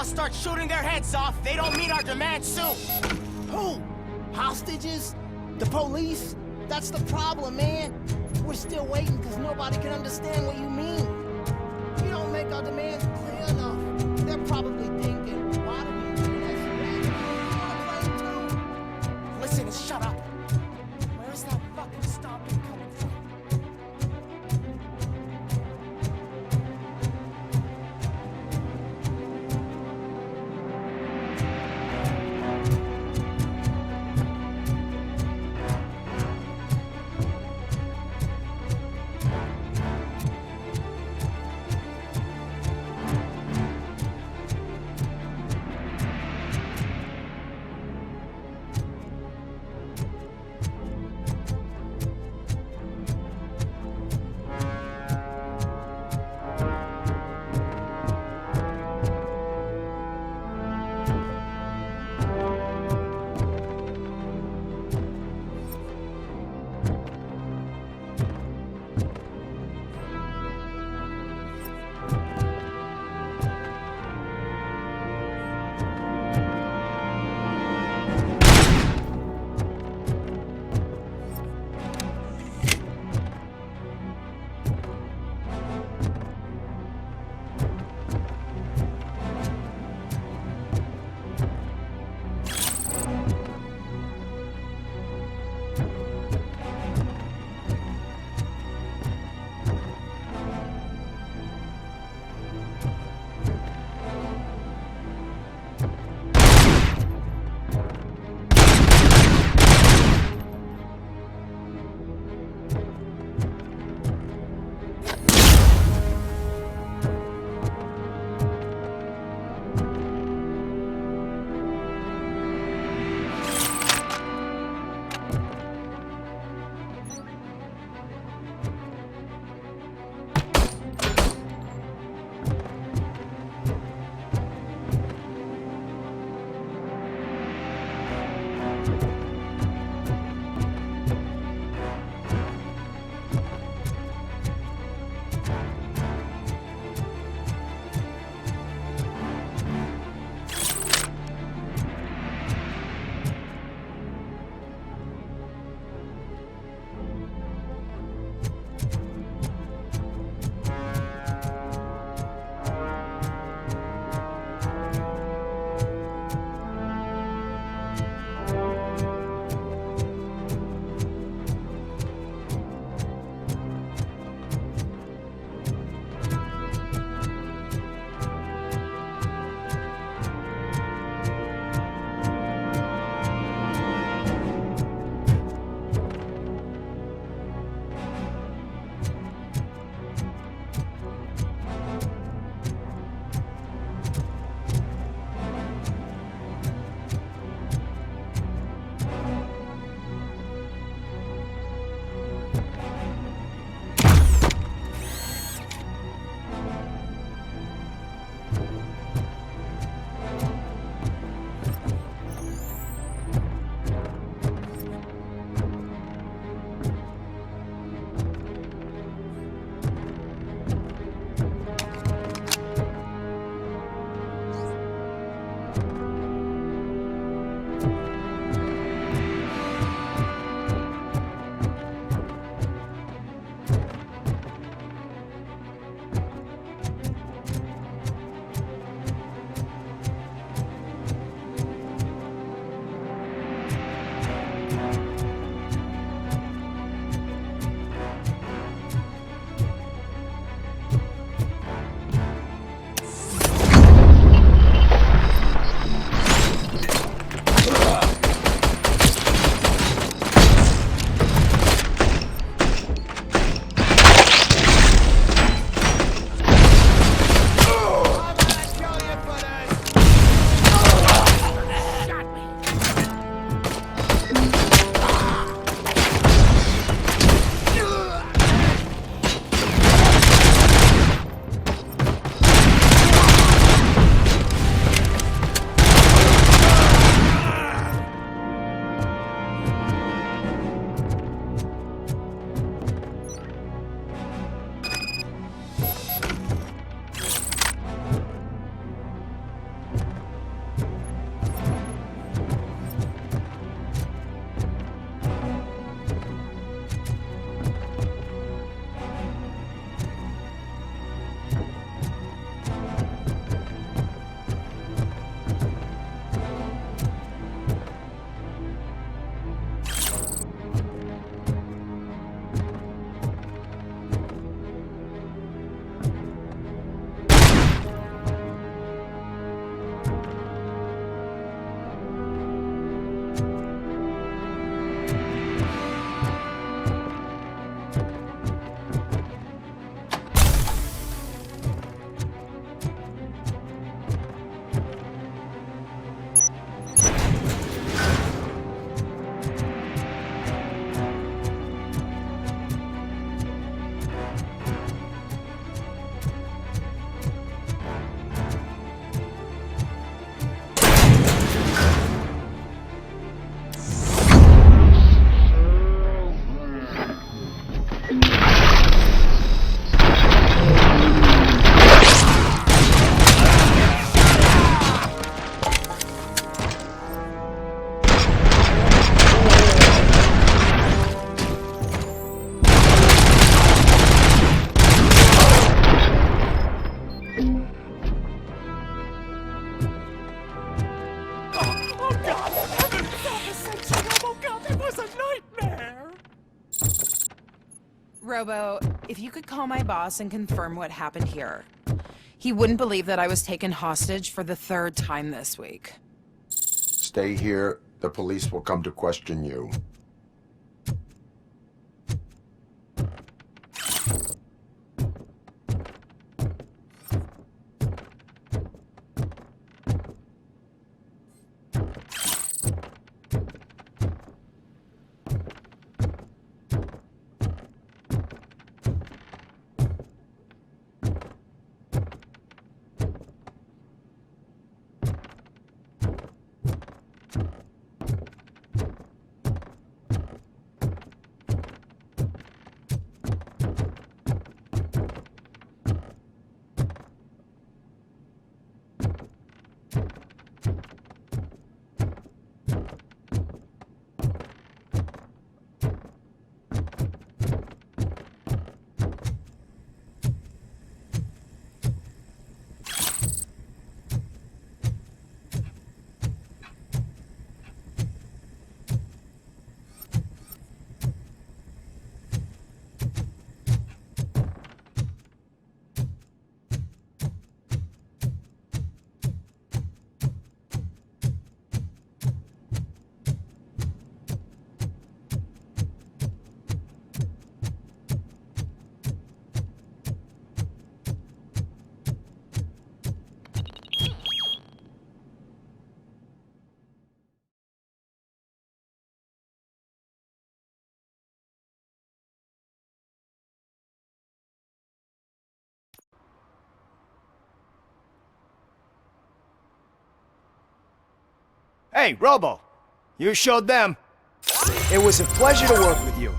boss starts shooting their heads off, they don't meet our demands soon. Who? Hostages? The police? That's the problem, man. We're still waiting because nobody can understand what you mean. You don't make our demands clear enough. They're probably thinking, why do we do this? Listen and shut up. Where is that fucking stomping coming from? Robo, if you could call my boss and confirm what happened here. He wouldn't believe that I was taken hostage for the 3rd time this week. Stay here. The police will come to question you. Hey, Robo! You showed them. It was a pleasure to work with you.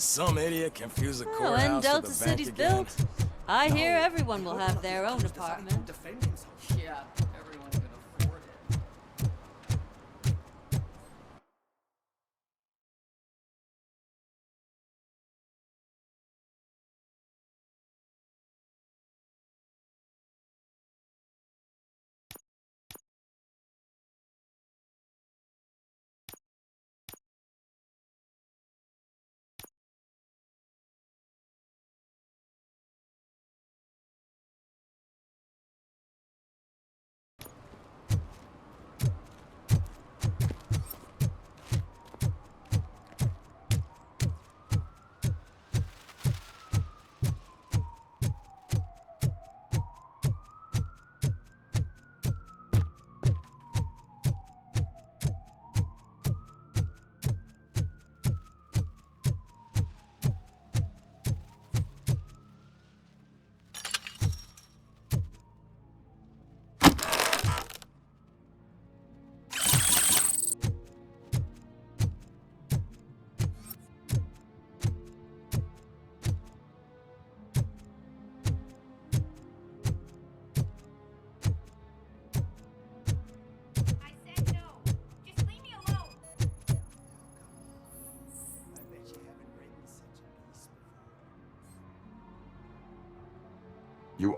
Did some idiot confuse the Oh, and courthouse with Delta the City's bank again? built. I hear everyone will have their own apartment. Yeah.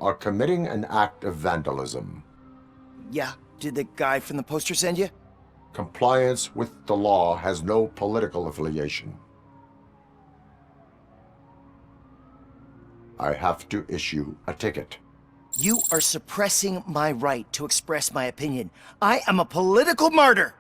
are committing an act of vandalism. Yeah, did the guy from the poster send you? Compliance with the law has no political affiliation. I have to issue a ticket. You are suppressing my right to express my opinion. I am a political martyr!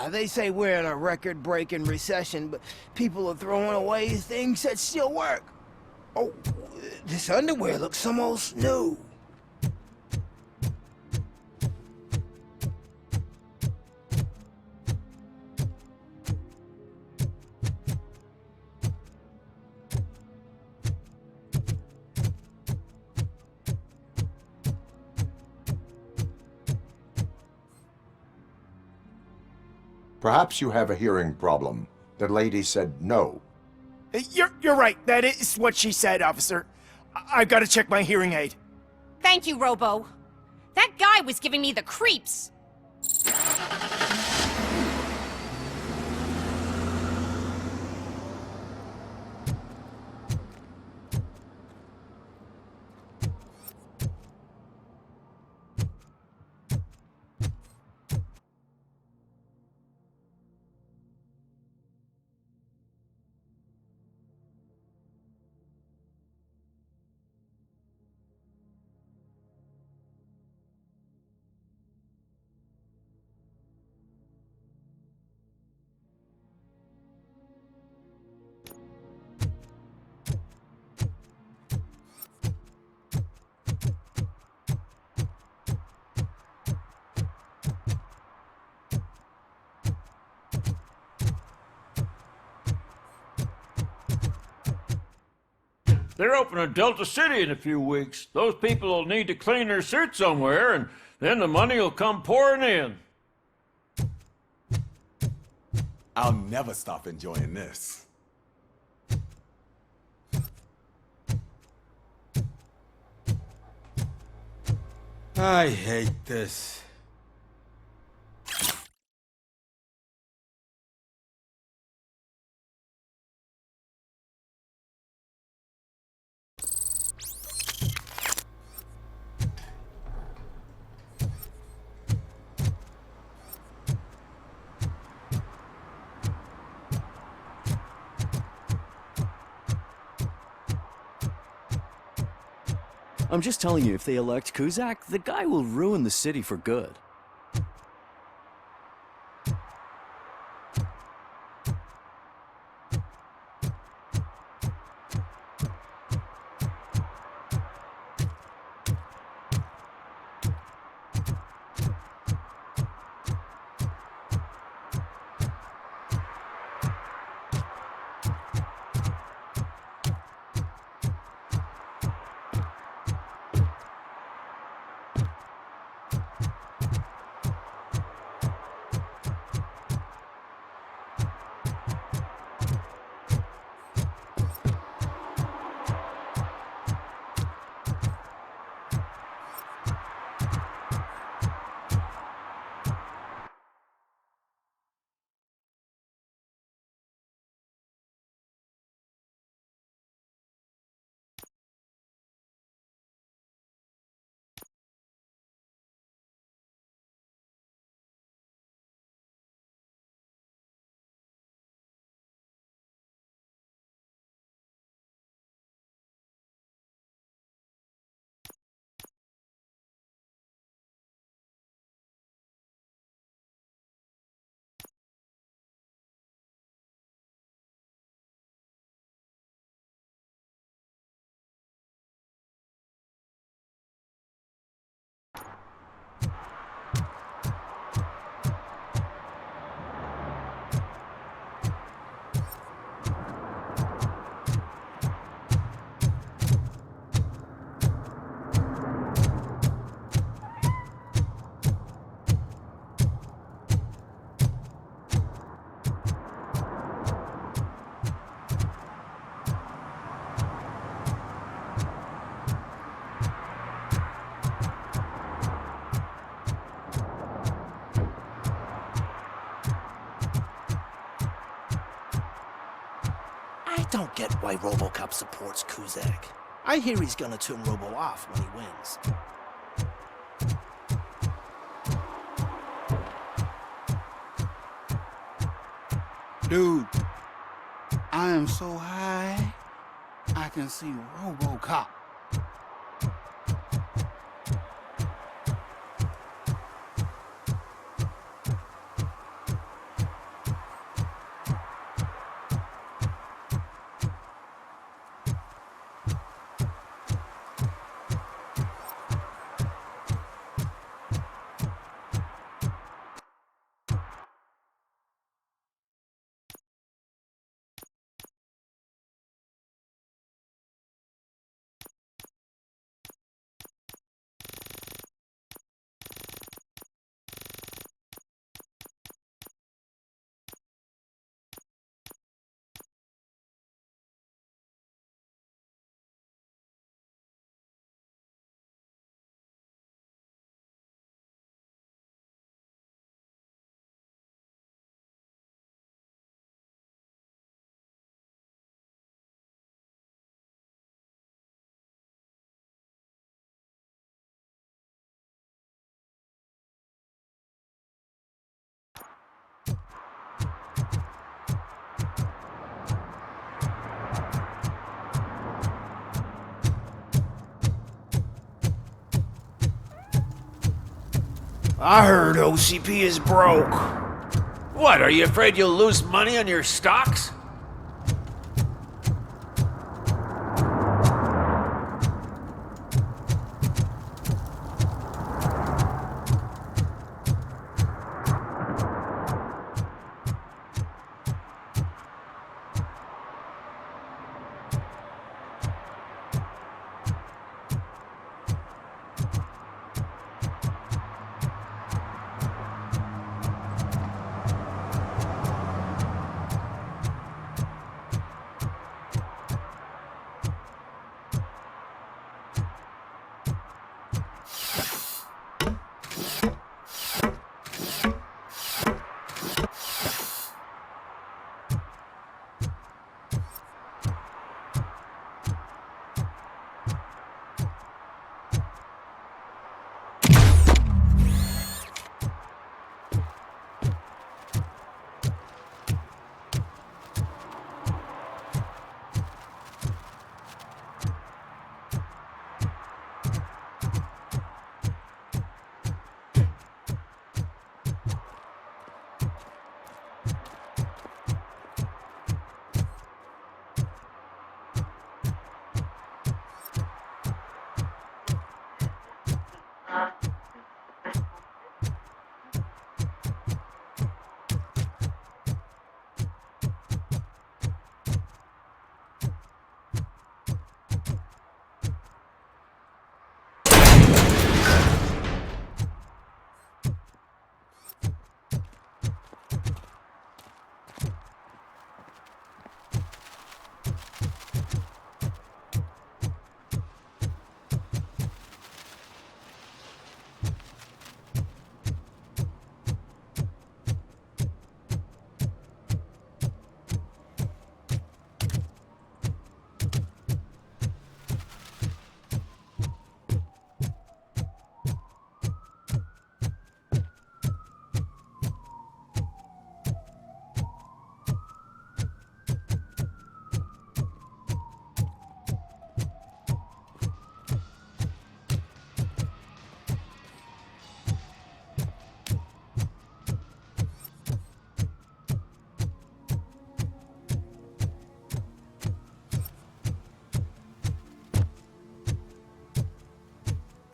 They say we're in a record-breaking recession, but people are throwing away things that still work. Oh, this underwear looks almost new. Perhaps you have a hearing problem. The lady said no. You're right. That is what she said, officer. I've got to check my hearing aid. Thank you, Robo. That guy was giving me the creeps. They're opening Delta City in a few weeks. Those people will need to clean their suits somewhere, and then the money will come pouring in. I'll never stop enjoying this. I hate this. I'm just telling you, if they elect Kuzak, the guy will ruin the city for good. I don't get why RoboCop supports Kuzak. I hear he's gonna turn Robo off when he wins. Dude, I am so high, I can see RoboCop. I heard OCP is broke. What, are you afraid you'll lose money on your stocks?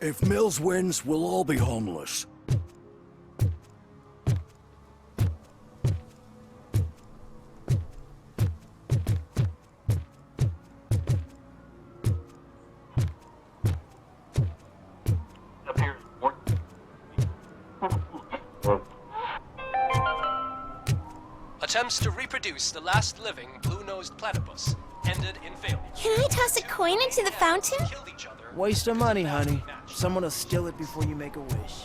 If Mills wins, we'll all be homeless. Attempts to reproduce the last living blue-nosed platypus ended in failure. Can I toss a coin into the fountain? Waste of money, honey. Someone will steal it before you make a wish.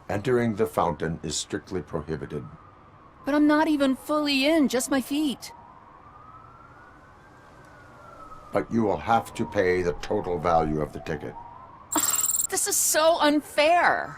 Entering the fountain is strictly prohibited. But I'm not even fully in, just my feet. But you will have to pay the total value of the ticket. This is so unfair.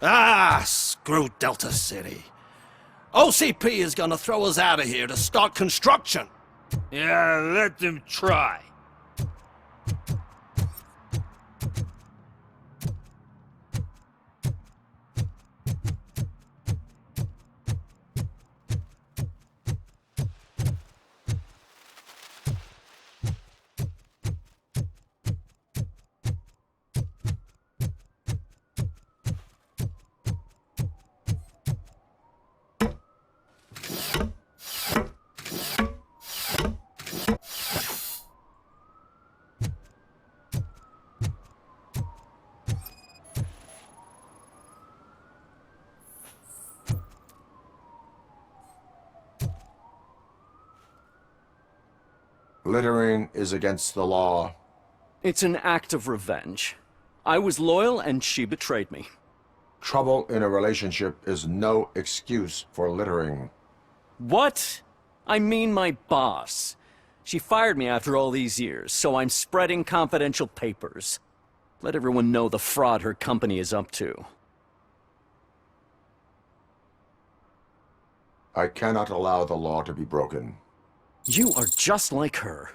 Ah, screw Delta City. OCP is gonna throw us out of here to start construction. Yeah, let them try. Littering is against the law. It's an act of revenge. I was loyal and she betrayed me. Trouble in a relationship is no excuse for littering. What? I mean my boss. She fired me after all these years, so I'm spreading confidential papers. Let everyone know the fraud her company is up to. I cannot allow the law to be broken. You are just like her.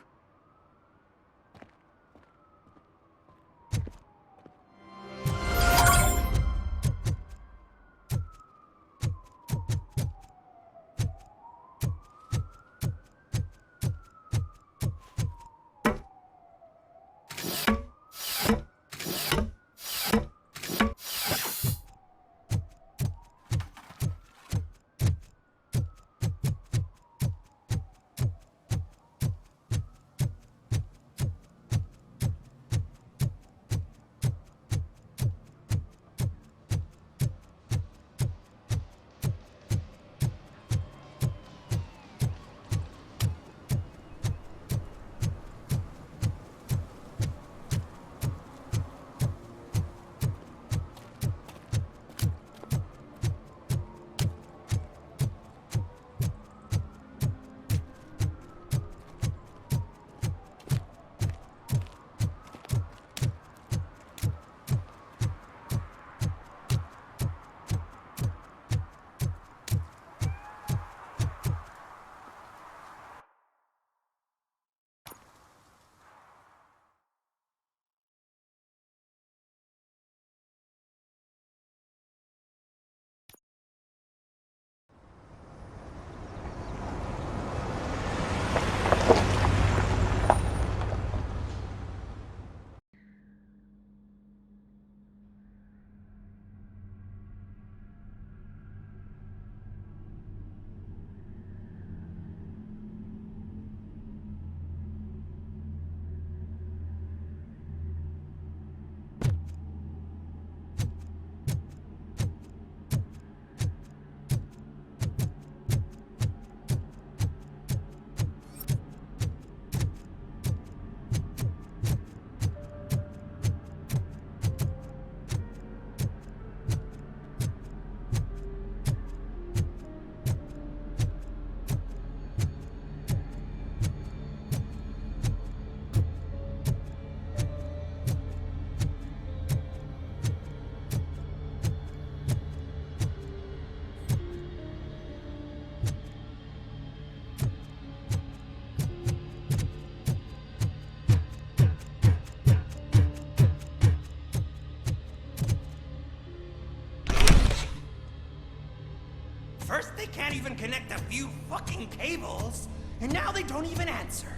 First, they can't even connect a few fucking cables, and now they don't even answer.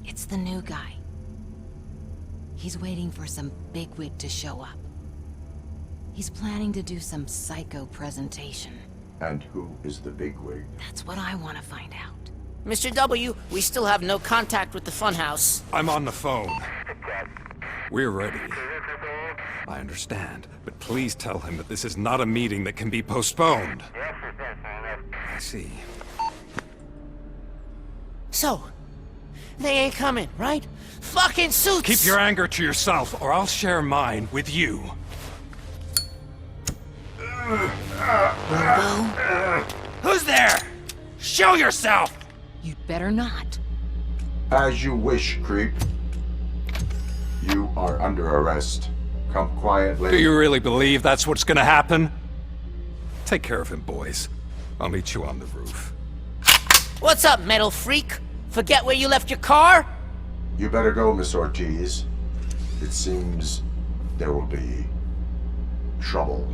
It's the new guy. He's waiting for some bigwig to show up. He's planning to do some psycho presentation. And who is the bigwig? That's what I want to find out. Mr. W, we still have no contact with the funhouse. I'm on the phone. We're ready. I understand, but please tell him that this is not a meeting that can be postponed. I see. So, They ain't coming, right? Fucking suits! Keep your anger to yourself, or I'll share mine with you. Who's there? Show yourself! You'd better not. As you wish, creep. You are under arrest. Come quietly. Do you really believe that's what's gonna happen? Take care of him, boys. I'll meet you on the roof. What's up, metal freak? Forget where you left your car? You better go, Miss Ortiz. It seems there will be trouble.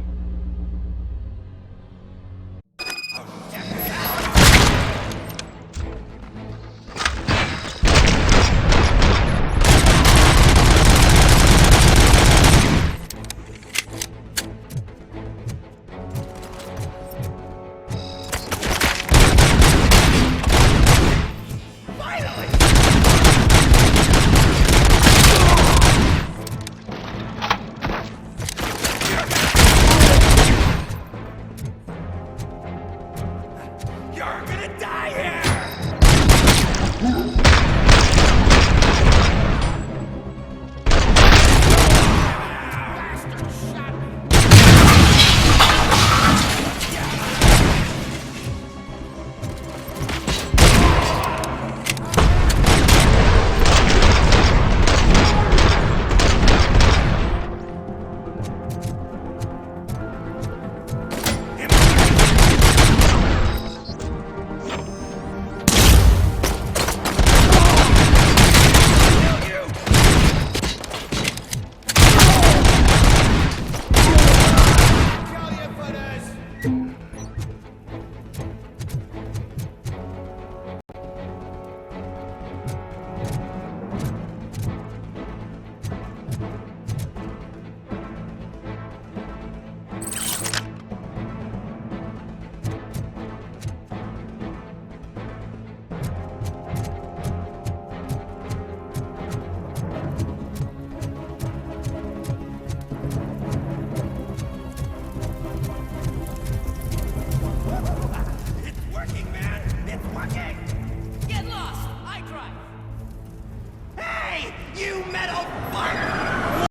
You metal fucker!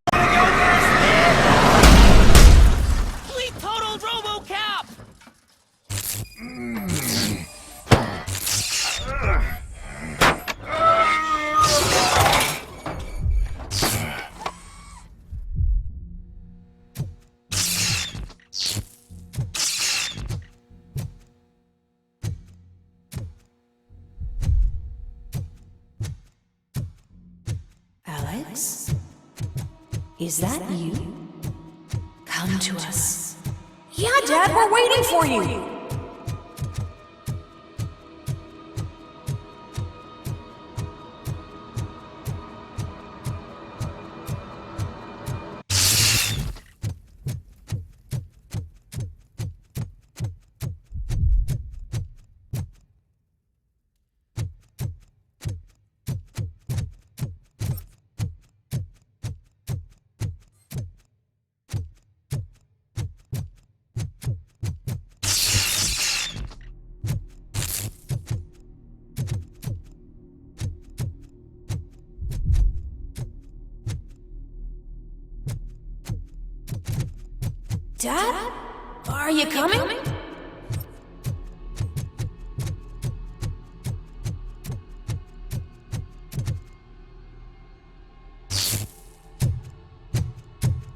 We totaled RoboCop! Alex? Is that you? Come to us. Yeah, Dad, we're waiting for you! Dad? Are you coming?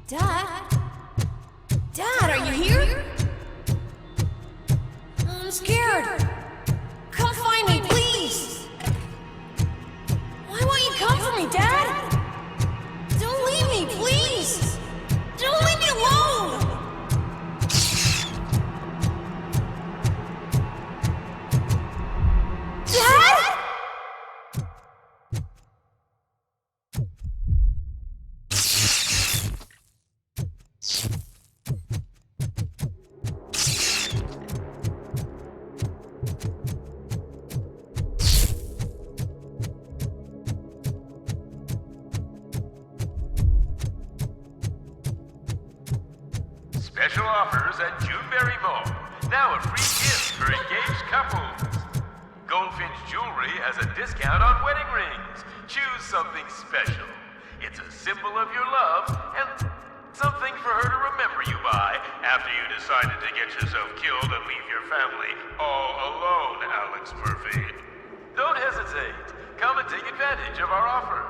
Dad? Dad, are you here? I'm scared. Come find me, please. Why won't you come for me, Dad? Don't leave me, please. Don't leave me alone. Dad? Special offers at Juneberry Mall. Now a free gift for engaged couples. Stonefinch Jewelry has a discount on wedding rings. Choose something special. It's a symbol of your love and something for her to remember you by after you decided to get yourself killed and leave your family all alone, Alex Murphy. Don't hesitate. Come and take advantage of our offer.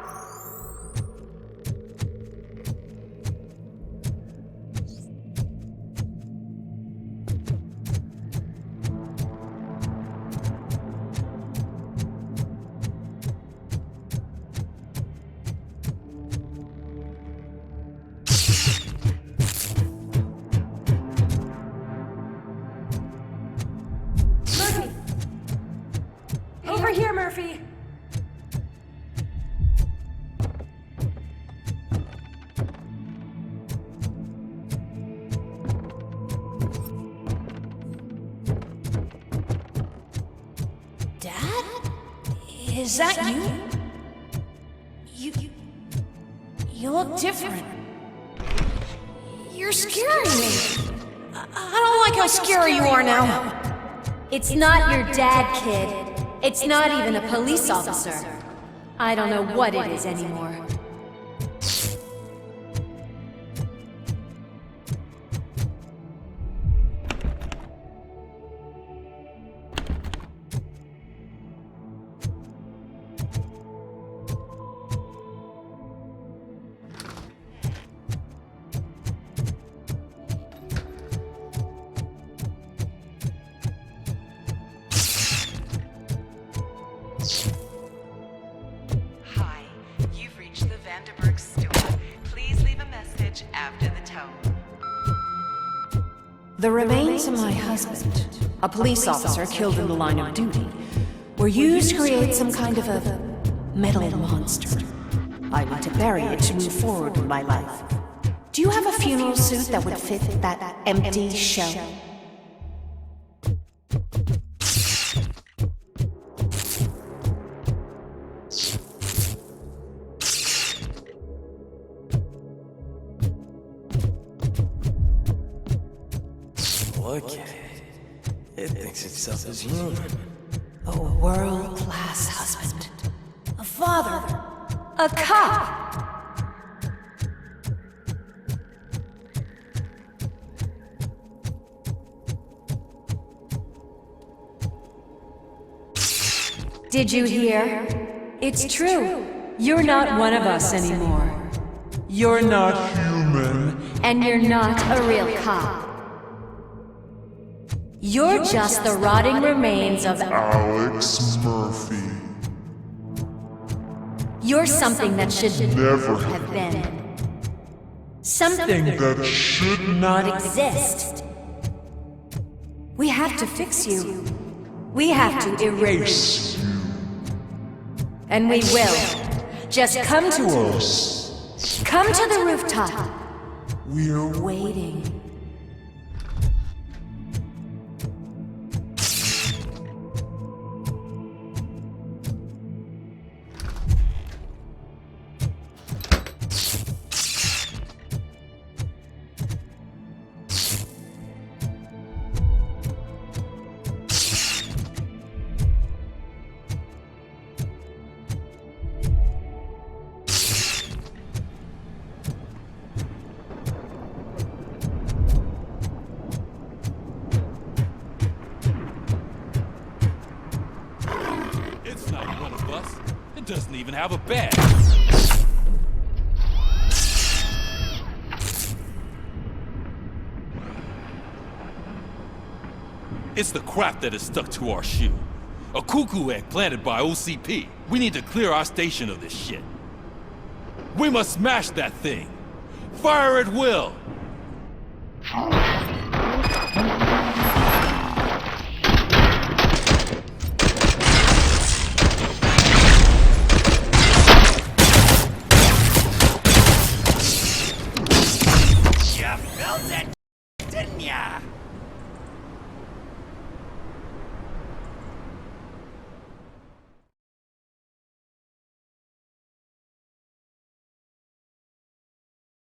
Over here, Murphy! Dad? Is that you? You look different. You're scaring me. I don't like how scary you are now. It's not your dad, kid. It's not even a police officer. I don't know what it is anymore. Hi, you've reached the Vanderburg store. Please leave a message after the tone. The remains of my husband, a police officer killed in the line of duty, were used to create some kind of a metal monster. I need to bury it to move forward with my life. Do you have a funeral suit that would fit that empty shell? Look at it. It thinks itself as human. A world-class husband. A father. A cop! Did you hear? It's true. You're not one of us anymore. You're not human. And you're not a real cop. You're just the rotting remains of Alex Murphy. You're something that should Never have been. Something that should not exist. We have to fix you. We have to erase you. And we will. Just come to us. Come to the rooftop. We're waiting. Doesn't even have a bed. It's the crap that is stuck to our shoe. A cuckoo egg planted by OCP. We need to clear our station of this shit. We must smash that thing. Fire at will.